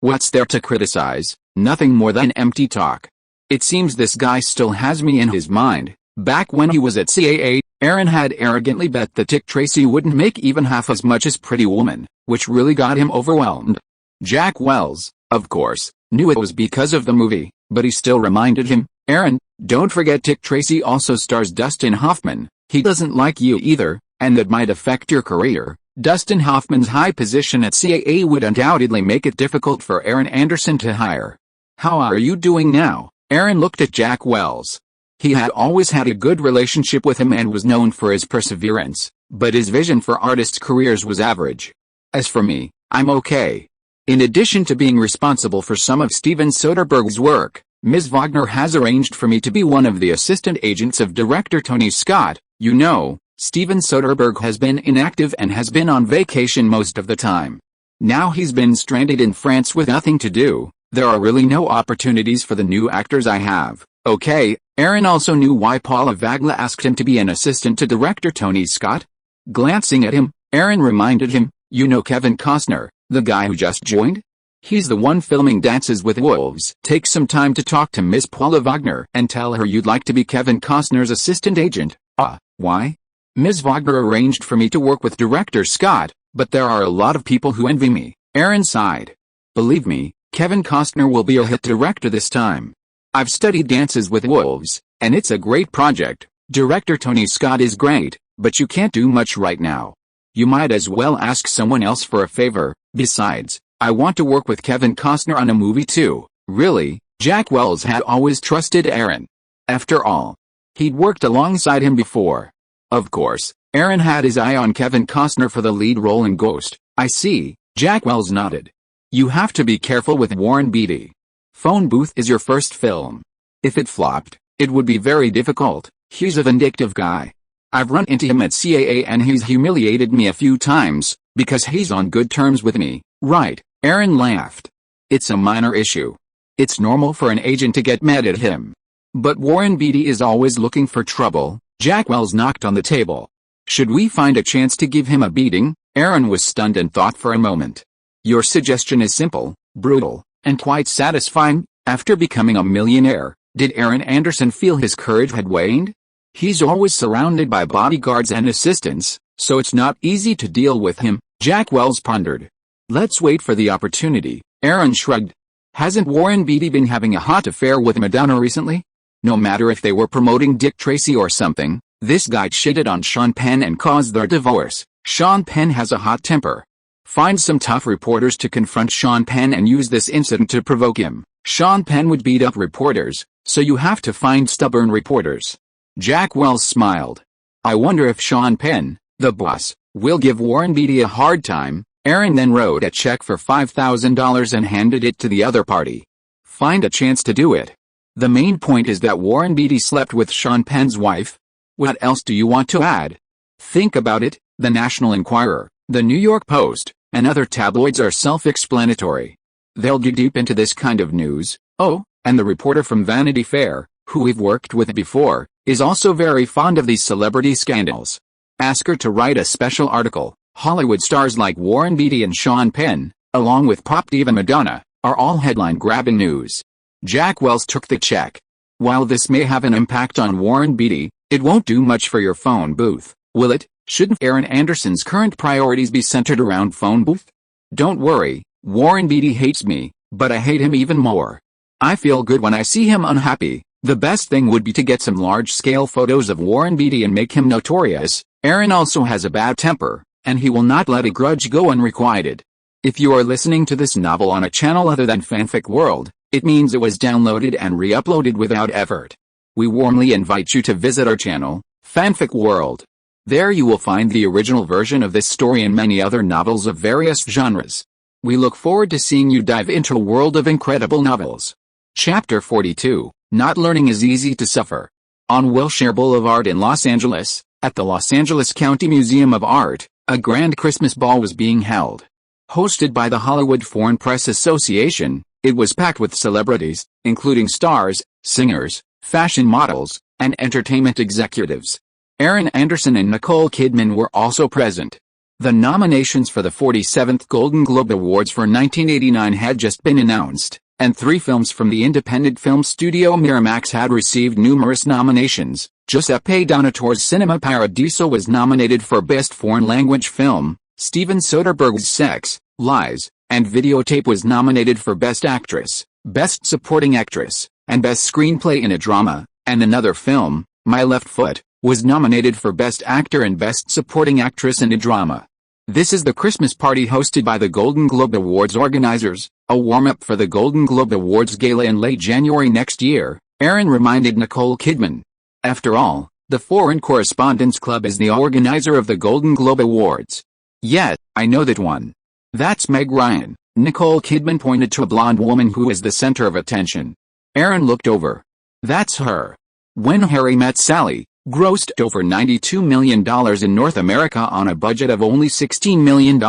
what's there to criticize? Nothing more than empty talk. It seems this guy still has me in his mind. Back when he was at CAA, Aaron had arrogantly bet that Dick Tracy wouldn't make even half as much as Pretty Woman, which really got him overwhelmed. Jack Wells, of course, knew it was because of the movie, but he still reminded him, Aaron, don't forget Dick Tracy also stars Dustin Hoffman. He doesn't like you either, and that might affect your career. Dustin Hoffman's high position at CAA would undoubtedly make it difficult for Aaron Anderson to hire. How are you doing now? Aaron looked at Jack Wells. He had always had a good relationship with him and was known for his perseverance, but his vision for artists' careers was average. As for me, I'm okay. In addition to being responsible for some of Steven Soderbergh's work, Ms. Wagner has arranged for me to be one of the assistant agents of director Tony Scott. You know, Steven Soderbergh has been inactive and has been on vacation most of the time. Now he's been stranded in France with nothing to do. There are really no opportunities for the new actors I have. Okay, Aaron also knew why Paula Vagla asked him to be an assistant to director Tony Scott. Glancing at him, Aaron reminded him, you know Kevin Costner, the guy who just joined? He's the one filming Dances with Wolves. Take some time to talk to Miss Paula Wagner and tell her you'd like to be Kevin Costner's assistant agent. Why? Ms. Wagner arranged for me to work with director Scott, but there are a lot of people who envy me. Aaron sighed. Believe me, Kevin Costner will be a hit director this time. I've studied Dances with Wolves, and it's a great project. Director Tony Scott is great, but you can't do much right now. You might as well ask someone else for a favor. Besides, I want to work with Kevin Costner on a movie too. Really, Jack Wells had always trusted Aaron. After all, he'd worked alongside him before. Of course, Aaron had his eye on Kevin Costner for the lead role in Ghost. I see, Jack Wells nodded. You have to be careful with Warren Beatty. Phone Booth is your first film. If it flopped, it would be very difficult. He's a vindictive guy. I've run into him at CAA and he's humiliated me a few times, because he's on good terms with me. Right, Aaron laughed. It's a minor issue. It's normal for an agent to get mad at him. But Warren Beatty is always looking for trouble. Jack Wells knocked on the table. Should we find a chance to give him a beating? Aaron was stunned and thought for a moment. Your suggestion is simple, brutal, and quite satisfying. After becoming a millionaire, did Aaron Anderson feel his courage had waned? He's always surrounded by bodyguards and assistants, so it's not easy to deal with him, Jack Wells pondered. Let's wait for the opportunity. Aaron shrugged. Hasn't Warren Beatty been having a hot affair with Madonna recently? No matter if they were promoting Dick Tracy or something, this guy shitted on Sean Penn and caused their divorce. Sean Penn has a hot temper. Find some tough reporters to confront Sean Penn and use this incident to provoke him. Sean Penn would beat up reporters, so you have to find stubborn reporters. Jack Wells smiled. I wonder if Sean Penn, the boss, will give Warren Beatty a hard time. Aaron then wrote a check for $5,000 and handed it to the other party. Find a chance to do it. The main point is that Warren Beatty slept with Sean Penn's wife. What else do you want to add? Think about it. The National Enquirer, the New York Post, and other tabloids are self-explanatory. They'll dig deep into this kind of news. Oh, and the reporter from Vanity Fair, who we've worked with before, is also very fond of these celebrity scandals. Ask her to write a special article. Hollywood stars like Warren Beatty and Sean Penn, along with pop diva Madonna, are all headline-grabbing news. Jack Wells took the check. While this may have an impact on Warren Beatty, it won't do much for your phone booth, will it? Shouldn't Aaron Anderson's current priorities be centered around phone booth? Don't worry, Warren Beatty hates me, but I hate him even more. I feel good when I see him unhappy. The best thing would be to get some large-scale photos of Warren Beatty and make him notorious. Aaron also has a bad temper, and he will not let a grudge go unrequited. If you are listening to this novel on a channel other than Fanfic World, it means it was downloaded and re-uploaded without effort. We warmly invite you to visit our channel, Fanfic World. There you will find the original version of this story and many other novels of various genres. We look forward to seeing you dive into a world of incredible novels. Chapter 42, Not Learning is Easy to Suffer. On Wilshire Boulevard in Los Angeles, at the Los Angeles County Museum of Art, a grand Christmas ball was being held. Hosted by the Hollywood Foreign Press Association, it was packed with celebrities, including stars, singers, fashion models, and entertainment executives. Aaron Anderson and Nicole Kidman were also present. The nominations for the 47th Golden Globe Awards for 1989 had just been announced, and 3 films from the independent film studio Miramax had received numerous nominations. Giuseppe Donatore's Cinema Paradiso was nominated for Best Foreign Language Film, Steven Soderbergh's Sex, Lies, and Videotape was nominated for Best Actress, Best Supporting Actress, and Best Screenplay in a Drama, and another film, My Left Foot, was nominated for Best Actor and Best Supporting Actress in a Drama. This is the Christmas party hosted by the Golden Globe Awards organizers, a warm-up for the Golden Globe Awards gala in late January next year, Aaron reminded Nicole Kidman. After all, the Foreign Correspondents Club is the organizer of the Golden Globe Awards. Yet, I know that one. That's Meg Ryan. Nicole Kidman pointed to a blonde woman who is the center of attention. Aaron looked over. That's her. When Harry Met Sally grossed over $92 million in North America on a budget of only $16 million,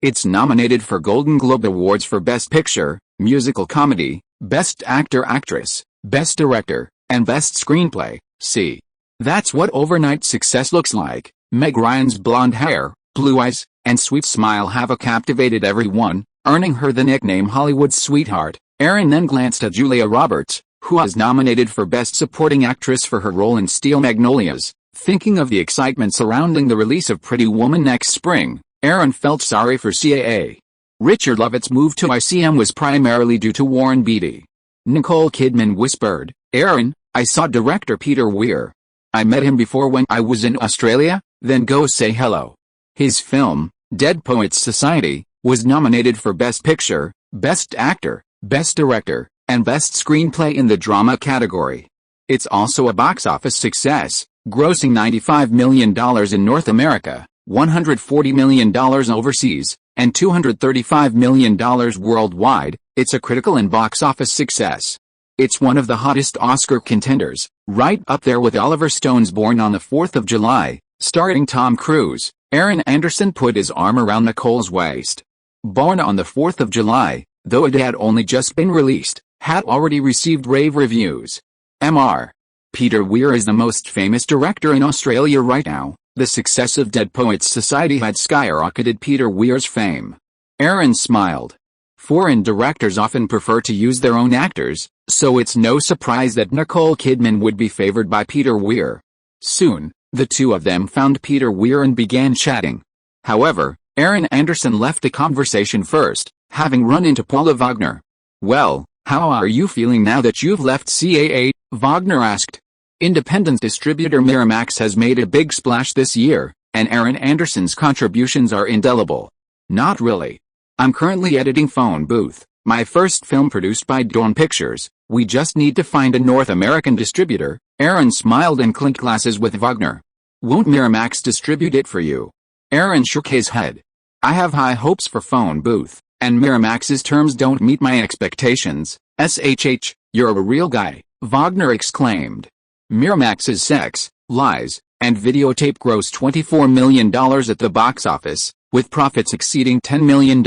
it's nominated for Golden Globe Awards for Best Picture, Musical Comedy, Best Actor/Actress, Best Director, and Best Screenplay. See. That's what overnight success looks like. Meg Ryan's blonde hair, blue eyes, and sweet smile have captivated everyone, earning her the nickname Hollywood's sweetheart. Aaron then glanced at Julia Roberts, who was nominated for Best Supporting Actress for her role in Steel Magnolias. Thinking of the excitement surrounding the release of Pretty Woman next spring, Aaron felt sorry for CAA. Richard Lovett's move to ICM was primarily due to Warren Beatty. Nicole Kidman whispered, Aaron, I saw director Peter Weir. I met him before when I was in Australia, then go say hello. His film, Dead Poets Society, was nominated for Best Picture, Best Actor, Best Director, and Best Screenplay in the Drama category. It's also a box office success, grossing $95 million in North America, $140 million overseas, and $235 million worldwide. It's a critical and box office success. It's one of the hottest Oscar contenders, right up there with Oliver Stone's Born on the 4th of July, starring Tom Cruise. Aaron Anderson put his arm around Nicole's waist. Born on the 4th of July, though it had only just been released, had already received rave reviews. Mr. Peter Weir is the most famous director in Australia right now. The success of Dead Poets Society had skyrocketed Peter Weir's fame. Aaron smiled. Foreign directors often prefer to use their own actors, so it's no surprise that Nicole Kidman would be favored by Peter Weir. Soon, the two of them found Peter Weir and began chatting. However, Aaron Anderson left the conversation first, having run into Paula Wagner. Well, how are you feeling now that you've left CAA? Wagner asked. Independent distributor Miramax has made a big splash this year, and Aaron Anderson's contributions are indelible. Not really. I'm currently editing Phone Booth, my first film produced by Dawn Pictures. We just need to find a North American distributor. Aaron smiled and clinked glasses with Wagner. Won't Miramax distribute it for you? Aaron shook his head. I have high hopes for Phone Booth, and Miramax's terms don't meet my expectations. You're a real guy, Wagner exclaimed. Miramax's Sex, Lies, and Videotape grossed $24 million at the box office, with profits exceeding $10 million.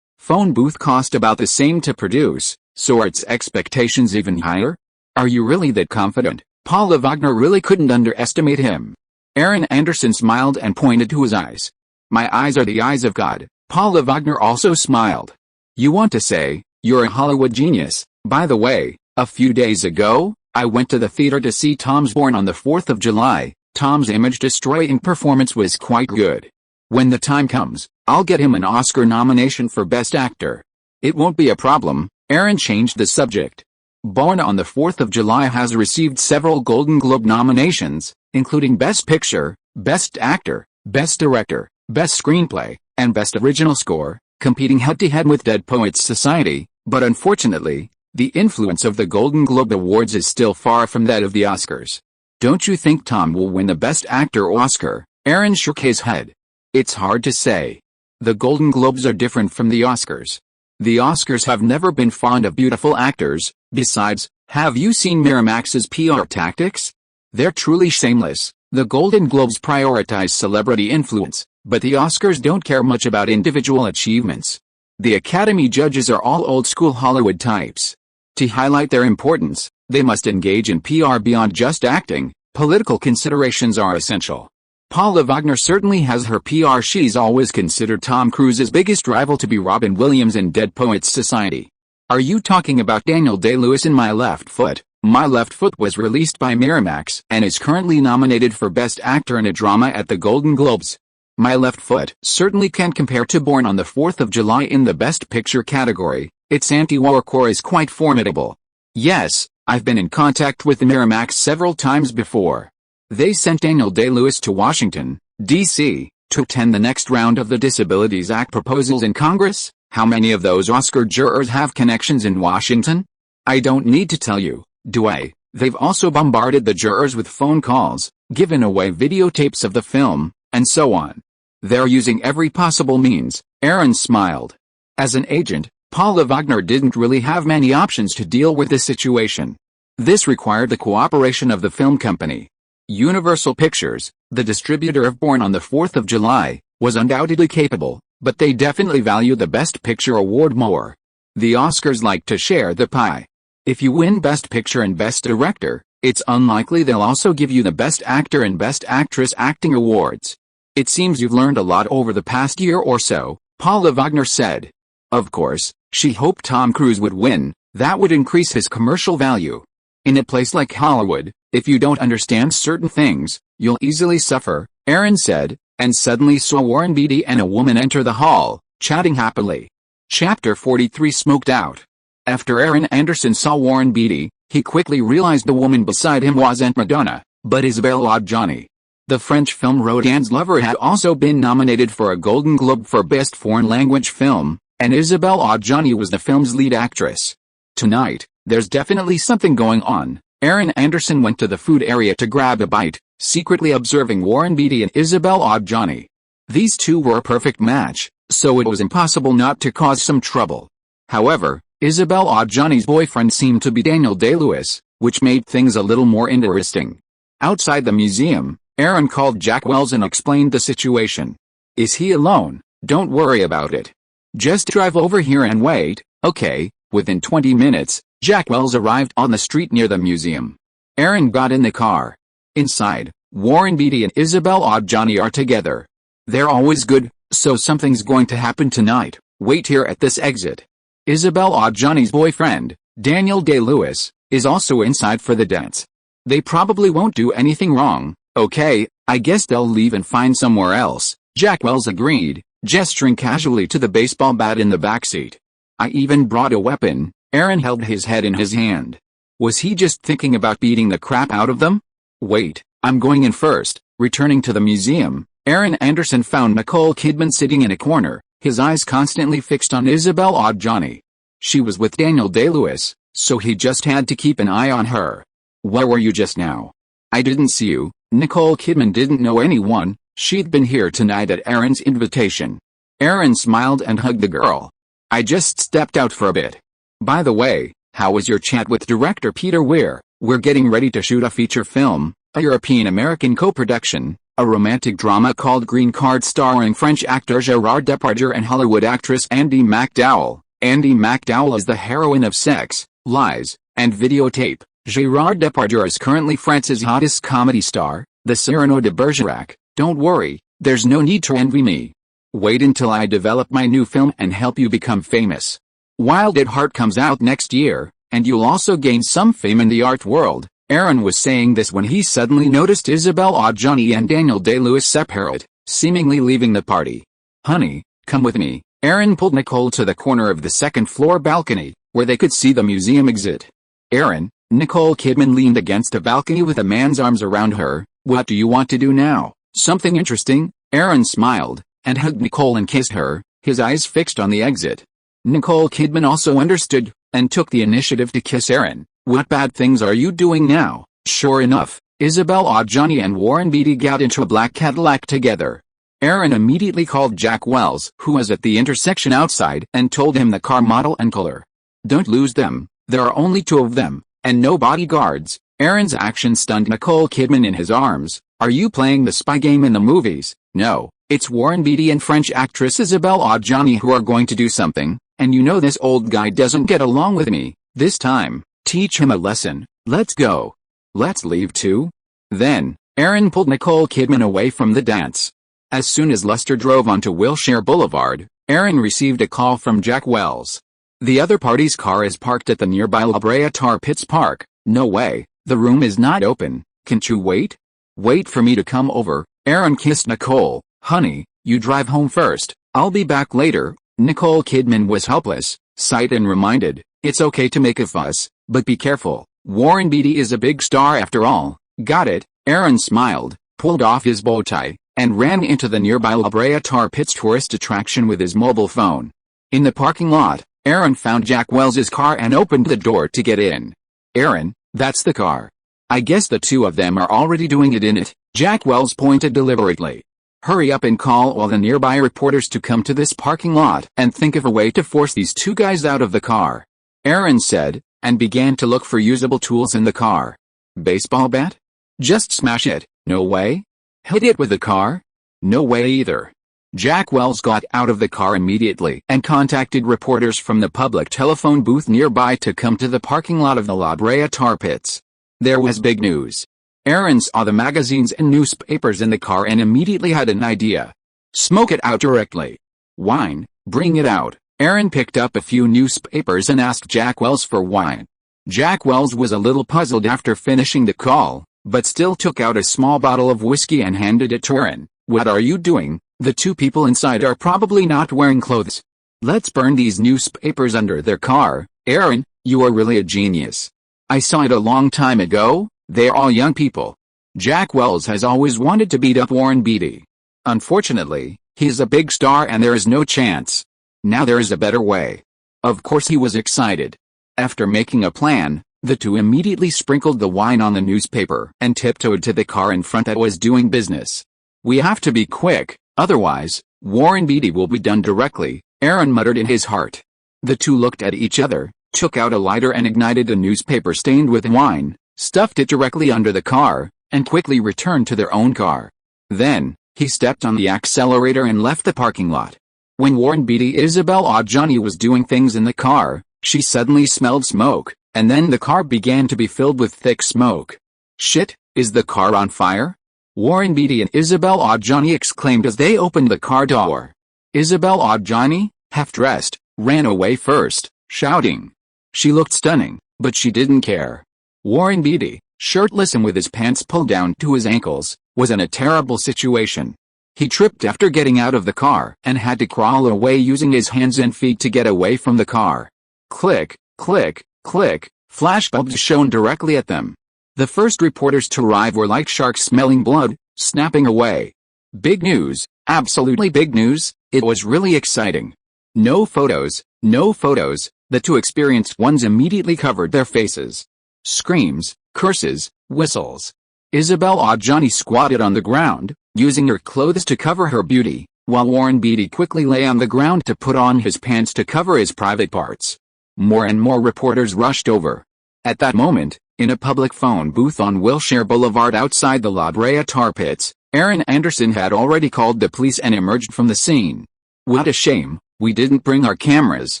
Phone Booth cost about the same to produce, so are its expectations even higher? Are you really that confident? Paula Wagner really couldn't underestimate him. Aaron Anderson smiled and pointed to his eyes. My eyes are the eyes of God. Paula Wagner also smiled. You want to say, you're a Hollywood genius. By the way, a few days ago, I went to the theater to see Tom's Born on the 4th of July. Tom's image-destroying performance was quite good. When the time comes, I'll get him an Oscar nomination for Best Actor. It won't be a problem. Aaron changed the subject. Born on the 4th of July has received several Golden Globe nominations, including Best Picture, Best Actor, Best Director, Best Screenplay, and Best Original Score, competing head-to-head with Dead Poets Society, but unfortunately, the influence of the Golden Globe Awards is still far from that of the Oscars. Don't you think Tom will win the Best Actor Oscar? Aaron shook his head. It's hard to say. The Golden Globes are different from the Oscars. The Oscars have never been fond of beautiful actors. Besides, have you seen Miramax's PR tactics? They're truly shameless. The Golden Globes prioritize celebrity influence, but the Oscars don't care much about individual achievements. The Academy judges are all old-school Hollywood types. To highlight their importance, they must engage in PR beyond just acting. Political considerations are essential. Paula Wagner certainly has her PR. She's always considered Tom Cruise's biggest rival to be Robin Williams in Dead Poets Society. Are you talking about Daniel Day-Lewis in My Left Foot? My Left Foot was released by Miramax and is currently nominated for Best Actor in a Drama at the Golden Globes. My Left Foot certainly can't compare to Born on the 4th of July in the Best Picture category. Its anti-war core is quite formidable. Yes, I've been in contact with Miramax several times before. They sent Daniel Day-Lewis to Washington, D.C., to attend the next round of the Disabilities Act proposals in Congress. How many of those Oscar jurors have connections in Washington? I don't need to tell you, do I? They've also bombarded the jurors with phone calls, given away videotapes of the film, and so on. They're using every possible means. Aaron smiled. As an agent, Paula Wagner didn't really have many options to deal with the situation. This required the cooperation of the film company. Universal Pictures, the distributor of Born on the 4th of July, was undoubtedly capable, but they definitely value the Best Picture award more. The Oscars like to share the pie. If you win Best Picture and Best Director, it's unlikely they'll also give you the Best Actor and Best Actress acting awards. It seems you've learned a lot over the past year or so, Paula Wagner said. Of course, she hoped Tom Cruise would win. That would increase his commercial value. In a place like Hollywood, if you don't understand certain things, you'll easily suffer, Aaron said, and suddenly saw Warren Beatty and a woman enter the hall, chatting happily. Chapter 43 Smoked Out. After Aaron Anderson saw Warren Beatty, he quickly realized the woman beside him wasn't Madonna, but Isabelle Adjani. The French film Rodin's Lover had also been nominated for a Golden Globe for Best Foreign Language Film, and Isabelle Adjani was the film's lead actress. Tonight, there's definitely something going on. Aaron Anderson went to the food area to grab a bite, secretly observing Warren Beatty and Isabelle Adjani. These two were a perfect match, so it was impossible not to cause some trouble. However, Isabelle Adjani's boyfriend seemed to be Daniel Day-Lewis, which made things a little more interesting. Outside the museum, Aaron called Jack Wells and explained the situation. Is he alone? Don't worry about it. Just drive over here and wait, okay? Within 20 minutes, Jack Wells arrived on the street near the museum. Aaron got in the car. Inside, Warren Beatty and Isabelle Adjani are together. They're always good, so something's going to happen tonight. Wait here at this exit. Isabelle Adjani's boyfriend, Daniel Day-Lewis, is also inside for the dance. They probably won't do anything wrong. Okay, I guess they'll leave and find somewhere else, Jack Wells agreed, gesturing casually to the baseball bat in the backseat. I even brought a weapon. Aaron held his head in his hand. Was he just thinking about beating the crap out of them? Wait, I'm going in first. Returning to the museum, Aaron Anderson found Nicole Kidman sitting in a corner, his eyes constantly fixed on Isabelle Adjani. She was with Daniel Day-Lewis, so he just had to keep an eye on her. Where were you just now? I didn't see you. Nicole Kidman didn't know anyone. She'd been here tonight at Aaron's invitation. Aaron smiled and hugged the girl. I just stepped out for a bit. By the way, how was your chat with director Peter Weir? We're getting ready to shoot a feature film, a European-American co-production, a romantic drama called Green Card starring French actor Gerard Depardieu and Hollywood actress Andie MacDowell. Andie MacDowell is the heroine of Sex, Lies, and Videotape. Gerard Depardieu is currently France's hottest comedy star, the Cyrano de Bergerac. Don't worry, there's no need to envy me. Wait until I develop my new film and help you become famous. Wild at Heart comes out next year, and you'll also gain some fame in the art world. Aaron was saying this when he suddenly noticed Isabelle Adjani and Daniel Day-Lewis separate, seemingly leaving the party. Honey, come with me. Aaron pulled Nicole to the corner of the second-floor balcony, where they could see the museum exit. Aaron, Nicole Kidman leaned against a balcony with a man's arms around her. What do you want to do now? Something interesting? Aaron smiled, and hugged Nicole and kissed her, his eyes fixed on the exit. Nicole Kidman also understood, and took the initiative to kiss Aaron. What bad things are you doing now? Sure enough, Isabel Adjani and Warren Beatty got into a black Cadillac together. Aaron immediately called Jack Wells, who was at the intersection outside, and told him the car model and color. Don't lose them, there are only 2 of them, and no bodyguards. Aaron's action stunned Nicole Kidman in his arms. Are you playing the spy game in the movies? No, it's Warren Beatty and French actress Isabel Adjani who are going to do something, and you know this old guy doesn't get along with me. This time, teach him a lesson. Let's go. Let's leave too. Then, Aaron pulled Nicole Kidman away from the dance. As soon as Lester drove onto Wilshire Boulevard, Aaron received a call from Jack Wells. The other party's car is parked at the nearby La Brea Tar Pits Park. No way, the room is not open. Can't you wait? Wait for me to come over. Aaron kissed Nicole. Honey, you drive home first. I'll be back later. Nicole Kidman was helpless, sight and reminded. It's okay to make a fuss, but be careful. Warren Beatty is a big star after all. Got it. Aaron smiled, pulled off his bow tie, and ran into the nearby La Brea Tar Pits tourist attraction with his mobile phone. In the parking lot, Aaron found Jack Wells's car and opened the door to get in. Aaron, that's the car. I guess the 2 of them are already doing it in it, Jack Wells pointed deliberately. Hurry up and call all the nearby reporters to come to this parking lot and think of a way to force these 2 guys out of the car. Aaron said, and began to look for usable tools in the car. Baseball bat? Just smash it. No way. Hit it with the car? No way either. Jack Wells got out of the car immediately and contacted reporters from the public telephone booth nearby to come to the parking lot of the La Brea Tar Pits. There was big news. Aaron saw the magazines and newspapers in the car and immediately had an idea. Smoke it out directly. Wine, bring it out. Aaron picked up a few newspapers and asked Jack Wells for wine. Jack Wells was a little puzzled after finishing the call, but still took out a small bottle of whiskey and handed it to Aaron. What are you doing? The 2 people inside are probably not wearing clothes. Let's burn these newspapers under their car. Aaron, you are really a genius. I saw it a long time ago. They're all young people. Jack Wells has always wanted to beat up Warren Beatty. Unfortunately, he's a big star and there is no chance. Now there is a better way. Of course he was excited. After making a plan, the 2 immediately sprinkled the wine on the newspaper and tiptoed to the car in front that was doing business. We have to be quick, otherwise, Warren Beatty will be done directly, Aaron muttered in his heart. The 2 looked at each other, took out a lighter and ignited a newspaper stained with wine, stuffed it directly under the car, and quickly returned to their own car. Then, he stepped on the accelerator and left the parking lot. When Warren Beatty Isabel Adjani was doing things in the car, she suddenly smelled smoke, and then the car began to be filled with thick smoke. Shit, is the car on fire? Warren Beatty and Isabel Adjani exclaimed as they opened the car door. Isabel Adjani, half-dressed, ran away first, shouting. She looked stunning, but she didn't care. Warren Beatty, shirtless and with his pants pulled down to his ankles, was in a terrible situation. He tripped after getting out of the car and had to crawl away using his hands and feet to get away from the car. Click, click, click, flashbulbs shone directly at them. The first reporters to arrive were like sharks smelling blood, snapping away. Big news, absolutely big news, it was really exciting. No photos, no photos, the 2 experienced ones immediately covered their faces. Screams, curses, whistles. Isabel Adjani squatted on the ground, using her clothes to cover her beauty, while Warren Beatty quickly lay on the ground to put on his pants to cover his private parts. More and more reporters rushed over. At that moment, in a public phone booth on Wilshire Boulevard outside the La Brea Tar Pits, Aaron Anderson had already called the police and emerged from the scene. What a shame, we didn't bring our cameras,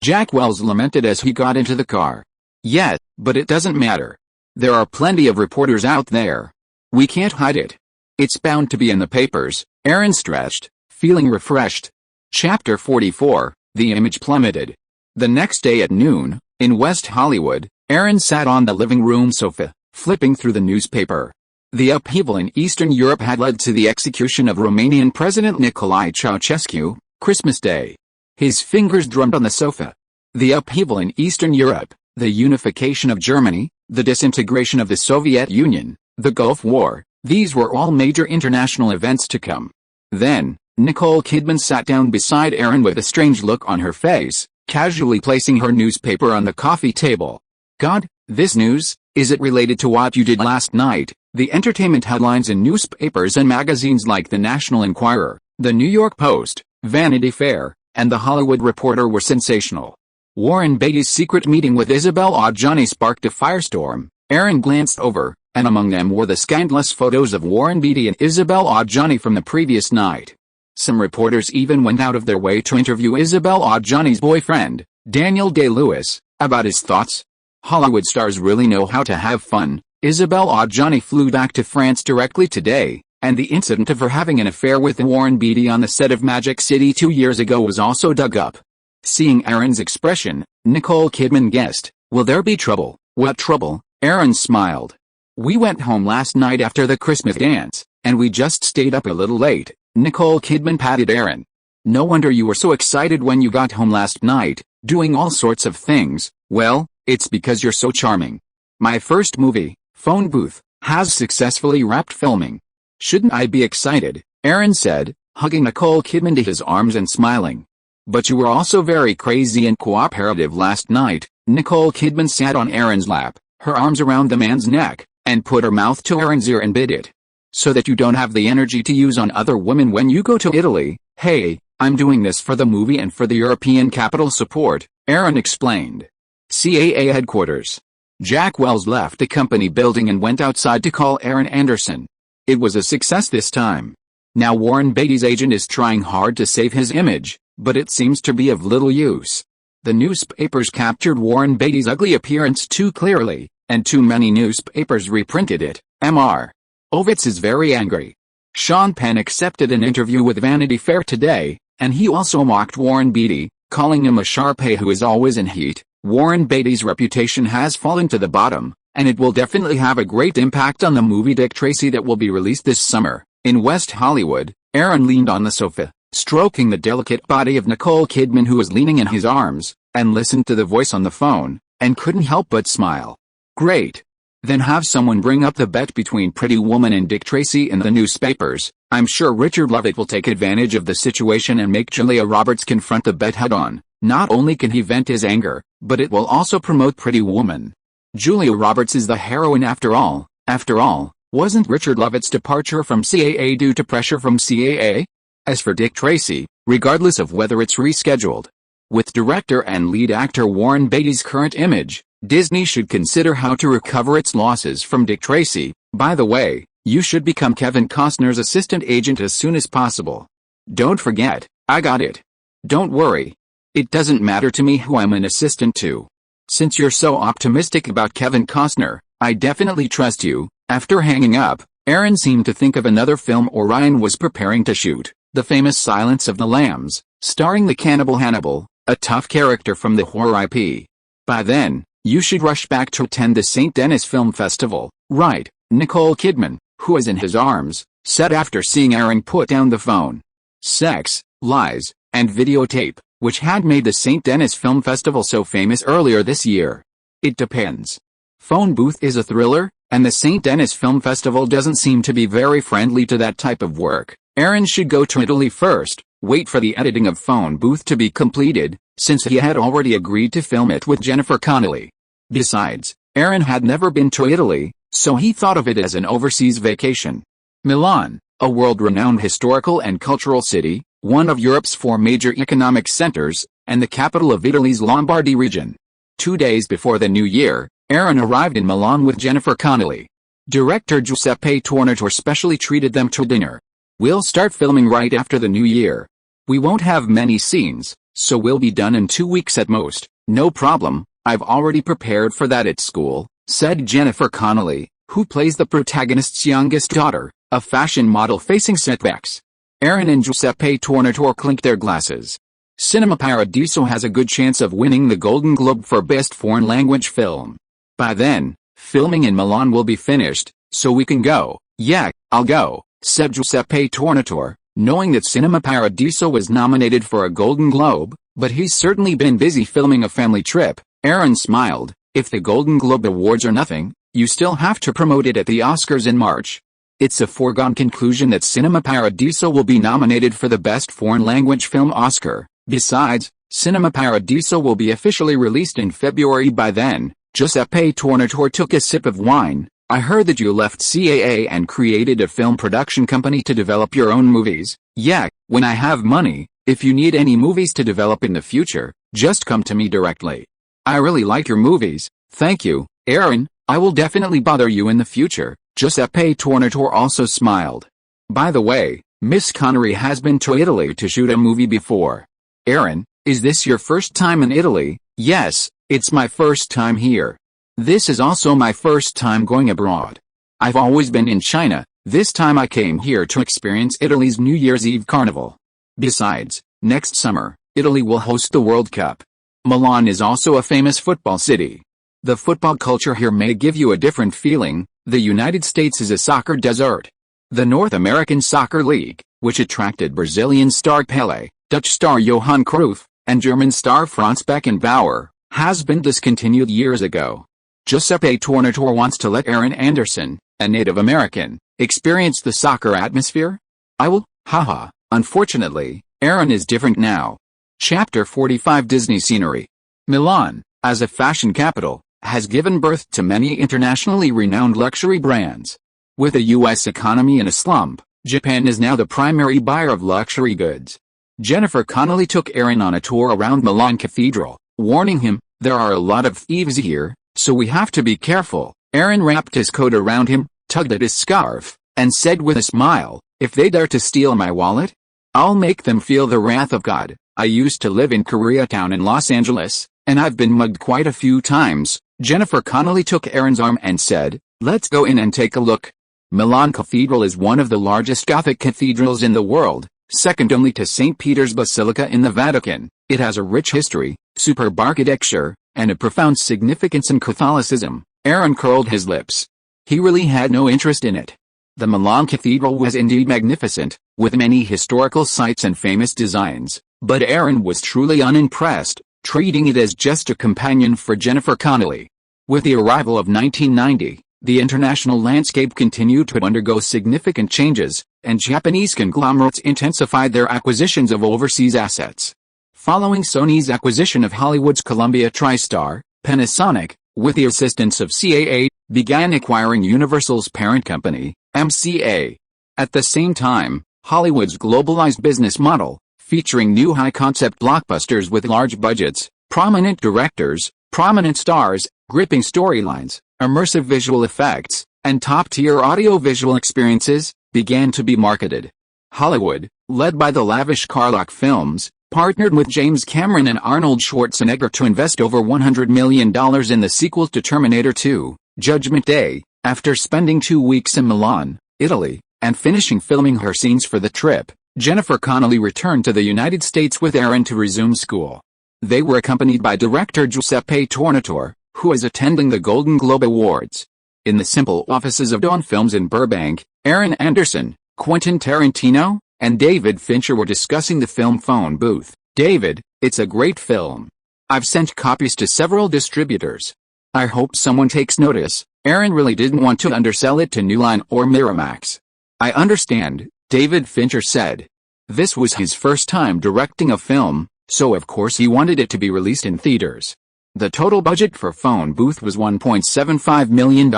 Jack Wells lamented as he got into the car. Yeah, but it doesn't matter. There are plenty of reporters out there. We can't hide it. It's bound to be in the papers, Aaron stretched, feeling refreshed. Chapter 44, The image plummeted. The next day at noon, in West Hollywood, Aaron sat on the living room sofa, flipping through the newspaper. The upheaval in Eastern Europe had led to the execution of Romanian President Nicolae Ceausescu, Christmas Day. His fingers drummed on the sofa. The upheaval in Eastern Europe, the unification of Germany, the disintegration of the Soviet Union, the Gulf War, these were all major international events to come. Then, Nicole Kidman sat down beside Aaron with a strange look on her face, casually placing her newspaper on the coffee table. God, this news, is it related to what you did last night? The entertainment headlines in newspapers and magazines like the National Enquirer, the New York Post, Vanity Fair, and The Hollywood Reporter were sensational. Warren Beatty's secret meeting with Isabel Adjani sparked a firestorm. Aaron glanced over, and among them were the scandalous photos of Warren Beatty and Isabel Adjani from the previous night. Some reporters even went out of their way to interview Isabel Adjani's boyfriend, Daniel Day-Lewis, about his thoughts. Hollywood stars really know how to have fun. Isabel Adjani flew back to France directly today, and the incident of her having an affair with Warren Beatty on the set of Magic City 2 years ago was also dug up. Seeing Aaron's expression, Nicole Kidman guessed, "Will there be trouble?" "What trouble?" Aaron smiled. "We went home last night after the Christmas dance, and we just stayed up a little late." Nicole Kidman patted Aaron. "No wonder you were so excited when you got home last night, doing all sorts of things." "Well, it's because you're so charming. My first movie, Phone Booth, has successfully wrapped filming." "Shouldn't I be excited?" Aaron said, hugging Nicole Kidman to his arms and smiling. "But you were also very crazy and cooperative last night." Nicole Kidman sat on Aaron's lap, her arms around the man's neck, and put her mouth to Aaron's ear and bit it. "So that you don't have the energy to use on other women when you go to Italy." "Hey, I'm doing this for the movie and for the European capital support," Aaron explained. CAA headquarters. Jack Wells left the company building and went outside to call Aaron Anderson. It was a success this time. Now Warren Beatty's agent is trying hard to save his image, but it seems to be of little use. The newspapers captured Warren Beatty's ugly appearance too clearly, and too many newspapers reprinted it. Mr. Ovitz is very angry. Sean Penn accepted an interview with Vanity Fair today, and he also mocked Warren Beatty, calling him a Sharpay who is always in heat. Warren Beatty's reputation has fallen to the bottom, and it will definitely have a great impact on the movie Dick Tracy that will be released this summer. In West Hollywood, Aaron leaned on the sofa, stroking the delicate body of Nicole Kidman who was leaning in his arms, and listened to the voice on the phone, and couldn't help but smile. "Great. Then have someone bring up the bet between Pretty Woman and Dick Tracy in the newspapers. I'm sure Richard Lovett will take advantage of the situation and make Julia Roberts confront the bet head-on. Not only can he vent his anger, but it will also promote Pretty Woman. Julia Roberts is the heroine after all. After all, wasn't Richard Lovett's departure from CAA due to pressure from CAA? As for Dick Tracy, regardless of whether it's rescheduled, with director and lead actor Warren Beatty's current image, Disney should consider how to recover its losses from Dick Tracy. By the way, you should become Kevin Costner's assistant agent as soon as possible. Don't forget, I got it. Don't worry. It doesn't matter to me who I'm an assistant to. Since you're so optimistic about Kevin Costner, I definitely trust you." After hanging up, Aaron seemed to think of another film Orion was preparing to shoot, The Famous Silence of the Lambs, starring the cannibal Hannibal, a tough character from the horror IP. "By then, you should rush back to attend the St. Denis Film Festival, right?" Nicole Kidman, who was in his arms, said after seeing Aaron put down the phone. Sex, Lies, and Videotape, which had made the St. Denis Film Festival so famous earlier this year. It depends. Phone Booth is a thriller, and the St. Denis Film Festival doesn't seem to be very friendly to that type of work. Aaron should go to Italy first, wait for the editing of Phone Booth to be completed, since he had already agreed to film it with Jennifer Connelly. Besides, Aaron had never been to Italy, so he thought of it as an overseas vacation. Milan, a world-renowned historical and cultural city, one of Europe's 4 major economic centers, and the capital of Italy's Lombardy region. 2 days before the new year, Aaron arrived in Milan with Jennifer Connelly. Director Giuseppe Tornatore specially treated them to dinner. "We'll start filming right after the new year. We won't have many scenes, so we'll be done in 2 weeks at most." "No problem, I've already prepared for that at school," said Jennifer Connelly, who plays the protagonist's youngest daughter, a fashion model facing setbacks. Aaron and Giuseppe Tornatore clinked their glasses. Cinema Paradiso has a good chance of winning the Golden Globe for Best Foreign Language Film. By then, filming in Milan will be finished, so we can go. "Yeah, I'll go," said Giuseppe Tornatore, knowing that Cinema Paradiso was nominated for a Golden Globe, but he's certainly been busy filming A Family Trip. Aaron smiled. "If the Golden Globe Awards are nothing, you still have to promote it at the Oscars in March. It's a foregone conclusion that Cinema Paradiso will be nominated for the Best Foreign Language Film Oscar. Besides, Cinema Paradiso will be officially released in February by then." Giuseppe Tornatore took a sip of wine, I heard that you left CAA and created a film production company to develop your own movies. Yeah, when I have money, if you need any movies to develop in the future, just come to me directly. I really like your movies, thank you, Aaron. I will definitely bother you in the future. Giuseppe Tornatore also smiled. By the way, Miss Connery has been to Italy to shoot a movie before. Aaron, is this your first time in Italy? Yes, it's my first time here. This is also my first time going abroad. I've always been in China. This time I came here to experience Italy's New Year's Eve carnival. Besides, next summer, Italy will host the World Cup. Milan is also a famous football city. The football culture here may give you a different feeling. The United States is a soccer desert. The North American Soccer League, which attracted Brazilian star Pelé, Dutch star Johan Cruyff, and German star Franz Beckenbauer, has been discontinued years ago. Giuseppe Tornatore wants to let Aaron Anderson, a Native American, experience the soccer atmosphere? I will, haha. Unfortunately, Aaron is different now. Chapter 45 Disney Scenery. Milan, as a fashion capital, has given birth to many internationally renowned luxury brands. With the U.S. economy in a slump, Japan is now the primary buyer of luxury goods. Jennifer Connelly took Aaron on a tour around Milan Cathedral, warning him, "There are a lot of thieves here, so we have to be careful." Aaron wrapped his coat around him, tugged at his scarf, and said with a smile, "If they dare to steal my wallet, I'll make them feel the wrath of God. I used to live in Koreatown in Los Angeles, and I've been mugged quite a few times." Jennifer Connelly took Aaron's arm and said, "Let's go in and take a look." Milan Cathedral is one of the largest Gothic cathedrals in the world, second only to St. Peter's Basilica in the Vatican. It has a rich history, superb architecture, and a profound significance in Catholicism. Aaron curled his lips. He really had no interest in it. The Milan Cathedral was indeed magnificent, with many historical sites and famous designs, but Aaron was truly unimpressed, treating it as just a companion for Jennifer Connelly. With the arrival of 1990, the international landscape continued to undergo significant changes, and Japanese conglomerates intensified their acquisitions of overseas assets. Following Sony's acquisition of Hollywood's Columbia TriStar, Panasonic, with the assistance of CAA, began acquiring Universal's parent company, MCA. At the same time, Hollywood's globalized business model, featuring new high-concept blockbusters with large budgets, prominent directors, prominent stars, gripping storylines, immersive visual effects, and top-tier audio-visual experiences, began to be marketed. Hollywood, led by the lavish Carlock Films, partnered with James Cameron and Arnold Schwarzenegger to invest over $100 million in the sequel to Terminator 2, Judgment Day. After spending 2 weeks in Milan, Italy, and finishing filming her scenes for the trip, Jennifer Connelly returned to the United States with Aaron to resume school. They were accompanied by director Giuseppe Tornatore, who is attending the Golden Globe Awards. In the simple offices of Dawn Films in Burbank, Aaron Anderson, Quentin Tarantino, and David Fincher were discussing the film phone booth. "David, it's a great film. I've sent copies to several distributors. I hope someone takes notice." Aaron really didn't want to undersell it to New Line or Miramax. "I understand," David Fincher said. This was his first time directing a film, so of course he wanted it to be released in theaters. The total budget for Phone Booth was $1.75 million,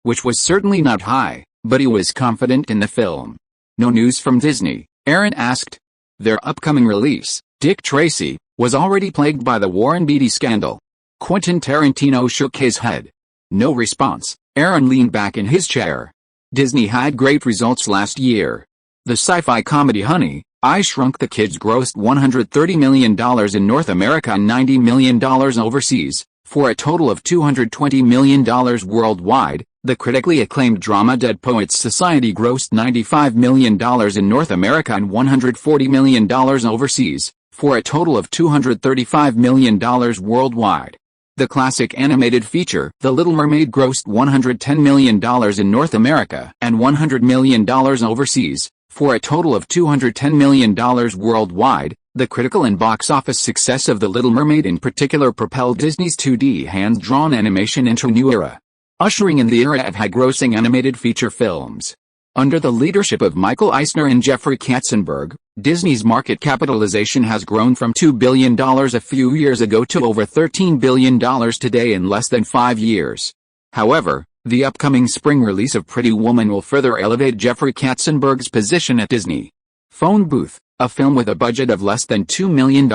which was certainly not high, but he was confident in the film. "No news from Disney?" Aaron asked. Their upcoming release, Dick Tracy, was already plagued by the Warren Beatty scandal. Quentin Tarantino shook his head. No response. Aaron leaned back in his chair. Disney had great results last year. The sci-fi comedy Honey, I Shrunk the Kids grossed $130 million in North America and $90 million overseas, for a total of $220 million worldwide. The critically acclaimed drama Dead Poets Society grossed $95 million in North America and $140 million overseas, for a total of $235 million worldwide. The classic animated feature The Little Mermaid grossed $110 million in North America and $100 million overseas, for a total of $210 million worldwide. The critical and box office success of The Little Mermaid in particular propelled Disney's 2D hand-drawn animation into a new era, ushering in the era of high-grossing animated feature films. Under the leadership of Michael Eisner and Jeffrey Katzenberg, Disney's market capitalization has grown from $2 billion a few years ago to over $13 billion today in less than 5 years. However, The upcoming spring release of Pretty Woman will further elevate Jeffrey Katzenberg's position at Disney. Phone Booth, a film with a budget of less than $2 million,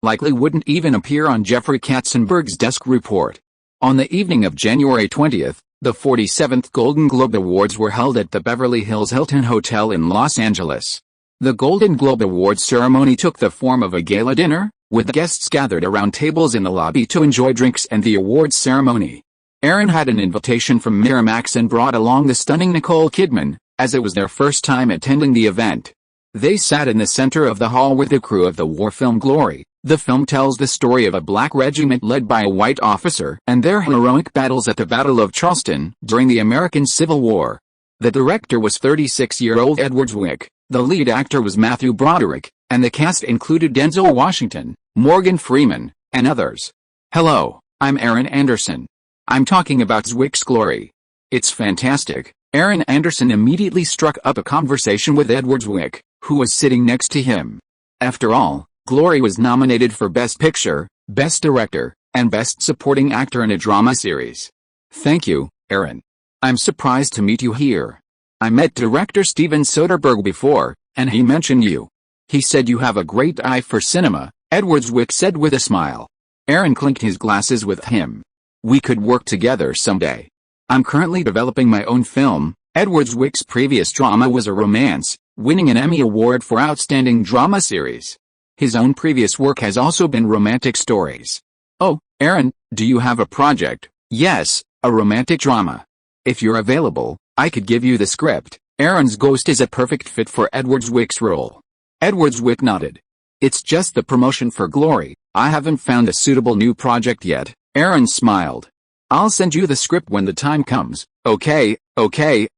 likely wouldn't even appear on Jeffrey Katzenberg's desk report. On the evening of January 20th, the 47th Golden Globe Awards were held at the Beverly Hills Hilton Hotel in Los Angeles. The Golden Globe Awards ceremony took the form of a gala dinner, with guests gathered around tables in the lobby to enjoy drinks and the awards ceremony. Aaron had an invitation from Miramax and brought along the stunning Nicole Kidman, as it was their first time attending the event. They sat in the center of the hall with the crew of the war film Glory. The film tells the story of a black regiment led by a white officer and their heroic battles at the Battle of Charleston during the American Civil War. The director was 36-year-old Edward Zwick, the lead actor was Matthew Broderick, and the cast included Denzel Washington, Morgan Freeman, and others. Hello, I'm Aaron Anderson. I'm talking about Zwick's Glory. It's fantastic. Aaron Anderson immediately struck up a conversation with Edward Zwick, who was sitting next to him. After all, Glory was nominated for Best Picture, Best Director, and Best Supporting Actor in a Drama Series. Thank you, Aaron. I'm surprised to meet you here. I met director Steven Soderbergh before, and he mentioned you. He said you have a great eye for cinema, Edward Zwick said with a smile. Aaron clinked his glasses with him. We could work together someday. I'm currently developing my own film. Edward Zwick's previous drama was a romance, winning an Emmy Award for Outstanding Drama Series. His own previous work has also been romantic stories. Oh, Aaron, do you have a project? Yes, a romantic drama. If you're available, I could give you the script. Aaron's ghost is a perfect fit for Edward Zwick's role. Edward Zwick nodded. It's just the promotion for Glory. I haven't found a suitable new project yet. Aaron smiled. I'll send you the script when the time comes. Okay.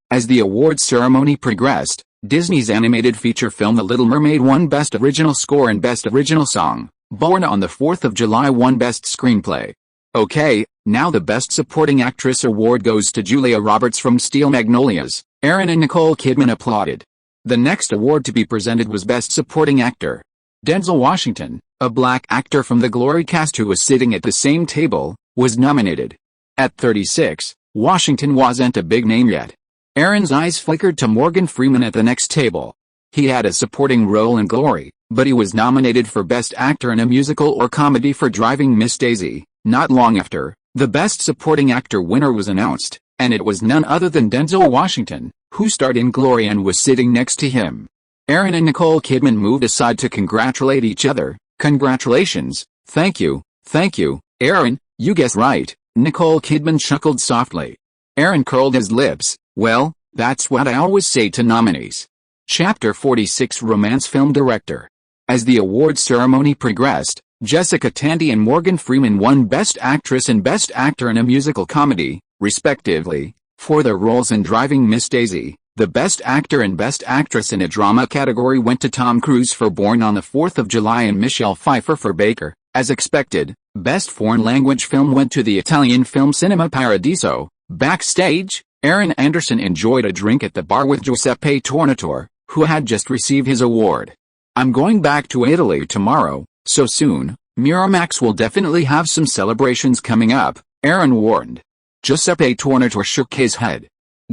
As the awards ceremony progressed, Disney's animated feature film The Little Mermaid won Best Original Score and Best Original Song. Born on the 4th of July won Best Screenplay. Okay, now the Best Supporting Actress award goes to Julia Roberts from Steel Magnolias. Aaron and Nicole Kidman applauded. The next award to be presented was Best Supporting Actor. Denzel Washington, a black actor from the Glory cast who was sitting at the same table, was nominated. At 36, Washington wasn't a big name yet. Aaron's eyes flickered to Morgan Freeman at the next table. He had a supporting role in Glory, but he was nominated for Best Actor in a Musical or Comedy for Driving Miss Daisy. Not long after, the Best Supporting Actor winner was announced, and it was none other than Denzel Washington, who starred in Glory and was sitting next to him. Aaron and Nicole Kidman moved aside to congratulate each other. Congratulations. Thank you, Aaron, you guessed right. Nicole Kidman chuckled softly. Aaron curled his lips. Well, that's what I always say to nominees. Chapter 46 Romance Film Director. As the awards ceremony progressed, Jessica Tandy and Morgan Freeman won Best Actress and Best Actor in a Musical Comedy, respectively, for their roles in Driving Miss Daisy. The Best Actor and Best Actress in a Drama category went to Tom Cruise for Born on the 4th of July and Michelle Pfeiffer for Baker. As expected, Best Foreign Language Film went to the Italian film Cinema Paradiso. Backstage, Aaron Anderson enjoyed a drink at the bar with Giuseppe Tornatore, who had just received his award. I'm going back to Italy tomorrow, so soon. Miramax will definitely have some celebrations coming up, Aaron warned. Giuseppe Tornatore shook his head.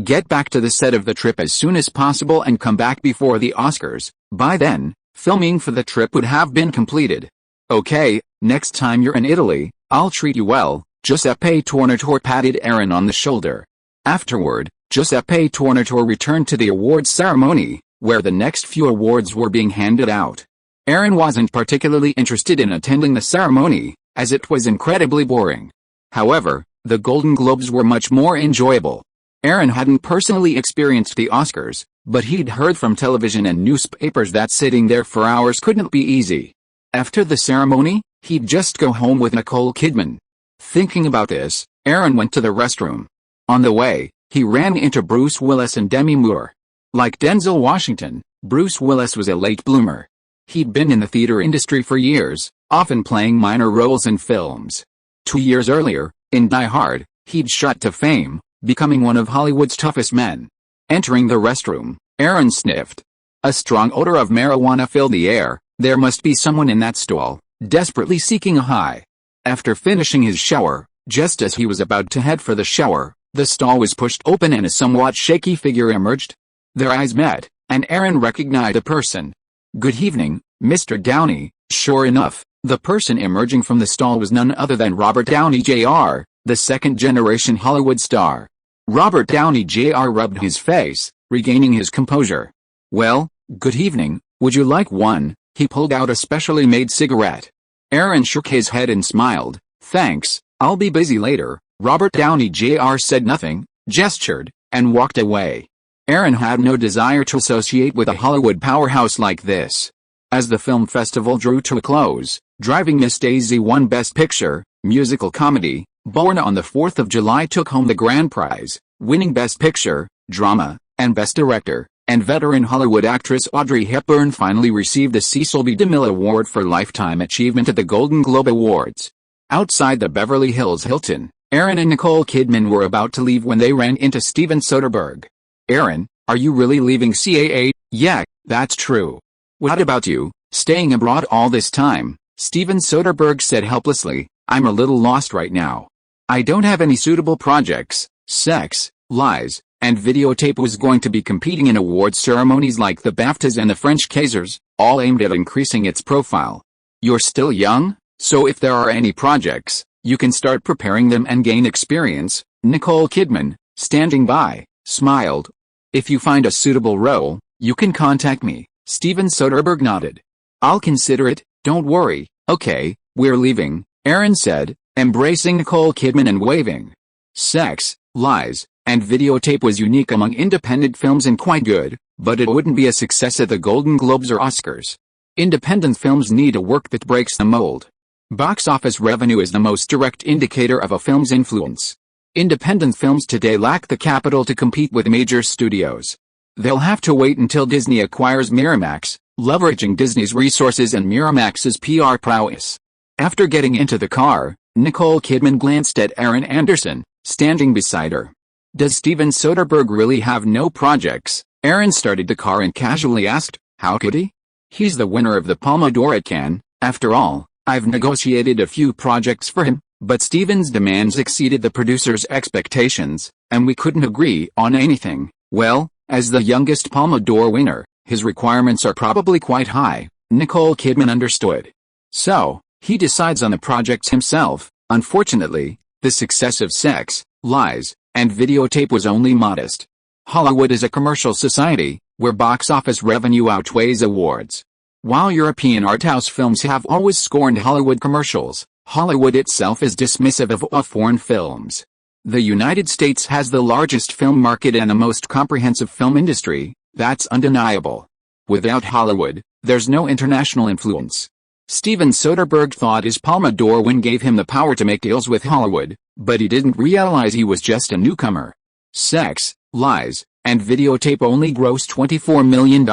Get back to the set of the trip as soon as possible and come back before the Oscars. By then, filming for the trip would have been completed. Okay, next time you're in Italy, I'll treat you well. Giuseppe Tornatore patted Aaron on the shoulder. Afterward, Giuseppe Tornatore returned to the awards ceremony, where the next few awards were being handed out. Aaron wasn't particularly interested in attending the ceremony, as it was incredibly boring. However, the Golden Globes were much more enjoyable. Aaron hadn't personally experienced the Oscars, but he'd heard from television and newspapers that sitting there for hours couldn't be easy. After the ceremony, he'd just go home with Nicole Kidman. Thinking about this, Aaron went to the restroom. On the way, he ran into Bruce Willis and Demi Moore. Like Denzel Washington, Bruce Willis was a late bloomer. He'd been in the theater industry for years, often playing minor roles in films. 2 years earlier, in Die Hard, he'd shot to fame, becoming one of Hollywood's toughest men. Entering the restroom, Aaron sniffed. A strong odor of marijuana filled the air. There must be someone in that stall, desperately seeking a high. After finishing his shower, just as he was about to head for the shower, The stall was pushed open and a somewhat shaky figure emerged. Their eyes met, and Aaron recognized a person. "Good evening, Mr. Downey." Sure enough, the person emerging from the stall was none other than Robert Downey Jr., the second-generation Hollywood star. Robert Downey Jr. rubbed his face, regaining his composure. "Well, good evening, would you like one?" He pulled out a specially made cigarette. Aaron shook his head and smiled. "Thanks, I'll be busy later." Robert Downey Jr. said nothing, gestured, and walked away. Aaron had no desire to associate with a Hollywood powerhouse like this. As the film festival drew to a close, Driving Miss Daisy won Best Picture, Musical Comedy. Born on the 4th of July took home the grand prize, winning Best Picture, Drama, and Best Director, and veteran Hollywood actress Audrey Hepburn finally received the Cecil B. DeMille Award for Lifetime Achievement at the Golden Globe Awards. Outside the Beverly Hills Hilton, Aaron and Nicole Kidman were about to leave when they ran into Steven Soderbergh. "Aaron, are you really leaving CAA?" "Yeah, that's true." "What about you, staying abroad all this time?" Steven Soderbergh said helplessly. "I'm a little lost right now. I don't have any suitable projects." Sex, Lies, and Videotape was going to be competing in awards ceremonies like the BAFTAs and the French Kazers, all aimed at increasing its profile. "You're still young, so if there are any projects, you can start preparing them and gain experience." Nicole Kidman, standing by, smiled. "If you find a suitable role, you can contact me." Steven Soderbergh nodded. "I'll consider it, don't worry." "Okay, we're leaving," Aaron said, embracing Nicole Kidman and waving. Sex, Lies, and Videotape was unique among independent films and quite good, but it wouldn't be a success at the Golden Globes or Oscars. Independent films need a work that breaks the mold. Box office revenue is the most direct indicator of a film's influence. Independent films today lack the capital to compete with major studios. They'll have to wait until Disney acquires Miramax, leveraging Disney's resources and Miramax's PR prowess. After getting into the car, Nicole Kidman glanced at Aaron Anderson, standing beside her. "Does Steven Soderbergh really have no projects?" Aaron started the car and casually asked, "How could he? He's the winner of the Palme d'Or at Cannes. After all, I've negotiated a few projects for him, but Steven's demands exceeded the producer's expectations, and we couldn't agree on anything." "Well, as the youngest Palme d'Or winner, his requirements are probably quite high." Nicole Kidman understood. "So, he decides on the projects himself." Unfortunately, the success of Sex, Lies, and Videotape was only modest. Hollywood is a commercial society, where box office revenue outweighs awards. While European arthouse films have always scorned Hollywood commercials, Hollywood itself is dismissive of all foreign films. The United States has the largest film market and the most comprehensive film industry, that's undeniable. Without Hollywood, there's no international influence. Steven Soderbergh thought his Palme d'Or win gave him the power to make deals with Hollywood, but he didn't realize he was just a newcomer. Sex, Lies, and Videotape only grossed $24 million,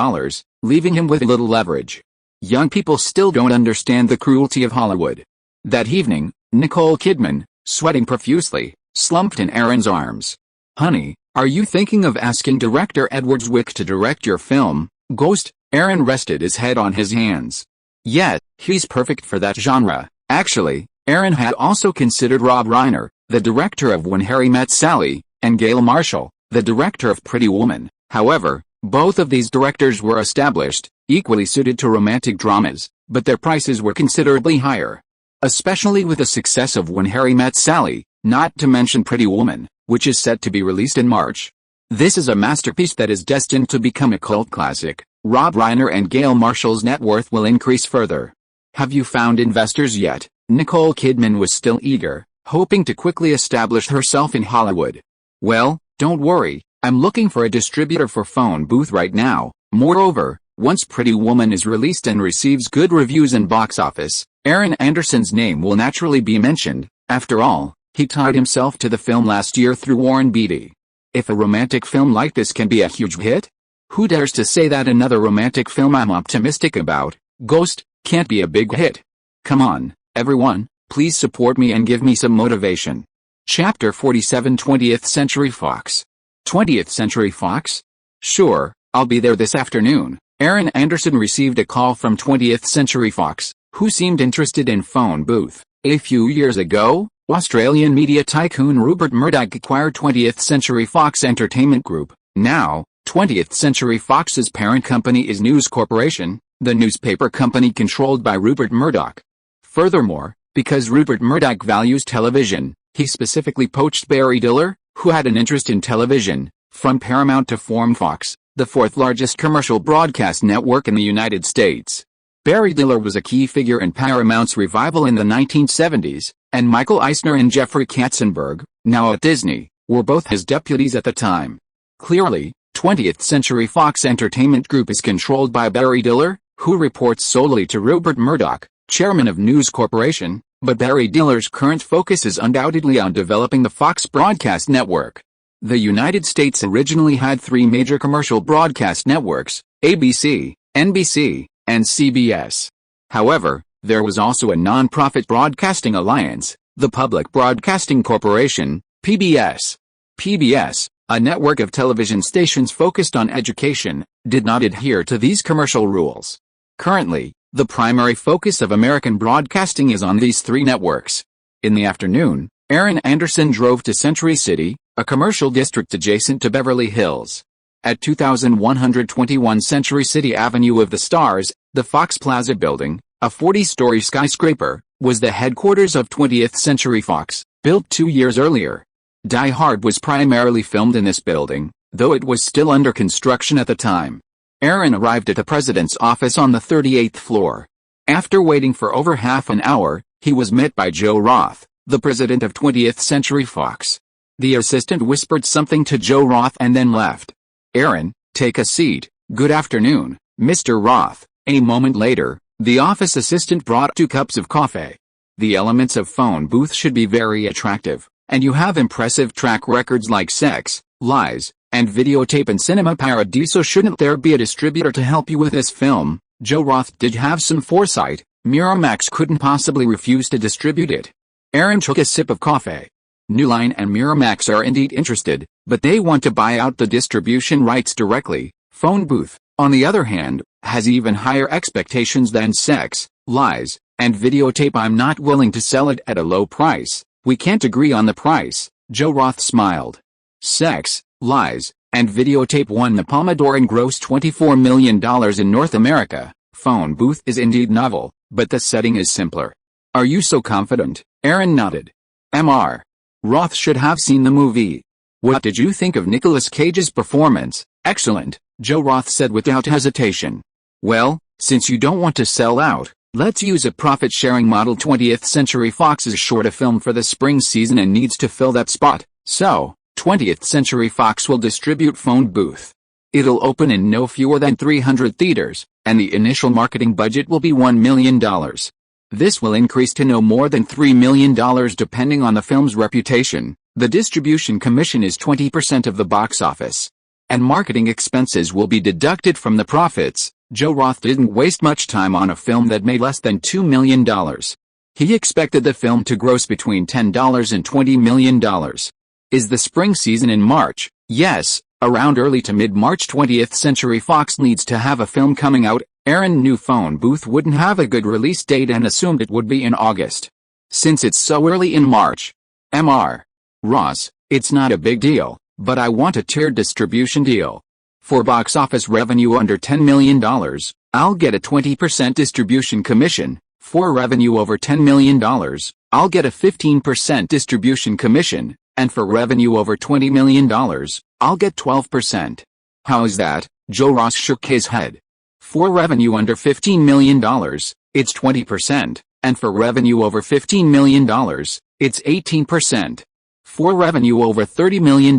leaving him with little leverage. Young people still don't understand the cruelty of Hollywood. That evening, Nicole Kidman, sweating profusely, slumped in Aaron's arms. "Honey, are you thinking of asking director Edward Zwick to direct your film, Ghost?" Aaron rested his head on his hands. "Yeah, he's perfect for that genre." Actually, Aaron had also considered Rob Reiner, the director of When Harry Met Sally, and Gail Marshall, the director of Pretty Woman. However, both of these directors were established, equally suited to romantic dramas, but their prices were considerably higher. Especially with the success of When Harry Met Sally, not to mention Pretty Woman, which is set to be released in March. This is a masterpiece that is destined to become a cult classic. Rob Reiner and Gail Marshall's net worth will increase further. "Have you found investors yet?" Nicole Kidman was still eager, hoping to quickly establish herself in Hollywood. "Well, don't worry, I'm looking for a distributor for Phone Booth right now. Moreover, once Pretty Woman is released and receives good reviews and box office, Aaron Anderson's name will naturally be mentioned. After all, he tied himself to the film last year through Warren Beatty. If a romantic film like this can be a huge hit, who dares to say that another romantic film I'm optimistic about, Ghost, can't be a big hit? Come on, everyone, please support me and give me some motivation." Chapter 47 20th Century Fox. 20th Century Fox? Sure, I'll be there this afternoon. Aaron Anderson received a call from 20th Century Fox, who seemed interested in Phone Booth. A few years ago, Australian media tycoon Rupert Murdoch acquired 20th Century Fox Entertainment Group. Now, 20th Century Fox's parent company is News Corporation, the newspaper company controlled by Rupert Murdoch. Furthermore, because Rupert Murdoch values television, he specifically poached Barry Diller, who had an interest in television, from Paramount to form Fox, the fourth largest commercial broadcast network in the United States. Barry Diller was a key figure in Paramount's revival in the 1970s, and Michael Eisner and Jeffrey Katzenberg, now at Disney, were both his deputies at the time. Clearly, 20th Century Fox Entertainment Group is controlled by Barry Diller, who reports solely to Rupert Murdoch, chairman of News Corporation, but Barry Diller's current focus is undoubtedly on developing the Fox broadcast network. The United States originally had three major commercial broadcast networks, ABC, NBC, and CBS. However, there was also a non-profit broadcasting alliance, the Public Broadcasting Corporation, PBS. PBS, a network of television stations focused on education, did not adhere to these commercial rules. Currently, the primary focus of American broadcasting is on these three networks. In the afternoon, Aaron Anderson drove to Century City, a commercial district adjacent to Beverly Hills. At 2121 Century City Avenue of the Stars, the Fox Plaza building, a 40-story skyscraper, was the headquarters of 20th Century Fox, built 2 years earlier. Die Hard was primarily filmed in this building, though it was still under construction at the time. Aaron arrived at the president's office on the 38th floor. After waiting for over half an hour, he was met by Joe Roth, the president of 20th Century Fox. The assistant whispered something to Joe Roth and then left. "Aaron, take a seat. Good afternoon, Mr. Roth." A moment later, the office assistant brought 2 cups of coffee. "The elements of phone booth should be very attractive, and you have impressive track records like Sex, Lies, and Videotape and Cinema Paradiso. Shouldn't there be a distributor to help you with this film?" Joe Roth did have some foresight. Miramax couldn't possibly refuse to distribute it. Aaron took a sip of coffee. New Line and Miramax are indeed interested, but they want to buy out the distribution rights directly. Phone Booth, on the other hand, has even higher expectations than Sex, Lies, and Videotape. "I'm not willing to sell it at a low price. We can't agree on the price." Joe Roth smiled. Sex, Lies, and Videotape won the Palme d'Or and grossed $24 million in North America. Phone Booth is indeed novel, but the setting is simpler. "Are you so confident?" Aaron nodded. Mr. Roth should have seen the movie. "What did you think of Nicolas Cage's performance?" "Excellent," Joe Roth said without hesitation. "Well, since you don't want to sell out, let's use a profit-sharing model. 20th Century Fox is short a film for the spring season and needs to fill that spot, so 20th Century Fox will distribute Phone Booth. It'll open in no fewer than 300 theaters, and the initial marketing budget will be $1 million. This will increase to no more than $3 million depending on the film's reputation. The distribution commission is 20% of the box office, and marketing expenses will be deducted from the profits." Joe Roth didn't waste much time on a film that made less than $2 million. He expected the film to gross between $10 and $20 million. "Is the spring season in March?" "Yes, around early to mid-March. 20th Century Fox needs to have a film coming out." Aaron knew Phone Booth wouldn't have a good release date and assumed it would be in August. "Since it's so early in March, Mr. Ross, it's not a big deal, but I want a tiered distribution deal. For box office revenue under $10 million, I'll get a 20% distribution commission. For revenue over $10 million, I'll get a 15% distribution commission, and for revenue over $20 million, I'll get 12%. "How is that?" Joe Ross shook his head. "For revenue under $15 million, it's 20%, and for revenue over $15 million, it's 18%. For revenue over $30 million,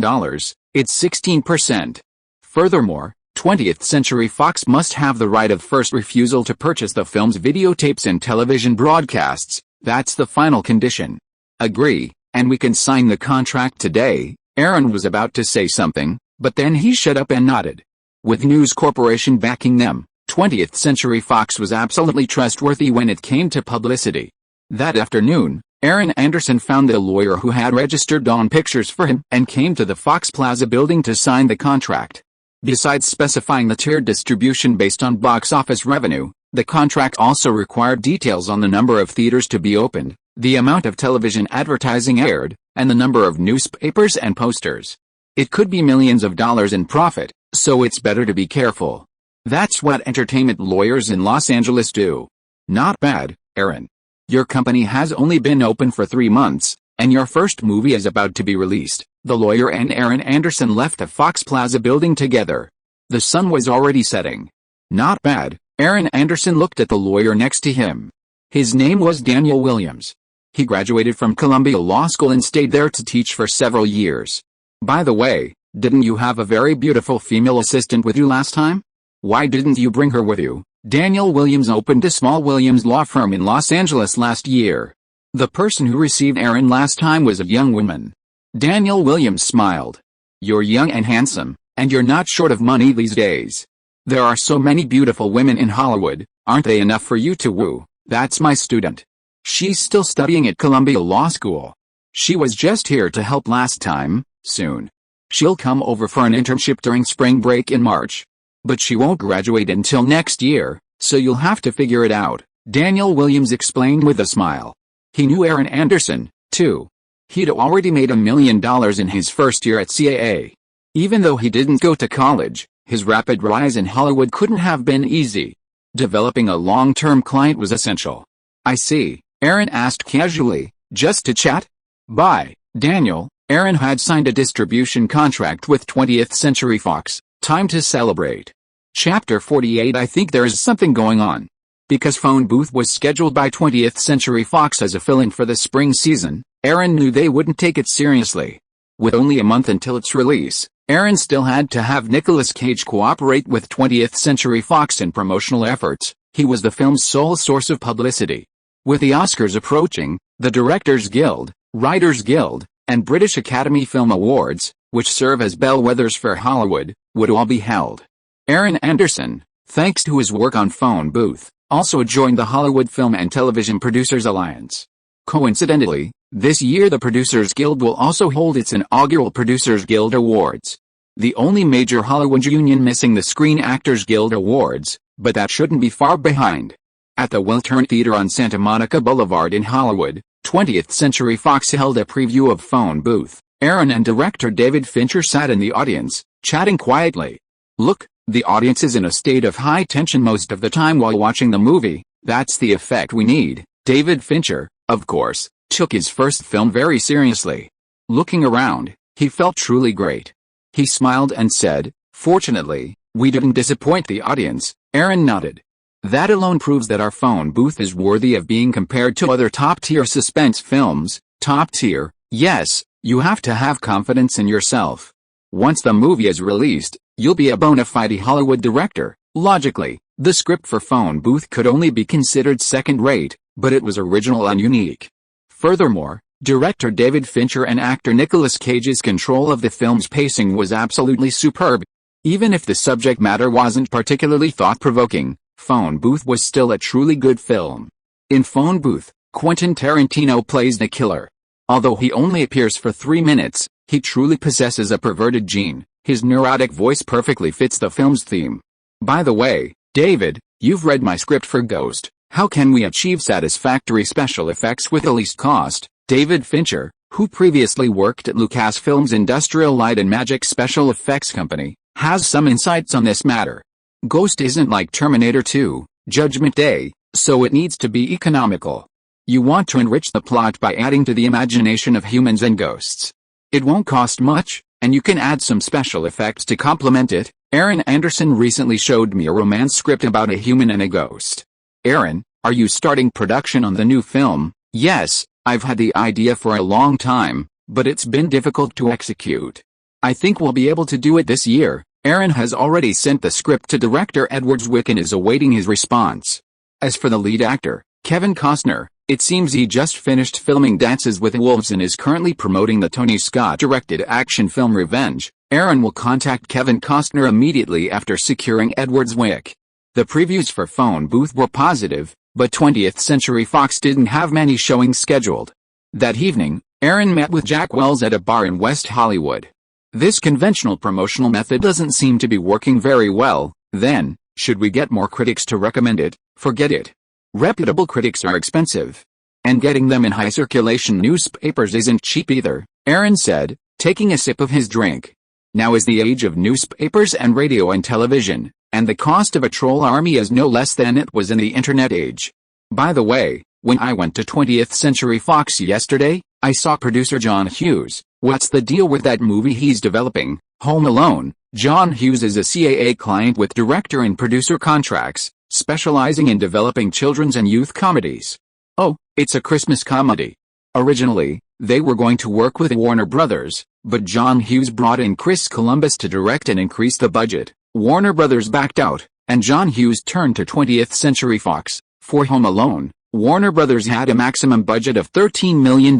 it's 16%. Furthermore, 20th Century Fox must have the right of first refusal to purchase the film's videotapes and television broadcasts. That's the final condition." "Agree, and we can sign the contract today." Aaron was about to say something, but then he shut up and nodded. With News Corporation backing them, 20th Century Fox was absolutely trustworthy when it came to publicity. That afternoon, Aaron Anderson found the lawyer who had registered Dawn Pictures for him and came to the Fox Plaza building to sign the contract. Besides specifying the tiered distribution based on box office revenue, the contract also required details on the number of theaters to be opened, the amount of television advertising aired, and the number of newspapers and posters. It could be millions of dollars in profit, so it's better to be careful. That's what entertainment lawyers in Los Angeles do. Not bad, Aaron. Your company has only been open for 3 months, and your first movie is about to be released. The lawyer and Aaron Anderson left the Fox Plaza building together. The sun was already setting. Not bad, Aaron Anderson looked at the lawyer next to him. His name was Daniel Williams. He graduated from Columbia Law School and stayed there to teach for several years. By the way, didn't you have a very beautiful female assistant with you last time? Why didn't you bring her with you? Daniel Williams opened a small Williams law firm in Los Angeles last year. The person who received Aaron last time was a young woman. Daniel Williams smiled. You're young and handsome, and you're not short of money these days. There are so many beautiful women in Hollywood, aren't they enough for you to woo? That's my student. She's still studying at Columbia Law School. She was just here to help last time. Soon. She'll come over for an internship during spring break in March. But she won't graduate until next year, so you'll have to figure it out, Daniel Williams explained with a smile. He knew Aaron Anderson, too. He'd already made $1 million in his first year at CAA. Even though he didn't go to college, his rapid rise in Hollywood couldn't have been easy. Developing a long-term client was essential. I see, Aaron asked casually, just to chat? Bye, Daniel. Aaron had signed a distribution contract with 20th Century Fox. Time to celebrate. Chapter 48. I think there is something going on. Because Phone Booth was scheduled by 20th Century Fox as a fill-in for the spring season, Aaron knew they wouldn't take it seriously. With only a month until its release, Aaron still had to have Nicolas Cage cooperate with 20th Century Fox in promotional efforts. He was the film's sole source of publicity. With the Oscars approaching, the Directors Guild, Writers Guild, and British Academy Film Awards, which serve as bellwethers for Hollywood, would all be held. Aaron Anderson, thanks to his work on Phone Booth, also joined the Hollywood Film and Television Producers Alliance. Coincidentally, this year the Producers Guild will also hold its inaugural Producers Guild Awards. The only major Hollywood union missing the Screen Actors Guild Awards, but that shouldn't be far behind. At the Wiltern Theater on Santa Monica Boulevard in Hollywood, 20th Century Fox held a preview of Phone Booth. Aaron and director David Fincher sat in the audience, chatting quietly. Look, the audience is in a state of high tension most of the time while watching the movie. That's the effect we need. David Fincher, of course, took his first film very seriously. Looking around, he felt truly great. He smiled and said, "Fortunately, we didn't disappoint the audience." Aaron nodded. That alone proves that our Phone Booth is worthy of being compared to other top-tier suspense films. Top tier, yes, you have to have confidence in yourself. Once the movie is released, you'll be a bona fide Hollywood director. Logically, the script for Phone Booth could only be considered second-rate, but it was original and unique. Furthermore, director David Fincher and actor Nicolas Cage's control of the film's pacing was absolutely superb. Even if the subject matter wasn't particularly thought-provoking, Phone Booth was still a truly good film. In Phone Booth, Quentin Tarantino plays the killer. Although he only appears for 3 minutes, he truly possesses a perverted gene. His neurotic voice perfectly fits the film's theme. By the way, David, you've read my script for Ghost. How can we achieve satisfactory special effects with the least cost? David Fincher, who previously worked at Lucasfilm's Industrial Light and Magic special effects company, has some insights on this matter. Ghost isn't like Terminator 2, Judgment Day, so it needs to be economical. You want to enrich the plot by adding to the imagination of humans and ghosts. It won't cost much, and you can add some special effects to complement it. Aaron Anderson recently showed me a romance script about a human and a ghost. Aaron, are you starting production on the new film? Yes, I've had the idea for a long time, but it's been difficult to execute. I think we'll be able to do it this year. Aaron has already sent the script to director Edward Zwick and is awaiting his response. As for the lead actor, Kevin Costner, it seems he just finished filming Dances with Wolves and is currently promoting the Tony Scott-directed action film Revenge. Aaron will contact Kevin Costner immediately after securing Edward Zwick. The previews for Phone Booth were positive, but 20th Century Fox didn't have many showings scheduled. That evening, Aaron met with Jack Wells at a bar in West Hollywood. This conventional promotional method doesn't seem to be working very well. Then, should we get more critics to recommend it? Forget it. Reputable critics are expensive. And getting them in high circulation newspapers isn't cheap either, Aaron said, taking a sip of his drink. Now is the age of newspapers and radio and television, and the cost of a troll army is no less than it was in the internet age. By the way, when I went to 20th Century Fox yesterday, I saw producer John Hughes. What's the deal with that movie he's developing, Home Alone? John Hughes is a CAA client with director and producer contracts, specializing in developing children's and youth comedies. Oh, it's a Christmas comedy. Originally, they were going to work with Warner Brothers, but John Hughes brought in Chris Columbus to direct and increase the budget. Warner Brothers backed out, and John Hughes turned to 20th Century Fox. For Home Alone, Warner Brothers had a maximum budget of $13 million,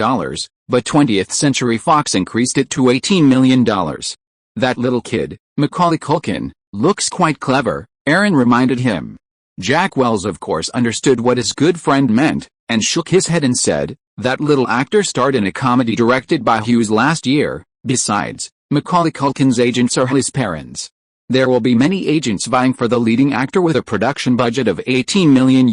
but 20th Century Fox increased it to $18 million. That little kid, Macaulay Culkin, looks quite clever, Aaron reminded him. Jack Wells of course understood what his good friend meant, and shook his head and said, that little actor starred in a comedy directed by Hughes last year. Besides, Macaulay Culkin's agents are his parents. There will be many agents vying for the leading actor with a production budget of $18 million.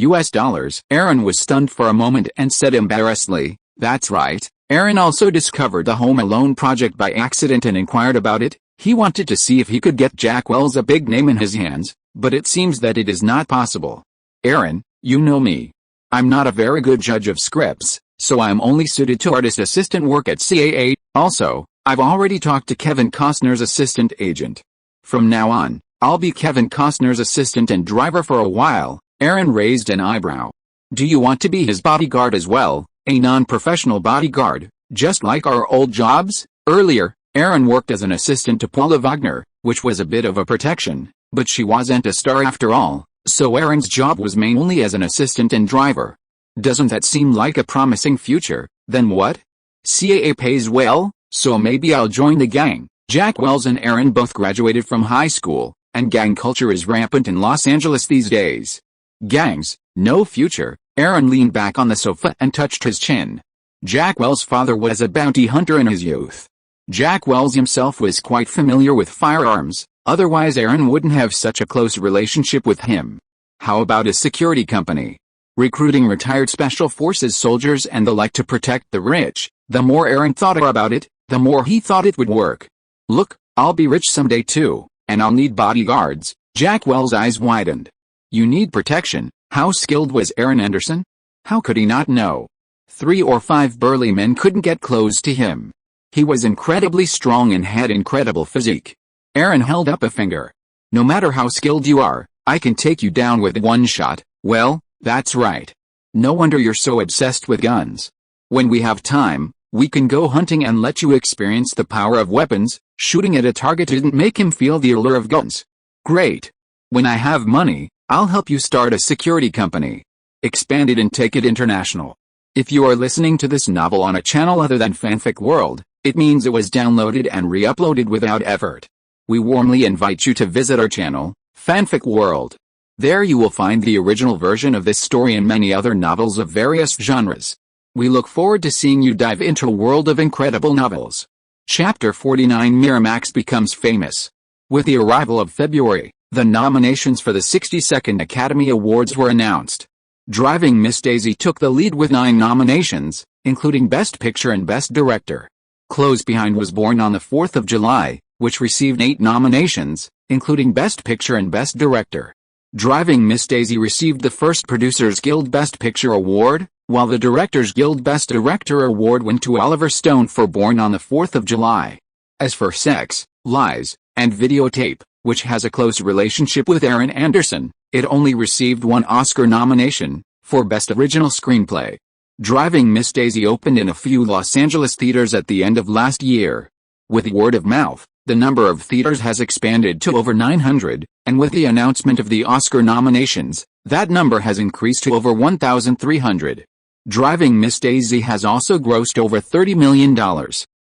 Aaron was stunned for a moment and said embarrassedly, that's right. Aaron also discovered the Home Alone project by accident and inquired about it. He wanted to see if he could get Jack Wells a big name in his hands, but it seems that it is not possible. Aaron, you know me. I'm not a very good judge of scripts, so I'm only suited to artist assistant work at CAA. Also, I've already talked to Kevin Costner's assistant agent. From now on, I'll be Kevin Costner's assistant and driver for a while. Aaron raised an eyebrow. Do you want to be his bodyguard as well, a non-professional bodyguard, just like our old jobs? Earlier, Aaron worked as an assistant to Paula Wagner, which was a bit of a protection, but she wasn't a star after all, so Aaron's job was mainly as an assistant and driver. Doesn't that seem like a promising future? Then what? CAA pays well, so maybe I'll join the gang. Jack Wells and Aaron both graduated from high school, and gang culture is rampant in Los Angeles these days. Gangs, no future. Aaron leaned back on the sofa and touched his chin. Jack Wells' father was a bounty hunter in his youth. Jack Wells himself was quite familiar with firearms, otherwise Aaron wouldn't have such a close relationship with him. How about a security company? Recruiting retired special forces soldiers and the like to protect the rich. The more Aaron thought about it, the more he thought it would work. Look, I'll be rich someday too, and I'll need bodyguards. Jack Wells' eyes widened. You need protection. How skilled was Aaron Anderson? How could he not know? 3 or 5 burly men couldn't get close to him. He was incredibly strong and had incredible physique. Aaron held up a finger. No matter how skilled you are, I can take you down with one shot. Well, that's right. No wonder you're so obsessed with guns. When we have time, we can go hunting and let you experience the power of weapons. Shooting at a target didn't make him feel the allure of guns. Great. When I have money, I'll help you start a security company. Expand it and take it international. If you are listening to this novel on a channel other than Fanfic World, it means it was downloaded and re-uploaded without effort. We warmly invite you to visit our channel, Fanfic World. There you will find the original version of this story and many other novels of various genres. We look forward to seeing you dive into a world of incredible novels. Chapter 49 Miramax becomes famous. With the arrival of February, the nominations for the 62nd Academy Awards were announced. Driving Miss Daisy took the lead with 9 nominations, including Best Picture and Best Director. Close Behind was born on the 4th of July, which received 8 nominations, including Best Picture and Best Director. Driving Miss Daisy received the first Producers Guild Best Picture Award, while the Directors Guild Best Director Award went to Oliver Stone for Born on the 4th of July. As for Sex, Lies, and Videotape, which has a close relationship with Aaron Anderson, it only received 1 Oscar nomination, for Best Original Screenplay. Driving Miss Daisy opened in a few Los Angeles theaters at the end of last year. With word of mouth, the number of theaters has expanded to over 900, and with the announcement of the Oscar nominations, that number has increased to over 1,300. Driving Miss Daisy has also grossed over $30 million.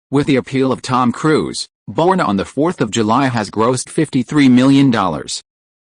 With the appeal of Tom Cruise, Born on the 4th of July has grossed $53 million.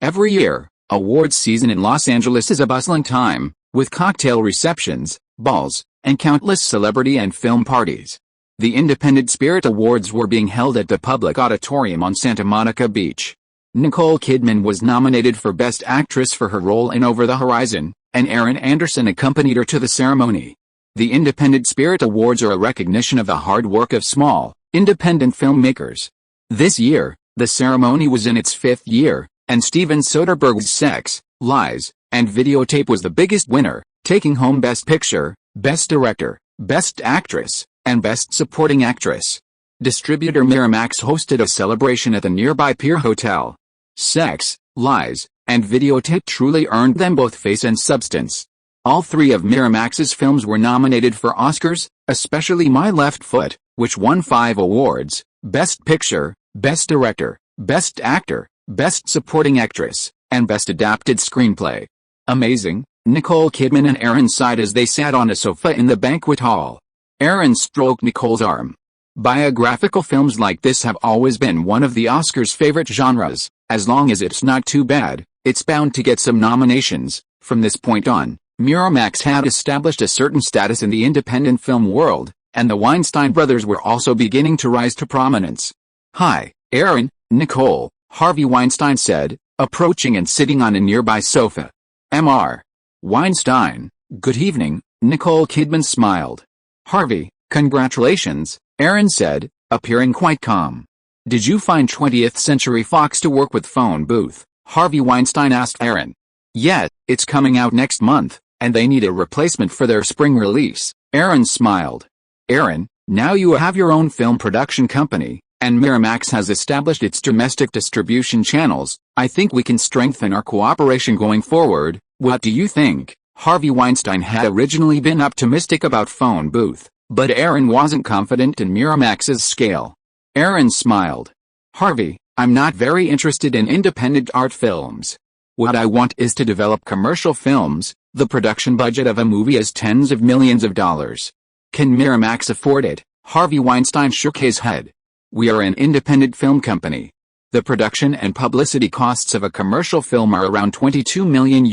Every year, awards season in Los Angeles is a bustling time, with cocktail receptions, balls, and countless celebrity and film parties. The Independent Spirit Awards were being held at the Public Auditorium on Santa Monica Beach. Nicole Kidman was nominated for Best Actress for her role in Over the Horizon, and Aaron Anderson accompanied her to the ceremony. The Independent Spirit Awards are a recognition of the hard work of small, independent filmmakers. This year, the ceremony was in its 5th year, and Steven Soderbergh's Sex, Lies, and Videotape was the biggest winner, taking home Best Picture, Best Director, Best Actress, and Best Supporting Actress. Distributor Miramax hosted a celebration at the nearby Pier Hotel. Sex, Lies, and Videotape truly earned them both face and substance. All 3 of Miramax's films were nominated for Oscars, especially My Left Foot, which won 5 awards: Best Picture, Best Director, Best Actor, Best Supporting Actress, and Best Adapted Screenplay. Amazing, Nicole Kidman and Aaron sighed as they sat on a sofa in the banquet hall. Aaron stroked Nicole's arm. Biographical films like this have always been one of the Oscars' favorite genres. As long as it's not too bad, it's bound to get some nominations. From this point on, Miramax had established a certain status in the independent film world, and the Weinstein brothers were also beginning to rise to prominence. "Hi, Aaron," Nicole, Harvey Weinstein said, approaching and sitting on a nearby sofa. "Mr. Weinstein, good evening," Nicole Kidman smiled. "Harvey, congratulations," Aaron said, appearing quite calm. "Did you find 20th Century Fox to work with phone booth?" Harvey Weinstein asked Aaron. "Yeah, it's coming out next month, and they need a replacement for their spring release," Aaron smiled. "Aaron, now you have your own film production company, and Miramax has established its domestic distribution channels. I think we can strengthen our cooperation going forward. What do you think?" Harvey Weinstein had originally been optimistic about phone booth, but Aaron wasn't confident in Miramax's scale. Aaron smiled. "Harvey, I'm not very interested in independent art films. What I want is to develop commercial films. The production budget of a movie is tens of millions of dollars. Can Miramax afford it?" Harvey Weinstein shook his head. "We are an independent film company. The production and publicity costs of a commercial film are around $22 million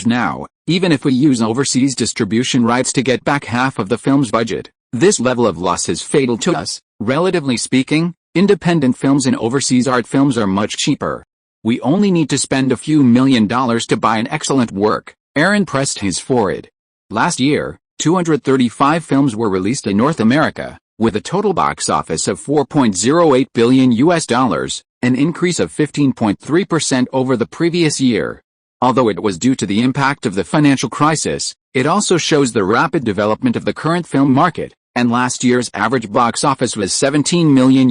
now, even if we use overseas distribution rights to get back half of the film's budget. This level of loss is fatal to us. Relatively speaking, independent films and overseas art films are much cheaper. We only need to spend a few $1,000,000 to buy an excellent work." Aaron pressed his forehead. Last year, 235 films were released in North America, with a total box office of $4.08 billion, an increase of 15.3% over the previous year. Although it was due to the impact of the financial crisis, it also shows the rapid development of the current film market, and last year's average box office was $17 million,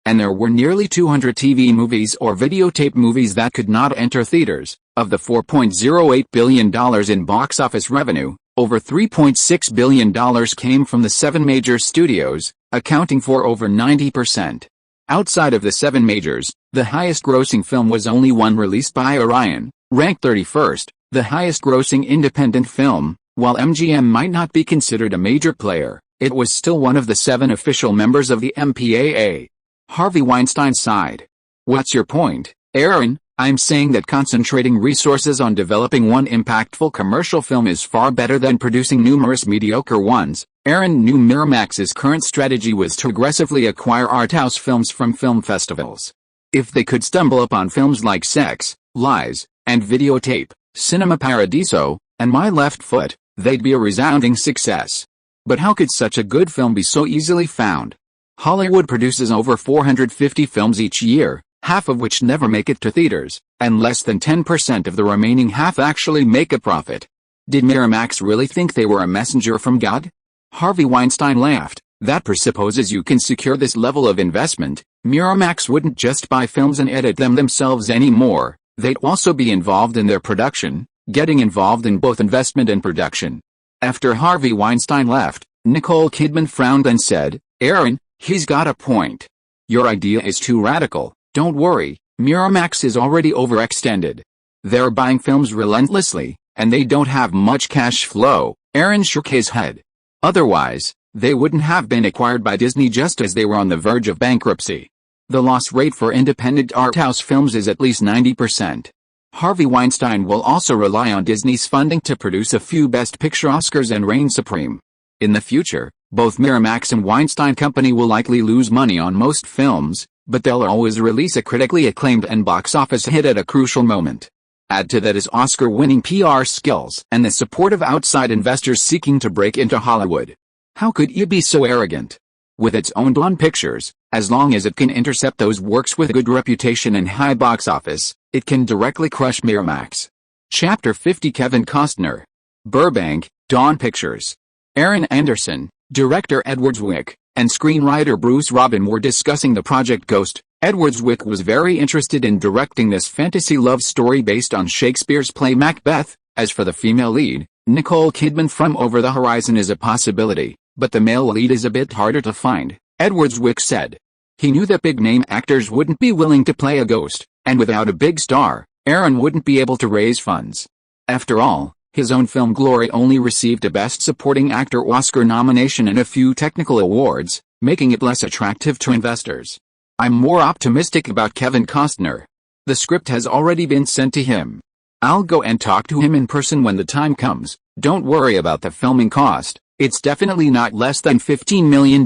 and there were nearly 200 TV movies or videotape movies that could not enter theaters. Of the $4.08 billion in box office revenue, over $3.6 billion came from the 7 major studios, accounting for over 90%. Outside of the 7 majors, the highest-grossing film was only one released by Orion, ranked 31st, the highest-grossing independent film. While MGM might not be considered a major player, it was still one of the 7 official members of the MPAA. Harvey Weinstein sighed. "What's your point, Aaron?" "I'm saying that concentrating resources on developing one impactful commercial film is far better than producing numerous mediocre ones." Aaron knew Miramax's current strategy was to aggressively acquire arthouse films from film festivals. If they could stumble upon films like Sex, Lies, and Videotape, Cinema Paradiso, and My Left Foot, they'd be a resounding success. But how could such a good film be so easily found? Hollywood produces over 450 films each year, half of which never make it to theaters, and less than 10% of the remaining half actually make a profit. Did Miramax really think they were a messenger from God? Harvey Weinstein laughed. "That presupposes you can secure this level of investment. Miramax wouldn't just buy films and edit them themselves anymore. They'd also be involved in their production, getting involved in both investment and production." After Harvey Weinstein left, Nicole Kidman frowned and said, "Aaron, he's got a point. Your idea is too radical. Don't worry, Miramax is already overextended. They're buying films relentlessly, and they don't have much cash flow." Aaron shook his head. "Otherwise, they wouldn't have been acquired by Disney just as they were on the verge of bankruptcy. The loss rate for independent arthouse films is at least 90%. Harvey Weinstein will also rely on Disney's funding to produce a few Best Picture Oscars and reign supreme. In the future, both Miramax and Weinstein Company will likely lose money on most films, but they'll always release a critically acclaimed and box office hit at a crucial moment. Add to that his Oscar-winning PR skills and the support of outside investors seeking to break into Hollywood. How could he be so arrogant? With its own Dawn Pictures, as long as it can intercept those works with good reputation and high box office, it can directly crush Miramax. Chapter 50 Kevin Costner. Burbank, Dawn Pictures. Aaron Anderson, director Edward Zwick, and screenwriter Bruce Robin were discussing the project Ghost. Edward Zwick was very interested in directing this fantasy love story based on Shakespeare's play Macbeth. As for the female lead, Nicole Kidman from Over the Horizon is a possibility, but the male lead is a bit harder to find, Edward Zwick said. He knew that big-name actors wouldn't be willing to play a ghost, and without a big star, Aaron wouldn't be able to raise funds. After all, his own film Glory only received a Best Supporting Actor Oscar nomination and a few technical awards, making it less attractive to investors. I'm more optimistic about Kevin Costner. The script has already been sent to him. I'll go and talk to him in person when the time comes. Don't worry about the filming cost. It's definitely not less than $15 million.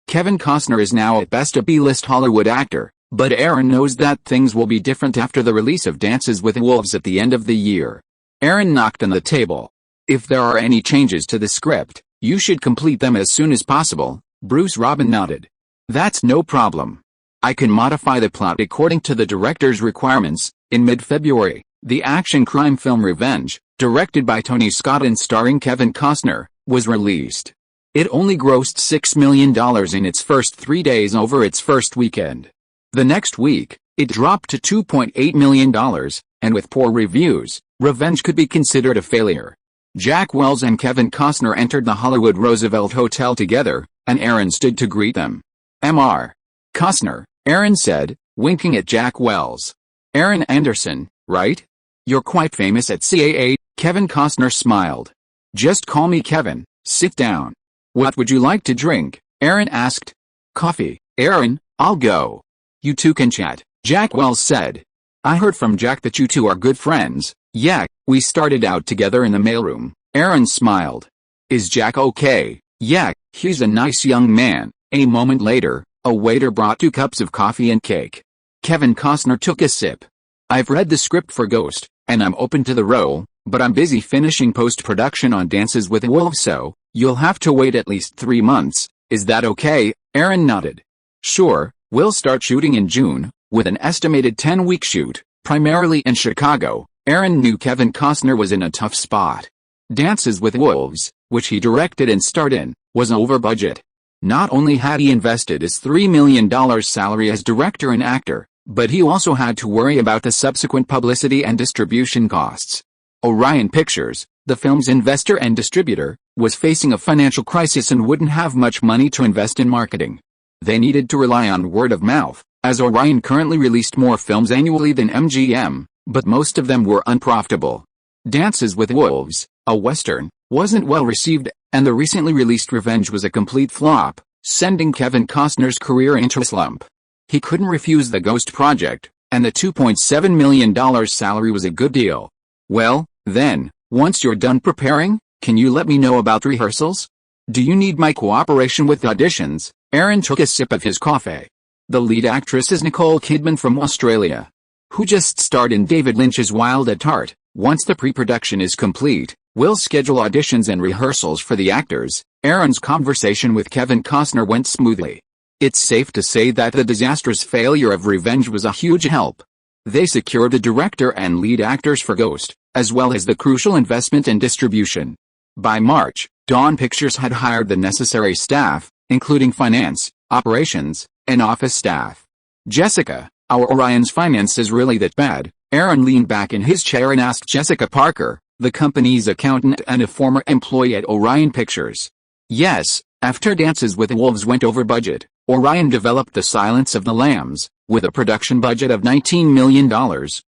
Kevin Costner is now at best a B-list Hollywood actor, but Aaron knows that things will be different after the release of Dances with Wolves at the end of the year. Aaron knocked on the table. If there are any changes to the script, you should complete them as soon as possible. Bruce Robin nodded. That's no problem. I can modify the plot according to the director's requirements. In mid-February, the action crime film Revenge, directed by Tony Scott and starring Kevin Costner, was released. It only grossed $6 million in its first 3 days over its first weekend. The next week, it dropped to $2.8 million, and with poor reviews, Revenge could be considered a failure. Jack Wells and Kevin Costner entered the Hollywood Roosevelt Hotel together, and Aaron stood to greet them. Mr. Costner, Aaron said, winking at Jack Wells. Aaron Anderson, right? You're quite famous at CAA. Kevin Costner smiled. Just call me Kevin. Sit down. What would you like to drink? Aaron asked. Coffee. Aaron, I'll go. You two can chat, Jack Wells said. I heard from Jack that you two are good friends. Yeah, we started out together in the mailroom. Aaron smiled. Is Jack okay? Yeah, he's a nice young man. A moment later, a waiter brought 2 cups of coffee and cake. Kevin Costner took a sip. I've read the script for Ghost, and I'm open to the role, but I'm busy finishing post-production on Dances with Wolves, so you'll have to wait at least 3 months. Is that okay? Aaron nodded. Sure, we'll start shooting in June, with an estimated 10-week shoot, primarily in Chicago. Aaron knew Kevin Costner was in a tough spot. Dances with Wolves, which he directed and starred in, was over budget. Not only had he invested his $3 million salary as director and actor, but he also had to worry about the subsequent publicity and distribution costs. Orion Pictures, the film's investor and distributor, was facing a financial crisis and wouldn't have much money to invest in marketing. They needed to rely on word of mouth, as Orion currently released more films annually than MGM, but most of them were unprofitable. Dances with Wolves, a Western, wasn't well received, and the recently released Revenge was a complete flop, sending Kevin Costner's career into a slump. He couldn't refuse the Ghost project, and the $2.7 million salary was a good deal. Well, then, once you're done preparing, can you let me know about rehearsals? Do you need my cooperation with auditions? Aaron took a sip of his coffee. The lead actress is Nicole Kidman from Australia, who just starred in David Lynch's Wild at Heart. Once the pre-production is complete, we'll schedule auditions and rehearsals for the actors. Aaron's conversation with Kevin Costner went smoothly. It's safe to say that the disastrous failure of Revenge was a huge help. They secured the director and lead actors for Ghost, as well as the crucial investment and distribution. By March, Dawn Pictures had hired the necessary staff, including finance, operations, and office staff. Jessica, our Orion's finance is really that bad? Aaron leaned back in his chair and asked Jessica Parker, the company's accountant and a former employee at Orion Pictures. Yes, after Dances with Wolves went over budget, Orion developed The Silence of the Lambs, with a production budget of $19 million.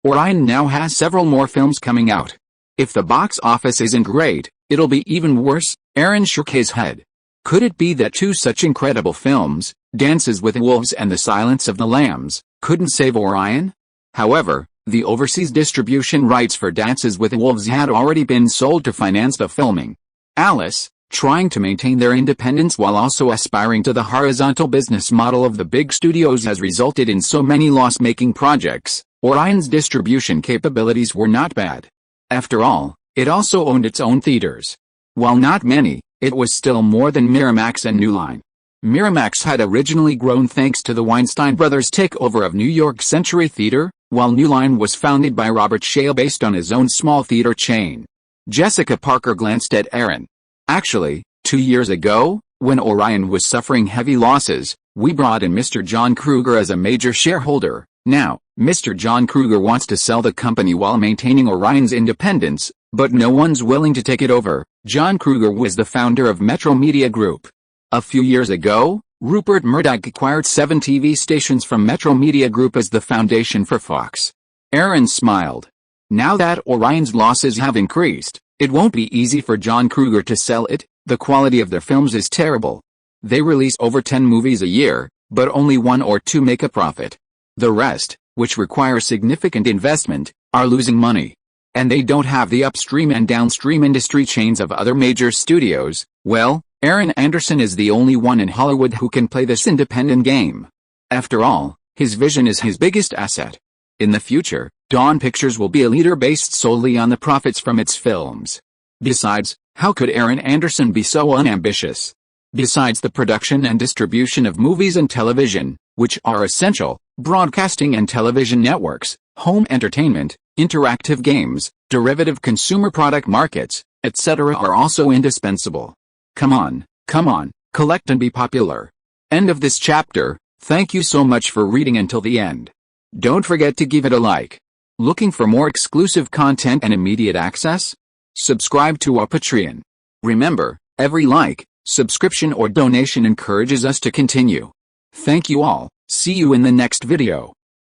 Orion now has several more films coming out. If the box office isn't great, it'll be even worse. Aaron shook his head. Could it be that 2 such incredible films, Dances with Wolves and The Silence of the Lambs, couldn't save Orion? However, the overseas distribution rights for Dances with Wolves had already been sold to finance the filming. Alice, trying to maintain their independence while also aspiring to the horizontal business model of the big studios, has resulted in so many loss-making projects. Orion's distribution capabilities were not bad. After all, it also owned its own theaters. While not many, it was still more than Miramax and New Line. Miramax had originally grown thanks to the Weinstein brothers' takeover of New York Century Theater, while New Line was founded by Robert Shale based on his own small theater chain. Jessica Parker glanced at Aaron. Actually, 2 years ago, when Orion was suffering heavy losses, we brought in Mr. John Kruger as a major shareholder. Now, Mr. John Kruger wants to sell the company while maintaining Orion's independence, but no one's willing to take it over. John Kruger was the founder of Metro Media Group. A few years ago, Rupert Murdoch acquired 7 TV stations from Metro Media Group as the foundation for Fox. Aaron smiled. Now that Orion's losses have increased, it won't be easy for John Kruger to sell it. The quality of their films is terrible. They release over 10 movies a year, but only 1 or 2 make a profit. The rest, which require significant investment, are losing money. And they don't have the upstream and downstream industry chains of other major studios. Well, Aaron Anderson is the only one in Hollywood who can play this independent game. After all, his vision is his biggest asset. In the future, Dawn Pictures will be a leader based solely on the profits from its films. Besides, how could Aaron Anderson be so unambitious? Besides the production and distribution of movies and television, which are essential, broadcasting and television networks, home entertainment, interactive games, derivative consumer product markets, etc. are also indispensable. Come on, collect and be popular. End of this chapter. Thank you so much for reading until the end. Don't forget to give it a like. Looking for more exclusive content and immediate access? Subscribe to our Patreon. Remember, every like, subscription or donation encourages us to continue. Thank you all. See you in the next video.